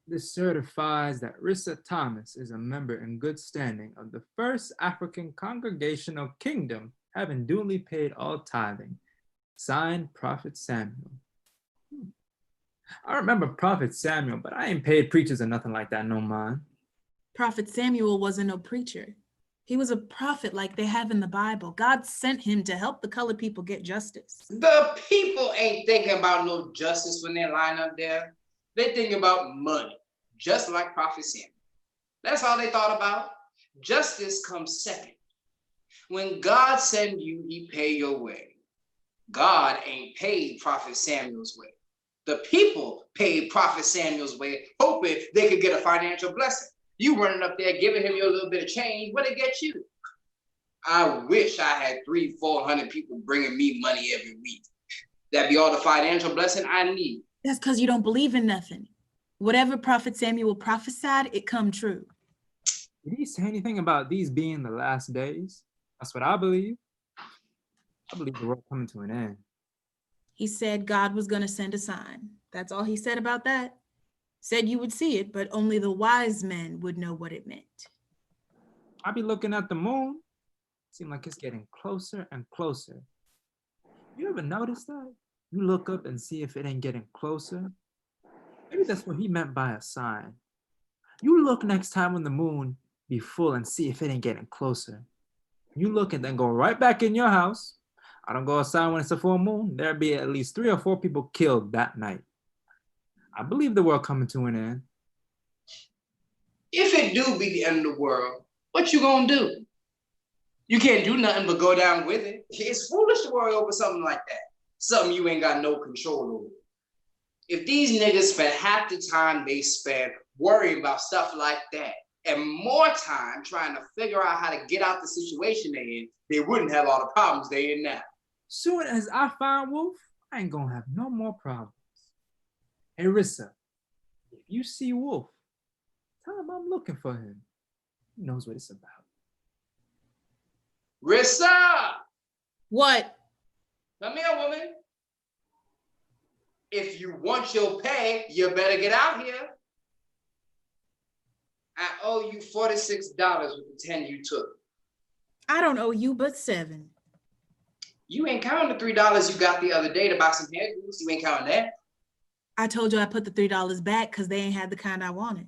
This certifies that Rissa Thomas is a member in good standing of the First African Congregational Kingdom, having duly paid all tithing. Signed, Prophet Samuel. I remember Prophet Samuel, but I ain't paid preachers or nothing like that no mind. Prophet Samuel wasn't no preacher. He was a prophet like they have in the Bible. God sent him to help the colored people get justice. The people ain't thinking about no justice when they line up there. They thinking about money, just like Prophet Samuel. That's all they thought about. Justice comes second. When God send you, he pay your way. God ain't paid Prophet Samuel's way. The people paid Prophet Samuel's way, hoping they could get a financial blessing. You running up there, giving him your little bit of change, what it get you? I wish I had 300-400 people bringing me money every week. That'd be all the financial blessing I need. That's because you don't believe in nothing. Whatever Prophet Samuel prophesied, it come true. Did he say anything about these being the last days? That's what I believe. I believe the world coming to an end. He said God was going to send a sign. That's all he said about that. Said you would see it, but only the wise men would know what it meant. I be looking at the moon. Seem like it's getting closer and closer. You ever notice that? You look up and see if it ain't getting closer. Maybe that's what he meant by a sign. You look next time when the moon be full and see if it ain't getting closer. You look and then go right back in your house. I don't go outside when it's a full moon. There'll be at least 3 or 4 people killed that night. I believe the world coming to an end. If it do be the end of the world, what you gonna do? You can't do nothing but go down with it. It's foolish to worry over something like that. Something you ain't got no control over. If these niggas spent half the time they spend worrying about stuff like that and more time trying to figure out how to get out the situation they in, they wouldn't have all the problems they in now. Soon as I find Wolf, I ain't gonna have no more problems. Hey, Rissa, if you see Wolf, tell him I'm looking for him. He knows what it's about. Rissa! What? Come here, woman. If you want your pay, you better get out here. I owe you $46 with the 10 you took. I don't owe you but 7. You ain't counting the $3 you got the other day to buy some hair grease. You ain't counting that. I told you I put the $3 back because they ain't had the kind I wanted.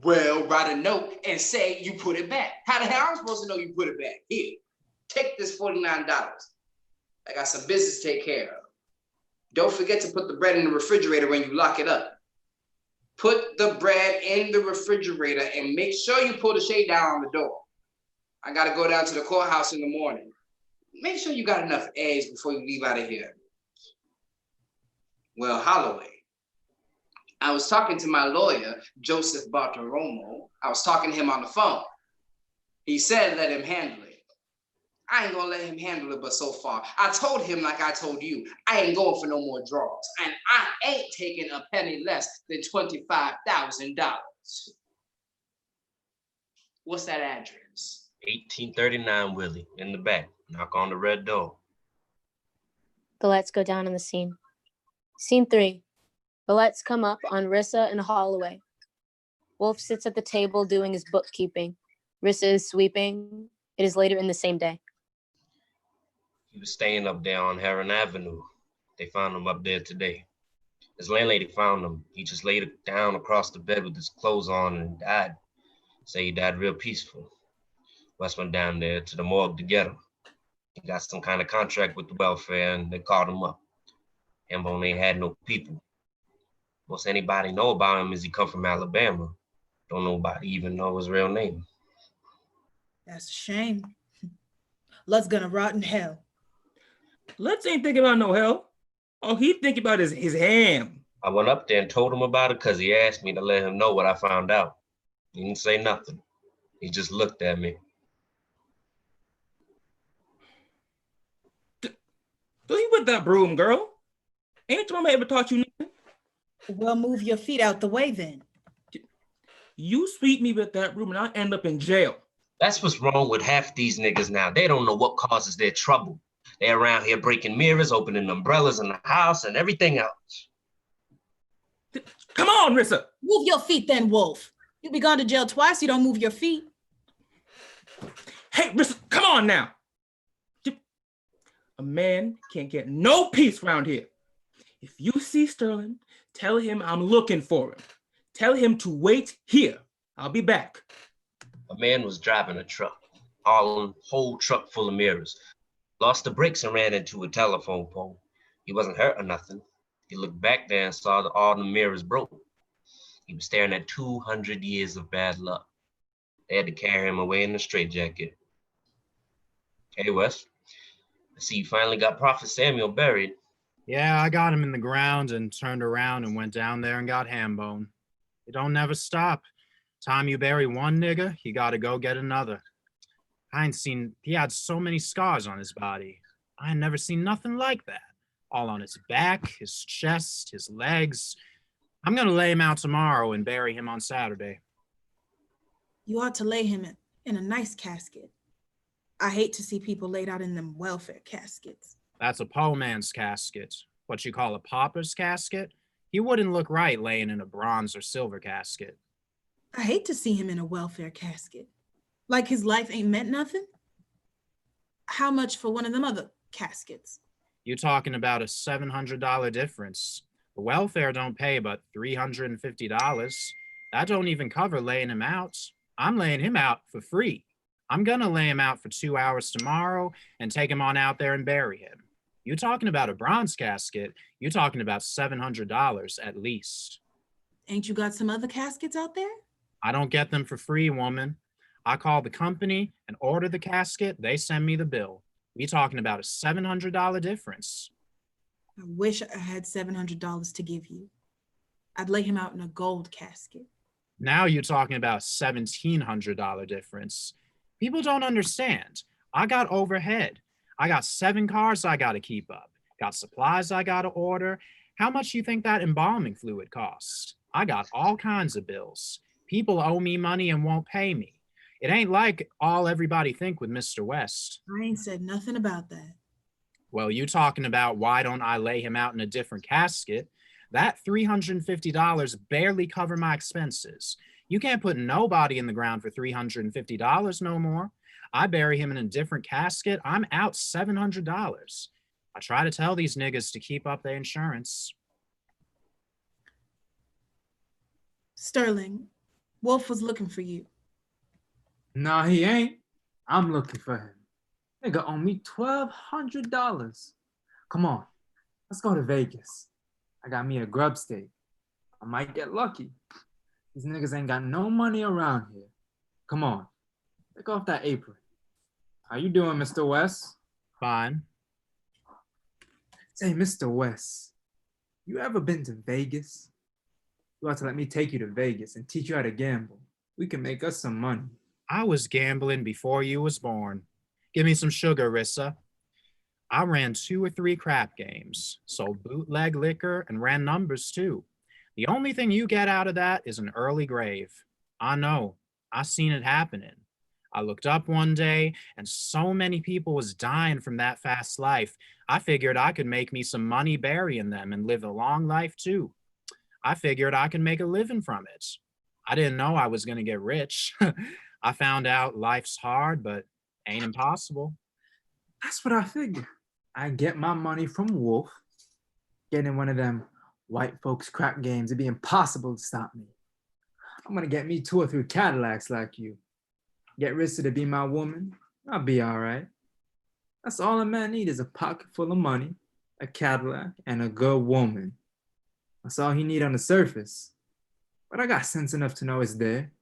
Well, write a note and say you put it back. How the hell am I supposed to know you put it back? Here, take this $49. I got some business to take care of. Don't forget to put the bread in the refrigerator when you lock it up. Put the bread in the refrigerator and make sure you pull the shade down on the door. I gotta go down to the courthouse in the morning. Make sure you got enough eggs before you leave out of here. Well, Holloway, I was talking to my lawyer, Joseph Bartolomo. I was talking to him on the phone. He said let him handle it. I ain't gonna let him handle it, but so far, I told him like I told you, I ain't going for no more draws, and I ain't taking a penny less than $25,000. What's that address? 1839 Willie, in the back. Knock on the red door. The lights go down on the scene. Scene 3. The lights come up on Rissa and Holloway. Wolf sits at the table doing his bookkeeping. Rissa is sweeping. It is later in the same day. He was staying up there on Heron Avenue. They found him up there today. His landlady found him. He just laid down across the bed with his clothes on and died. Say he died real peaceful. Wes went down there to the morgue to get him. He got some kind of contract with the welfare and they called him up. Hambone ain't had no people. Most anybody know about him is he come from Alabama. Don't nobody even know his real name. That's a shame. Lut's gonna rot in hell. Let's ain't thinking about no hell. All he thinking about is his ham. I went up there and told him about it because he asked me to let him know what I found out. He didn't say nothing. He just looked at me. Do you with that broom, girl? Ain't your mama ever taught you nothing? Well, move your feet out the way then. You sweep me with that broom and I'll end up in jail. That's what's wrong with half these niggas now. They don't know what causes their trouble. They're around here breaking mirrors, opening umbrellas in the house, and everything else. Come on, Rissa. Move your feet then, Wolf. You'll be gone to jail twice, you don't move your feet. Hey, Rissa, come on now. A man can't get no peace around here. If you see Sterling, tell him I'm looking for him. Tell him to wait here. I'll be back. A man was driving a truck, whole truck full of mirrors. Lost the brakes and ran into a telephone pole. He wasn't hurt or nothing. He looked back there and saw that all the mirrors broke. He was staring at 200 years of bad luck. They had to carry him away in a straitjacket. Hey, Wes, I see you finally got Prophet Samuel buried. Yeah, I got him in the ground and turned around and went down there and got ham bone. It don't never stop. Time you bury one nigga, you gotta go get another. I ain't seen, he had so many scars on his body. I ain't never seen nothing like that. All on his back, his chest, his legs. I'm gonna lay him out tomorrow and bury him on Saturday. You ought to lay him in a nice casket. I hate to see people laid out in them welfare caskets. That's a poor man's casket. What you call a pauper's casket? He wouldn't look right laying in a bronze or silver casket. I hate to see him in a welfare casket. Like his life ain't meant nothing? How much for one of them other caskets? You talking about a $700 difference. The welfare don't pay but $350. That don't even cover laying him out. I'm laying him out for free. I'm gonna lay him out for 2 hours tomorrow and take him on out there and bury him. You talking about a bronze casket, you talking about $700 at least. Ain't you got some other caskets out there? I don't get them for free, woman. I call the company and order the casket, they send me the bill. We talking about a $700 difference. I wish I had $700 to give you. I'd lay him out in a gold casket. Now you're talking about a $1,700 difference. People don't understand. I got overhead. I got 7 cars I got to keep up. Got supplies I got to order. How much you think that embalming fluid costs? I got all kinds of bills. People owe me money and won't pay me. It ain't like all everybody think with Mr. West. I ain't said nothing about that. Well, you talking about why don't I lay him out in a different casket? That $350 barely cover my expenses. You can't put nobody in the ground for $350 no more. I bury him in a different casket, I'm out $700. I try to tell these niggas to keep up their insurance. Sterling, Wolf was looking for you. Nah, he ain't. I'm looking for him. Nigga owe me $1,200. Come on, let's go to Vegas. I got me a grub steak. I might get lucky. These niggas ain't got no money around here. Come on, take off that apron. How you doing, Mr. West? Fine. Say, Mr. West, you ever been to Vegas? You ought to let me take you to Vegas and teach you how to gamble. We can make us some money. I was gambling before you was born. Give me some sugar, Rissa. I ran 2 or 3 crap games, sold bootleg liquor, and ran numbers too. The only thing you get out of that is an early grave. I know. I seen it happening. I looked up one day, and so many people was dying from that fast life. I figured I could make me some money burying them and live a long life too. I figured I could make a living from it. I didn't know I was going to get rich. I found out life's hard, but ain't impossible. That's what I figured. I get my money from Wolf. Getting one of them white folks crap games, it'd be impossible to stop me. I'm gonna get me 2 or 3 Cadillacs like you. Get Rissa to be my woman, I'll be all right. That's all a man needs is a pocket full of money, a Cadillac, and a good woman. That's all he need on the surface. But I got sense enough to know it's there.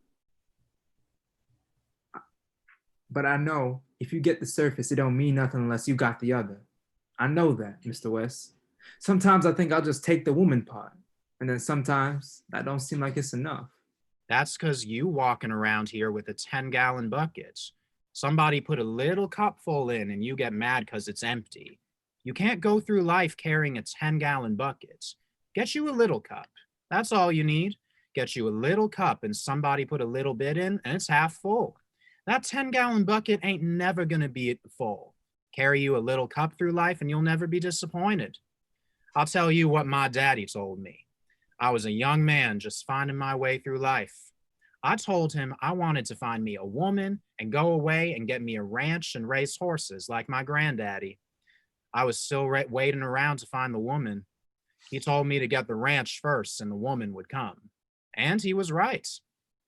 But I know if you get the surface, it don't mean nothing unless you got the other. I know that, Mr. West. Sometimes I think I'll just take the woman part. And then sometimes that don't seem like it's enough. That's because you walking around here with a 10-gallon bucket. Somebody put a little cup full in and you get mad because it's empty. You can't go through life carrying a 10-gallon bucket. Get you a little cup. That's all you need. Get you a little cup and somebody put a little bit in and it's half full. That 10-gallon bucket ain't never gonna be full. Carry you a little cup through life and you'll never be disappointed. I'll tell you what my daddy told me. I was a young man just finding my way through life. I told him I wanted to find me a woman and go away and get me a ranch and raise horses like my granddaddy. I was still waiting around to find the woman. He told me to get the ranch first and the woman would come. And he was right.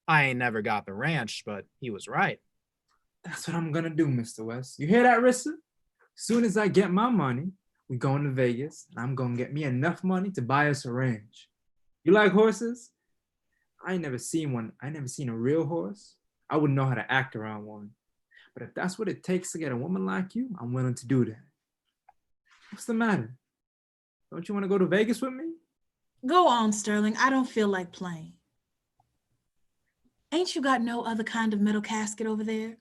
I ain't never got the ranch, but he was right. That's what I'm gonna do, Mr. West. You hear that, Rissa? Soon as I get my money, we going to Vegas, and I'm gonna get me enough money to buy us a ranch. You like horses? I ain't never seen one. I never seen a real horse. I wouldn't know how to act around one. But if that's what it takes to get a woman like you, I'm willing to do that. What's the matter? Don't you want to go to Vegas with me? Go on, Sterling. I don't feel like playing. Ain't you got no other kind of metal casket over there?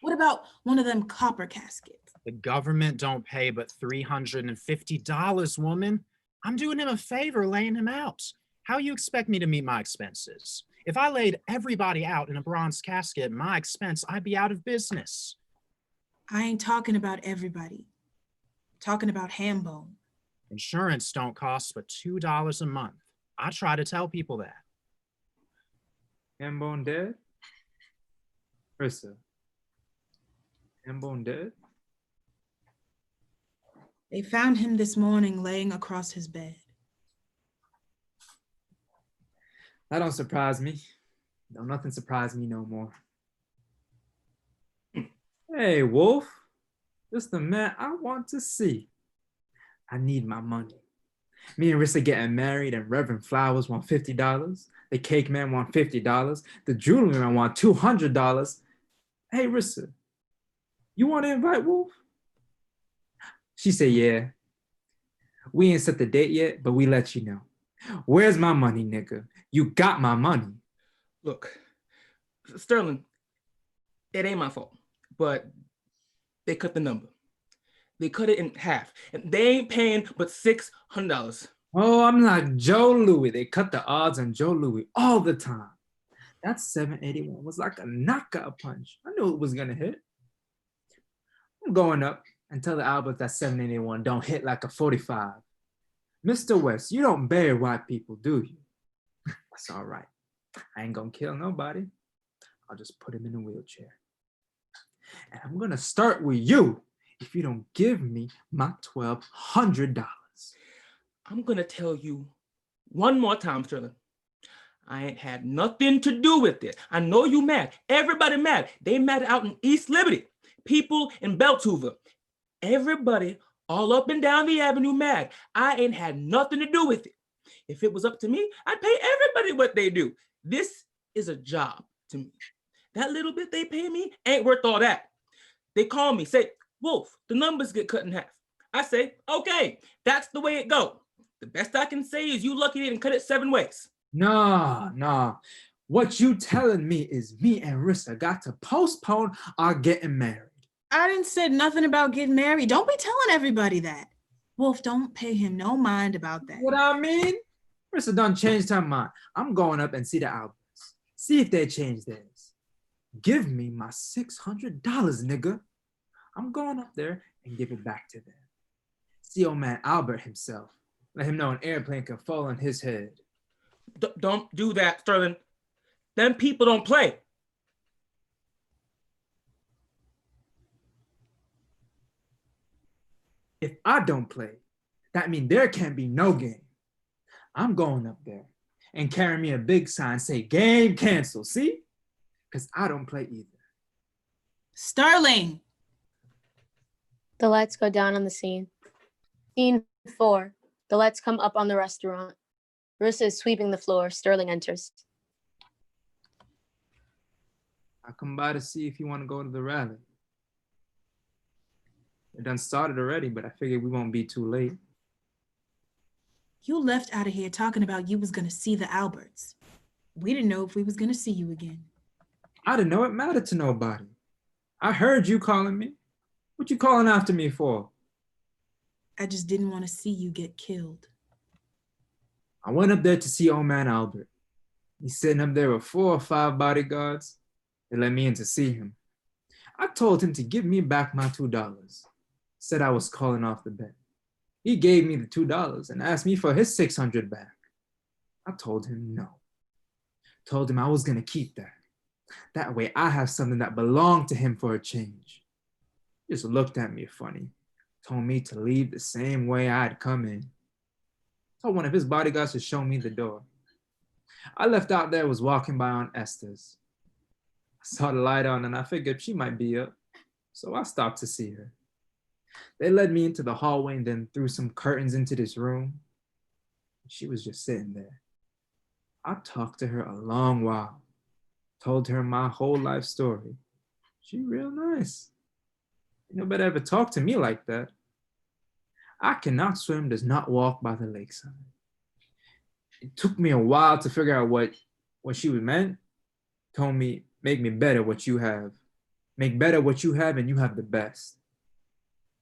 What about one of them copper caskets? The government don't pay but $350, woman. I'm doing him a favor laying him out. How you expect me to meet my expenses? If I laid everybody out in a bronze casket at my expense, I'd be out of business. I ain't talking about everybody. I'm talking about Hambone. Insurance don't cost but $2 a month. I try to tell people that. Hambone dead? Rissa. Hambone dead? They found him this morning laying across his bed. That don't surprise me. Don't nothing surprise me no more. Hey, Wolf. This the man I want to see. I need my money. Me and Rissa getting married and Reverend Flowers want $50. The cake man want $50. The jewelry man want $200. Hey, Rissa, you want to invite Wolf? She said, yeah. We ain't set the date yet, but we let you know. Where's my money, nigga? You got my money. Look, Sterling, it ain't my fault, but they cut the number. They cut it in half, and they ain't paying but $600. Oh, I'm not Joe Louis. They cut the odds on Joe Louis all the time. That 781 was like a knockout punch. I knew it was gonna hit. I'm going up and tell the Albert that 781 don't hit like a 45. Mr. West, you don't bury white people, do you? That's all right. I ain't gonna kill nobody. I'll just put him in a wheelchair. And I'm gonna start with you if you don't give me my $1,200. I'm gonna tell you one more time, Sterling. I ain't had nothing to do with it. I know you mad. Everybody mad. They mad out in East Liberty. People in Beltuva. Everybody all up and down the avenue mad. I ain't had nothing to do with it. If it was up to me, I'd pay everybody what they do. This is a job to me. That little bit they pay me ain't worth all that. They call me, say, Wolf, the numbers get cut in half. I say, okay, that's the way it go. The best I can say is you lucky they didn't cut it 7 ways. Nah. What you telling me is me and Rissa got to postpone our getting married. I didn't say nothing about getting married. Don't be telling everybody that. Wolf, don't pay him no mind about that. What I mean? Rissa done changed her mind. I'm going up and see the Alberts. See if they change theirs. Give me my $600, nigga. I'm going up there and give it back to them. See old man Albert himself. Let him know an airplane can fall on his head. Don't do that, Sterling. Them people don't play. If I don't play, that means there can't be no game. I'm going up there and carry me a big sign say game canceled, see? Because I don't play either. Sterling! The lights go down on the scene. Scene 4. The lights come up on the restaurant. Rissa is sweeping the floor. Sterling enters. I come by to see if you want to go to the rally. It done started already, but I figured we won't be too late. You left out of here talking about you was gonna see the Alberts. We didn't know if we was gonna see you again. I didn't know it mattered to nobody. I heard you calling me. What you calling after me for? I just didn't want to see you get killed. I went up there to see old man Albert. He's sitting up there with 4 or 5 bodyguards. They let me in to see him. I told him to give me back my $2. Said I was calling off the bet. He gave me the $2 and asked me for his $600 back. I told him no. Told him I was gonna keep that. That way I have something that belonged to him for a change. He just looked at me funny. Told me to leave the same way I'd come in. Told one of his bodyguards to show me the door. I left out there, was walking by Aunt Esther's. I saw the light on and I figured she might be up. So I stopped to see her. They led me into the hallway and then threw some curtains into this room. She was just sitting there. I talked to her a long while. Told her my whole life story. She real nice. Nobody ever talked to me like that. I cannot swim does not walk by the lakeside. It took me a while to figure out what she meant. Told me, make me better what you have. Make better what you have and you have the best.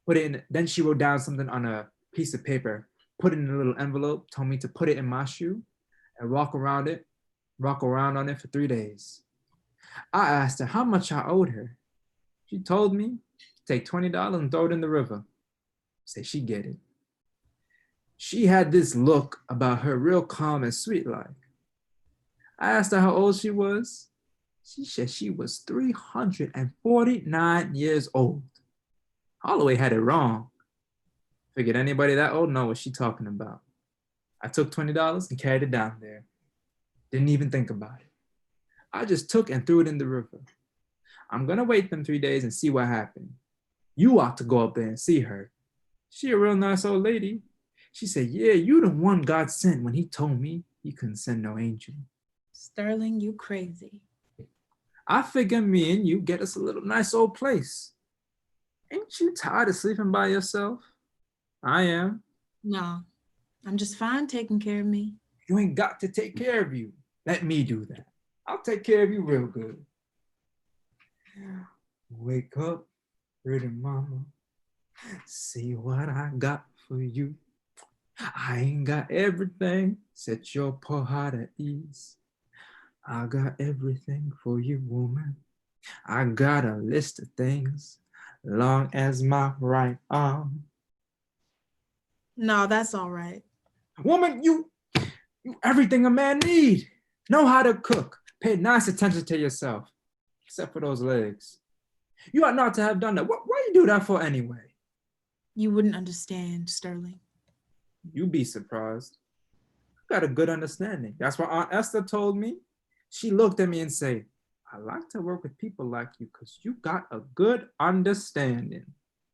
Put it in, then she wrote down something on a piece of paper, put it in a little envelope, told me to put it in my shoe and walk around on it for 3 days. I asked her how much I owed her. She told me, take $20 and throw it in the river. Say she get it. She had this look about her real calm and sweet like. I asked her how old she was. She said she was 349 years old. Holloway had it wrong. Figured anybody that old know what she talking about. I took $20 and carried it down there. Didn't even think about it. I just took and threw it in the river. I'm gonna wait them 3 days and see what happened. You ought to go up there and see her. She a real nice old lady. She said, yeah, you the one God sent when he told me he couldn't send no angel. Sterling, you crazy. I figure me and you get us a little nice old place. Ain't you tired of sleeping by yourself? I am. No, I'm just fine taking care of me. You ain't got to take care of you. Let me do that. I'll take care of you real good. Wake up, pretty mama. See what I got for you. I ain't got everything. Set your poor heart at ease. I got everything for you, woman. I got a list of things long as my right arm. No, that's all right. Woman, you everything a man need. Know how to cook. Pay nice attention to yourself, except for those legs. You ought not to have done that. Why you do that for anyway? You wouldn't understand, Sterling. You'd be surprised. I got a good understanding. That's what Aunt Esther told me. She looked at me and said, I like to work with people like you because you got a good understanding.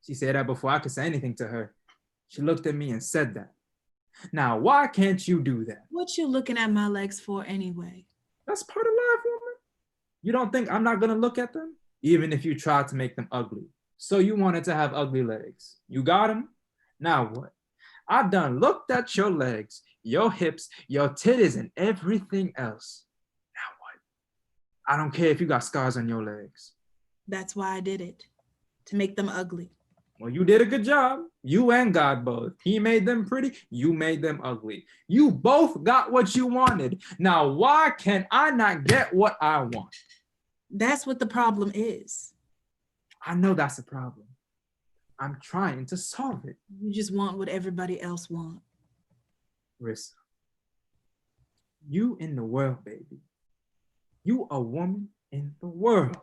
She said that before I could say anything to her. She looked at me and said that. Now, why can't you do that? What you looking at my legs for anyway? That's part of life, woman. You don't think I'm not gonna look at them? Even if you tried to make them ugly. So you wanted to have ugly legs. You got them? Now what? I done looked at your legs, your hips, your titties, and everything else. Now what? I don't care if you got scars on your legs. That's why I did it, to make them ugly. Well, you did a good job. You and God both. He made them pretty. You made them ugly. You both got what you wanted. Now, why can I not get what I want? That's what the problem is. I know that's a problem. I'm trying to solve it. You just want what everybody else wants. Rissa, you in the world, baby. You a woman in the world.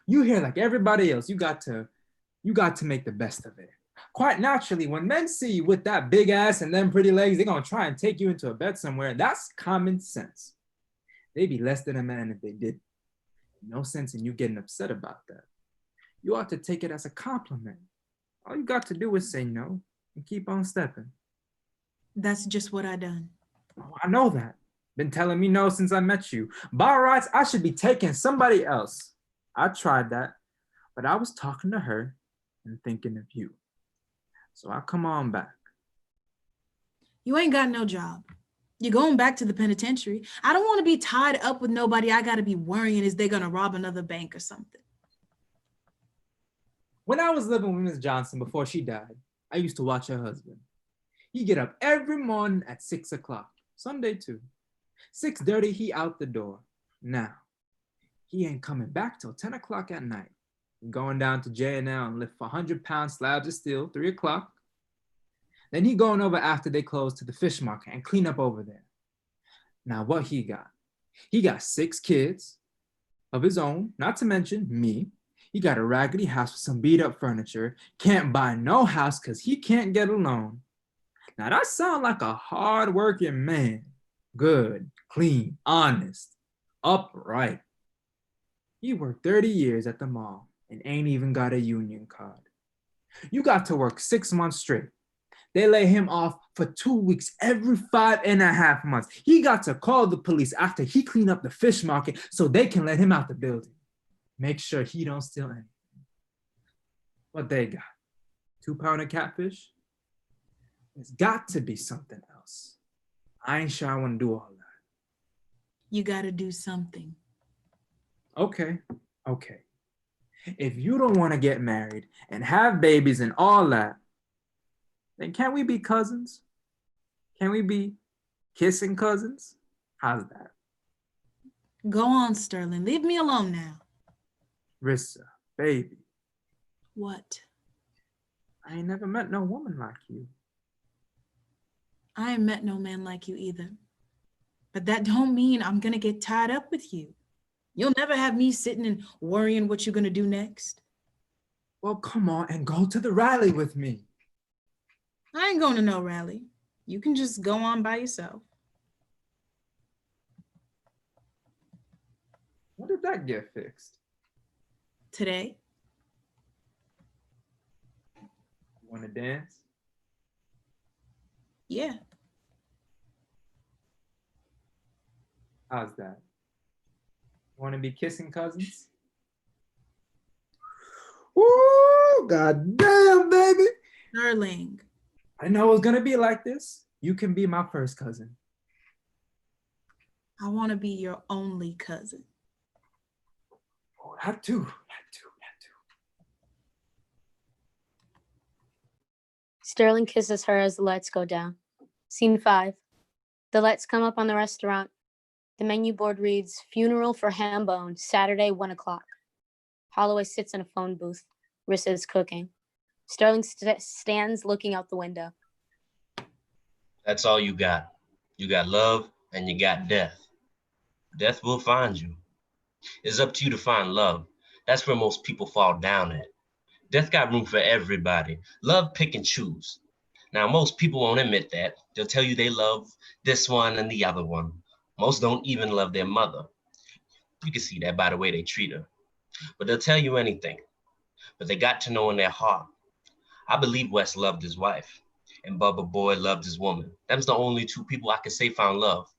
You here like everybody else. You got to make the best of it. Quite naturally, when men see you with that big ass and them pretty legs, they're gonna try and take you into a bed somewhere. That's common sense. They'd be less than a man if they did. No sense in you getting upset about that. You ought to take it as a compliment. All you got to do is say no and keep on stepping. That's just what I done. Oh, I know that. Been telling me no since I met you. By rights, I should be taking somebody else. I tried that, but I was talking to her and thinking of you. So I come on back. You ain't got no job. You're going back to the penitentiary. I don't want to be tied up with nobody I got to be worrying is they going to rob another bank or something. When I was living with Miss Johnson before she died, I used to watch her husband. He get up every morning at 6 o'clock, Sunday too. 6:30, he out the door. Now, he ain't coming back till 10 o'clock at night. Going down to J&L and lift 100-pound slabs of steel, 3 o'clock. Then he going over after they close to the fish market and clean up over there. Now what he got? He got 6 kids of his own, not to mention me. He got a raggedy house with some beat up furniture. Can't buy no house because he can't get a loan. Now that sounds like a hard-working man. Good, clean, honest, upright. He worked 30 years at the mall and ain't even got a union card. You got to work 6 months straight. They lay him off for 2 weeks every 5.5 months. He got to call the police after he cleaned up the fish market so they can let him out the building. Make sure he don't steal anything. What they got? 2 pound of catfish? There's got to be something else. I ain't sure I want to do all that. You got to do something. Okay. If you don't want to get married and have babies and all that, then can't we be cousins? Can we be kissing cousins? How's that? Go on, Sterling. Leave me alone now. Rissa, baby, What? I ain't never met no woman like you. I ain't met no man like you either. But that don't mean I'm gonna get tied up with you. You'll never have me sitting and worrying what you're gonna do next. Well, come on and go to the rally with me. I ain't going to no rally. You can just go on by yourself. When did that get fixed? Today? You want to dance? Yeah. How's that? Want to be kissing cousins? Ooh, goddamn, baby. Sterling. I know it's gonna be like this. You can be my first cousin. I want to be your only cousin. Oh, that too. Sterling kisses her as the lights go down. Scene 5. The lights come up on the restaurant. The menu board reads, "Funeral for Hambone, Saturday, 1 o'clock." Holloway sits in a phone booth. Rissa is cooking. Sterling stands looking out the window. That's all you got. You got love and you got death. Death will find you. It's up to you to find love. That's where most people fall down at. Death got room for everybody. Love pick and choose. Now, most people won't admit that. They'll tell you they love this one and the other one. Most don't even love their mother. You can see that by the way they treat her. But they'll tell you anything. But they got to know in their heart. I believe Wes loved his wife, and Bubba Boy loved his woman. Them's the only two people I can say found love.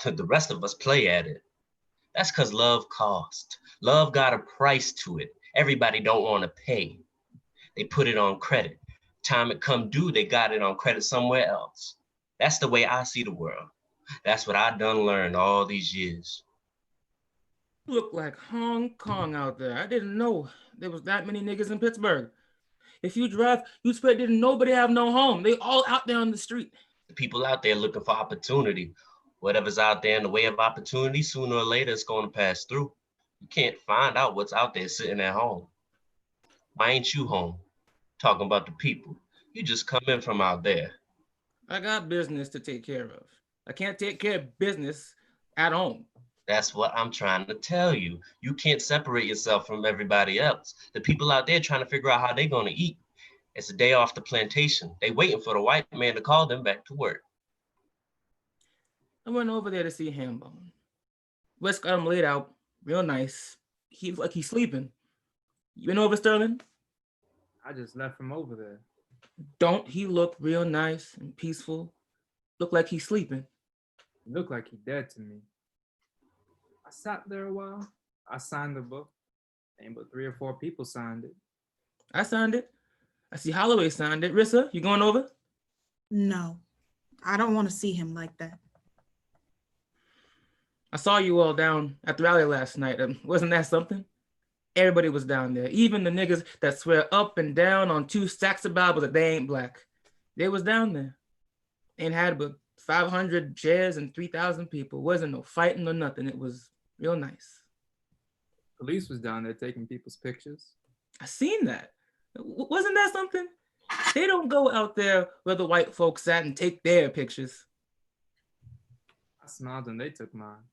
The rest of us play at it. That's because love cost. Love got a price to it. Everybody don't want to pay. They put it on credit. Time it come due, they got it on credit somewhere else. That's the way I see the world. That's what I done learned all these years. Look like Hong Kong out there. I didn't know there was that many niggas in Pittsburgh. If you drive, you swear didn't nobody have no home. They all out there on the street. The people out there looking for opportunity. Whatever's out there in the way of opportunity, sooner or later it's going to pass through. You can't find out what's out there sitting at home. Why ain't you home? Talking about the people. You just come in from out there. I got business to take care of. I can't take care of business at home. That's what I'm trying to tell you. You can't separate yourself from everybody else. The people out there trying to figure out how they're going to eat. It's a day off the plantation. They waiting for the white man to call them back to work. I went over there to see Hambone. Wes got him laid out, real nice. He looks like he's sleeping. You been over, Sterling? I just left from over there. Don't he look real nice and peaceful? Look like he's sleeping. He looked like he dead to me. I sat there a while. I signed the book. Ain't but 3 or 4 people signed it. I signed it. I see Holloway signed it. Rissa, you going over? No, I don't want to see him like that. I saw you all down at the rally last night. Wasn't that something? Everybody was down there. Even the niggas that swear up and down on 2 stacks of Bibles that they ain't black. They was down there. Ain't had but 500 chairs and 3,000 people. Wasn't no fighting or nothing. It was real nice. Police was down there taking people's pictures. I seen that. Wasn't that something? They don't go out there where the white folks at and take their pictures. I smiled when they took mine.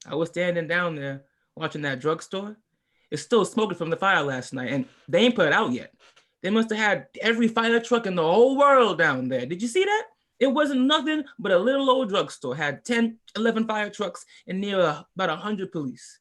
I was standing down there watching that drugstore. It's still smoking from the fire last night, and they ain't put it out yet. They must have had every fire truck in the whole world down there. Did you see that? It wasn't nothing but a little old drugstore. Had 10, 11 fire trucks and near about 100 police.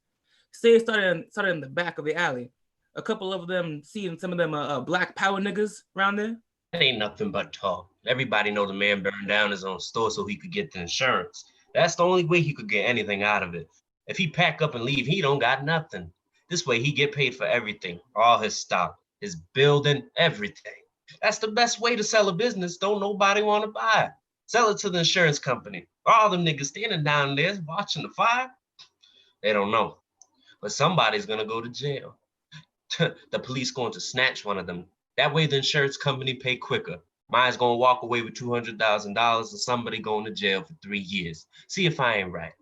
Say it started in the back of the alley. A couple of them, seeing some of them black power niggas around there. That ain't nothing but talk. Everybody know the man burned down his own store so he could get the insurance. That's the only way he could get anything out of it. If he pack up and leave, he don't got nothing. This way he get paid for everything, all his stock, his building, everything. That's the best way to sell a business. Don't nobody want to buy it. Sell it to the insurance company. All them niggas standing down there watching the fire. They don't know. But somebody's gonna go to jail. The police going to snatch one of them. That way the insurance company pay quicker. Mine's gonna walk away with $200,000 and somebody going to jail for 3 years. See if I ain't right.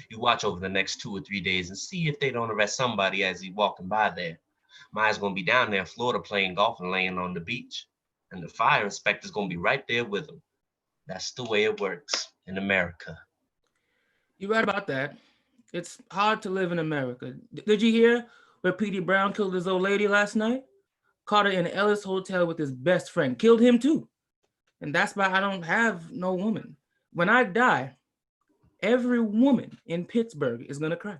You watch over the next 2 or 3 days and see if they don't arrest somebody as he's walking by there. Mine's gonna be down there in Florida playing golf and laying on the beach. And the fire inspector's gonna be right there with him. That's the way it works in America. You're right about that. It's hard to live in America. Did you hear where P.D. Brown killed his old lady last night? Caught her in an Ellis Hotel with his best friend. Killed him too. And that's why I don't have no woman. When I die, every woman in Pittsburgh is gonna cry.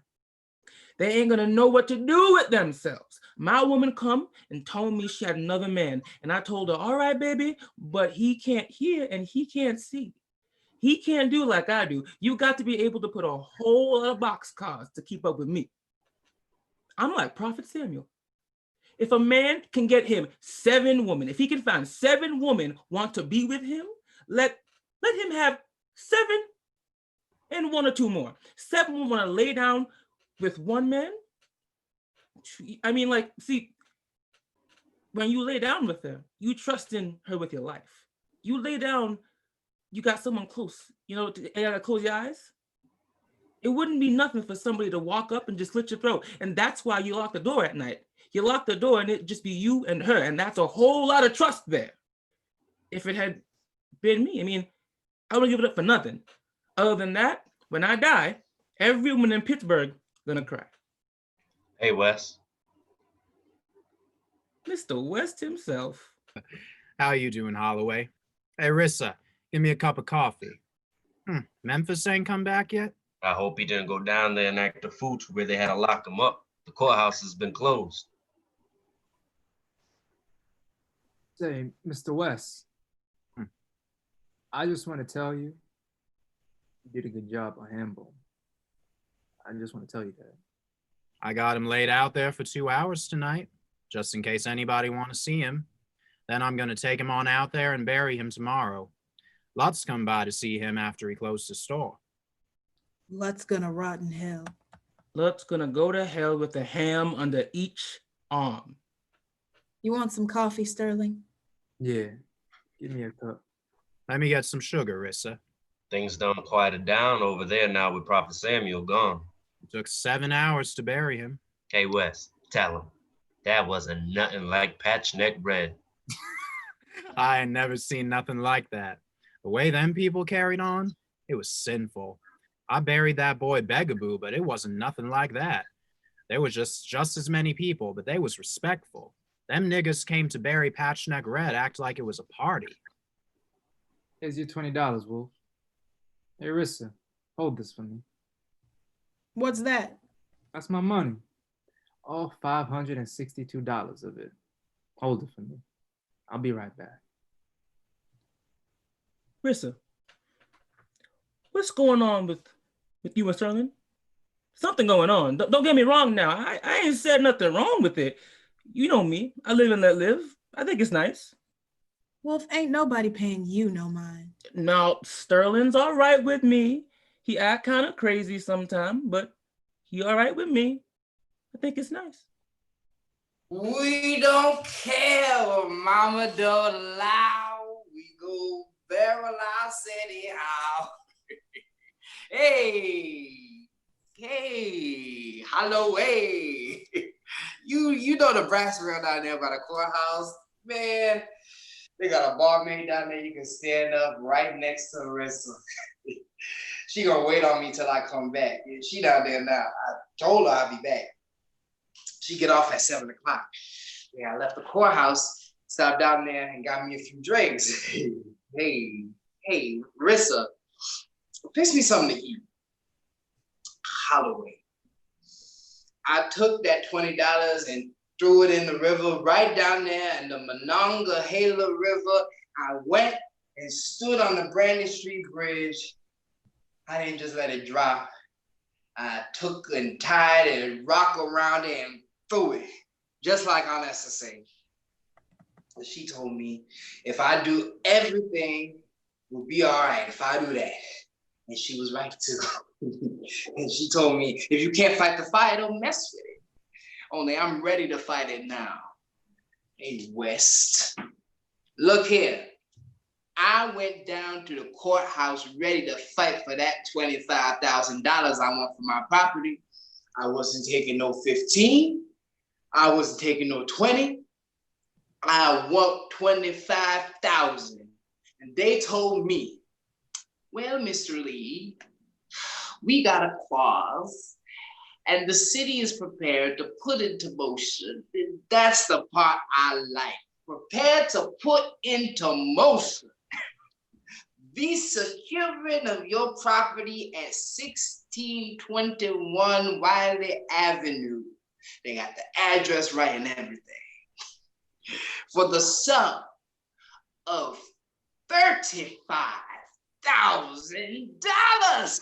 They ain't gonna know what to do with themselves. My woman come and told me she had another man. And I told her, all right, baby, but he can't hear and he can't see. He can't do like I do. You got to be able to put a whole lot of boxcars to keep up with me. I'm like Prophet Samuel. If a man can get him 7 women, if he can find 7 women want to be with him, let him have 7 and 1 or 2 more. 7 women want to lay down with one man. I mean, like, see, when you lay down with her, you trust in her with your life. You lay down, you got someone close. You know, you gotta close your eyes. It wouldn't be nothing for somebody to walk up and just slit your throat. And that's why you lock the door at night. You lock the door and it just be you and her. And that's a whole lot of trust there. If it had been me, I mean, I wouldn't give it up for nothing. Other than that, when I die, every woman in Pittsburgh gonna cry. Hey, Wes. Mr. West himself. How you doing, Holloway? Hey, Rissa, give me a cup of coffee. Memphis ain't come back yet? I hope he didn't go down there and act a fool to where they had to lock him up. The courthouse has been closed. Say, Mr. West, I just want to tell you, you did a good job on Hambone. I just want to tell you that. I got him laid out there for 2 hours tonight, just in case anybody want to see him. Then I'm going to take him on out there and bury him tomorrow. Lutz come by to see him after he closed his store. Lutz gonna rot in hell. Lutz gonna go to hell with a ham under each arm. You want some coffee, Sterling? Yeah, give me a cup. Let me get some sugar, Rissa. Things done quieted down over there now with Prophet Samuel gone. It took 7 hours to bury him. Hey, Wes, tell him. That wasn't nothing like patch neck bread. I ain't never seen nothing like that. The way them people carried on, it was sinful. I buried that boy Begaboo, but it wasn't nothing like that. There was just as many people, but they was respectful. Them niggas came to bury Patchneck Red act like it was a party. Here's your $20, Wolf. Hey, Rissa, hold this for me. What's that? That's my money. All $562 of it. Hold it for me. I'll be right back. Rissa, what's going on with you and Sterling? Something going on. Don't get me wrong now. I ain't said nothing wrong with it. You know me. I live and let live. I think it's nice. Wolf, ain't nobody paying you no mind. Now, Sterling's all right with me. He act kind of crazy sometimes, but he all right with me. I think it's nice. We don't care what mama don't allow. We go barrel house anyhow. Hey, Holloway. You know the brass rail down there by the courthouse? Man, they got a barmaid down there you can stand up right next to Marissa. She gonna wait on me till I come back. She down there now. I told her I'd be back. She get off at 7 o'clock. Yeah, I left the courthouse, stopped down there and got me a few drinks. Hey, Marissa, fix me something to eat. Holloway. I took that $20 and threw it in the river right down there in the Monongahela River. I went and stood on the Brandon Street Bridge. I didn't just let it drop. I took and tied and rock around it and threw it, just like on SSA. She told me if I do everything, we'll be all right if I do that. And she was right too. And she told me, if you can't fight the fire, don't mess with it. Only I'm ready to fight it now. Hey, West, look here. I went down to the courthouse ready to fight for that $25,000 I want for my property. I wasn't taking no 15. I wasn't taking no 20. I want 25,000. And they told me, well, Mr. Lee, we got a clause and the city is prepared to put into motion. That's the part I like. Prepared to put into motion the securing of your property at 1621 Wiley Avenue. They got the address right and everything. For the sum of $35,000.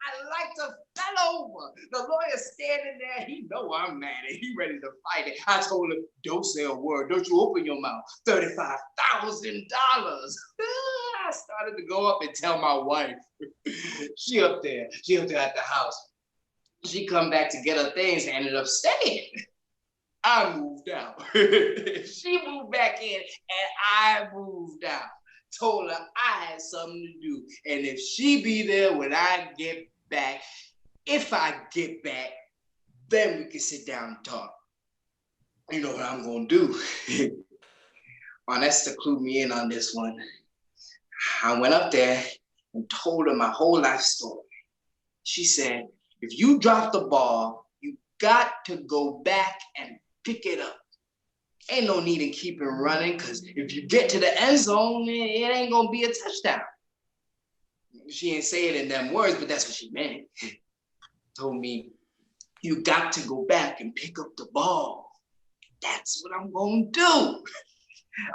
I like to fell over. The lawyer standing there, he know I'm mad and he ready to fight it. I told him, don't say a word, don't you open your mouth. $35,000. I started to go up and tell my wife. She up there at the house. She come back to get her things and ended up staying. I moved out. She moved back in and I moved out. Told her I had something to do. And if she be there when I get back, if I get back, then we can sit down and talk. You know what I'm gonna do? Vanessa clued me in on this one. I went up there and told her my whole life story. She said, if you drop the ball, you got to go back and pick it up. Ain't no need in keeping running, because if you get to the end zone, it ain't gonna be a touchdown. She ain't say it in them words, but that's what she meant. Told me, you got to go back and pick up the ball. That's what I'm gonna do.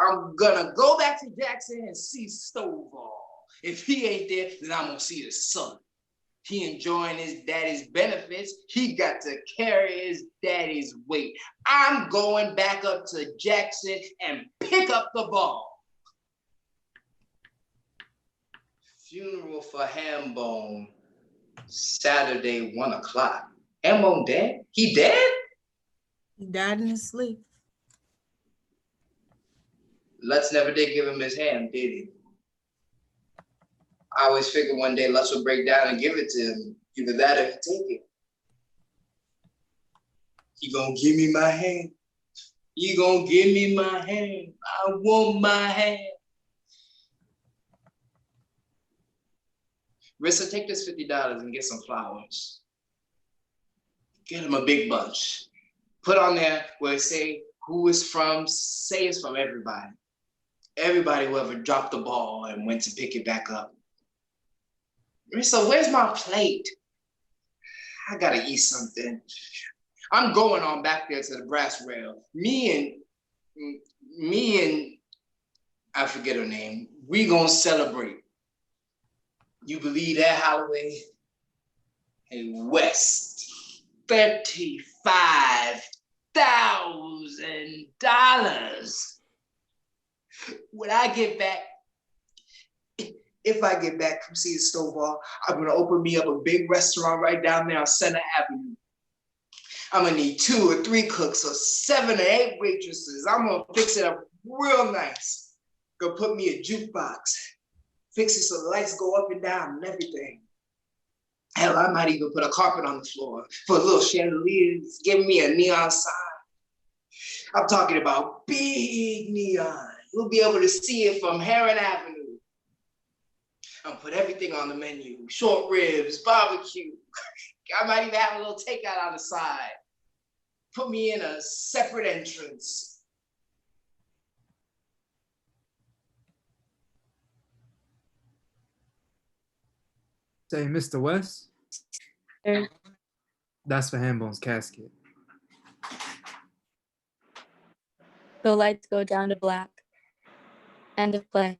I'm gonna go back to Jackson and see Stovall. If he ain't there, then I'm gonna see his son. He enjoying his daddy's benefits. He got to carry his daddy's weight. I'm going back up to Jackson and pick up the ball. Funeral for Hambone, Saturday, 1 o'clock. Hambone dead? He dead? He died in his sleep. Lutz never did give him his hand, did he? I always figured one day Lutz would break down and give it to him. Either that or he'd take it. He gonna give me my hand. He gonna give me my hand. I want my hand. Rissa, take this $50 and get some flowers. Get him a big bunch. Put on there where it say who it's from, say it's from everybody. Everybody who ever dropped the ball and went to pick it back up. Rissa, where's my plate? I gotta eat something. I'm going on back there to the brass rail. Me and I forget her name. We gonna celebrate. You believe that, Holloway? Hey, West, $35,000. When I get back, if I get back from seeing Stovall, I'm gonna open me up a big restaurant right down there on Center Avenue. I'm gonna need 2 or 3 cooks or 7 or 8 waitresses. I'm gonna fix it up real nice. Gonna put me a jukebox. Fix it so the lights go up and down and everything. Hell, I might even put a carpet on the floor for a little chandeliers, give me a neon sign. I'm talking about big neon. You'll be able to see it from Heron Avenue. I'll put everything on the menu, short ribs, barbecue. I might even have a little takeout on the side. Put me in a separate entrance. Say, Mr. West, Sir. that's for Hambone's casket. The lights go down to black. End of play.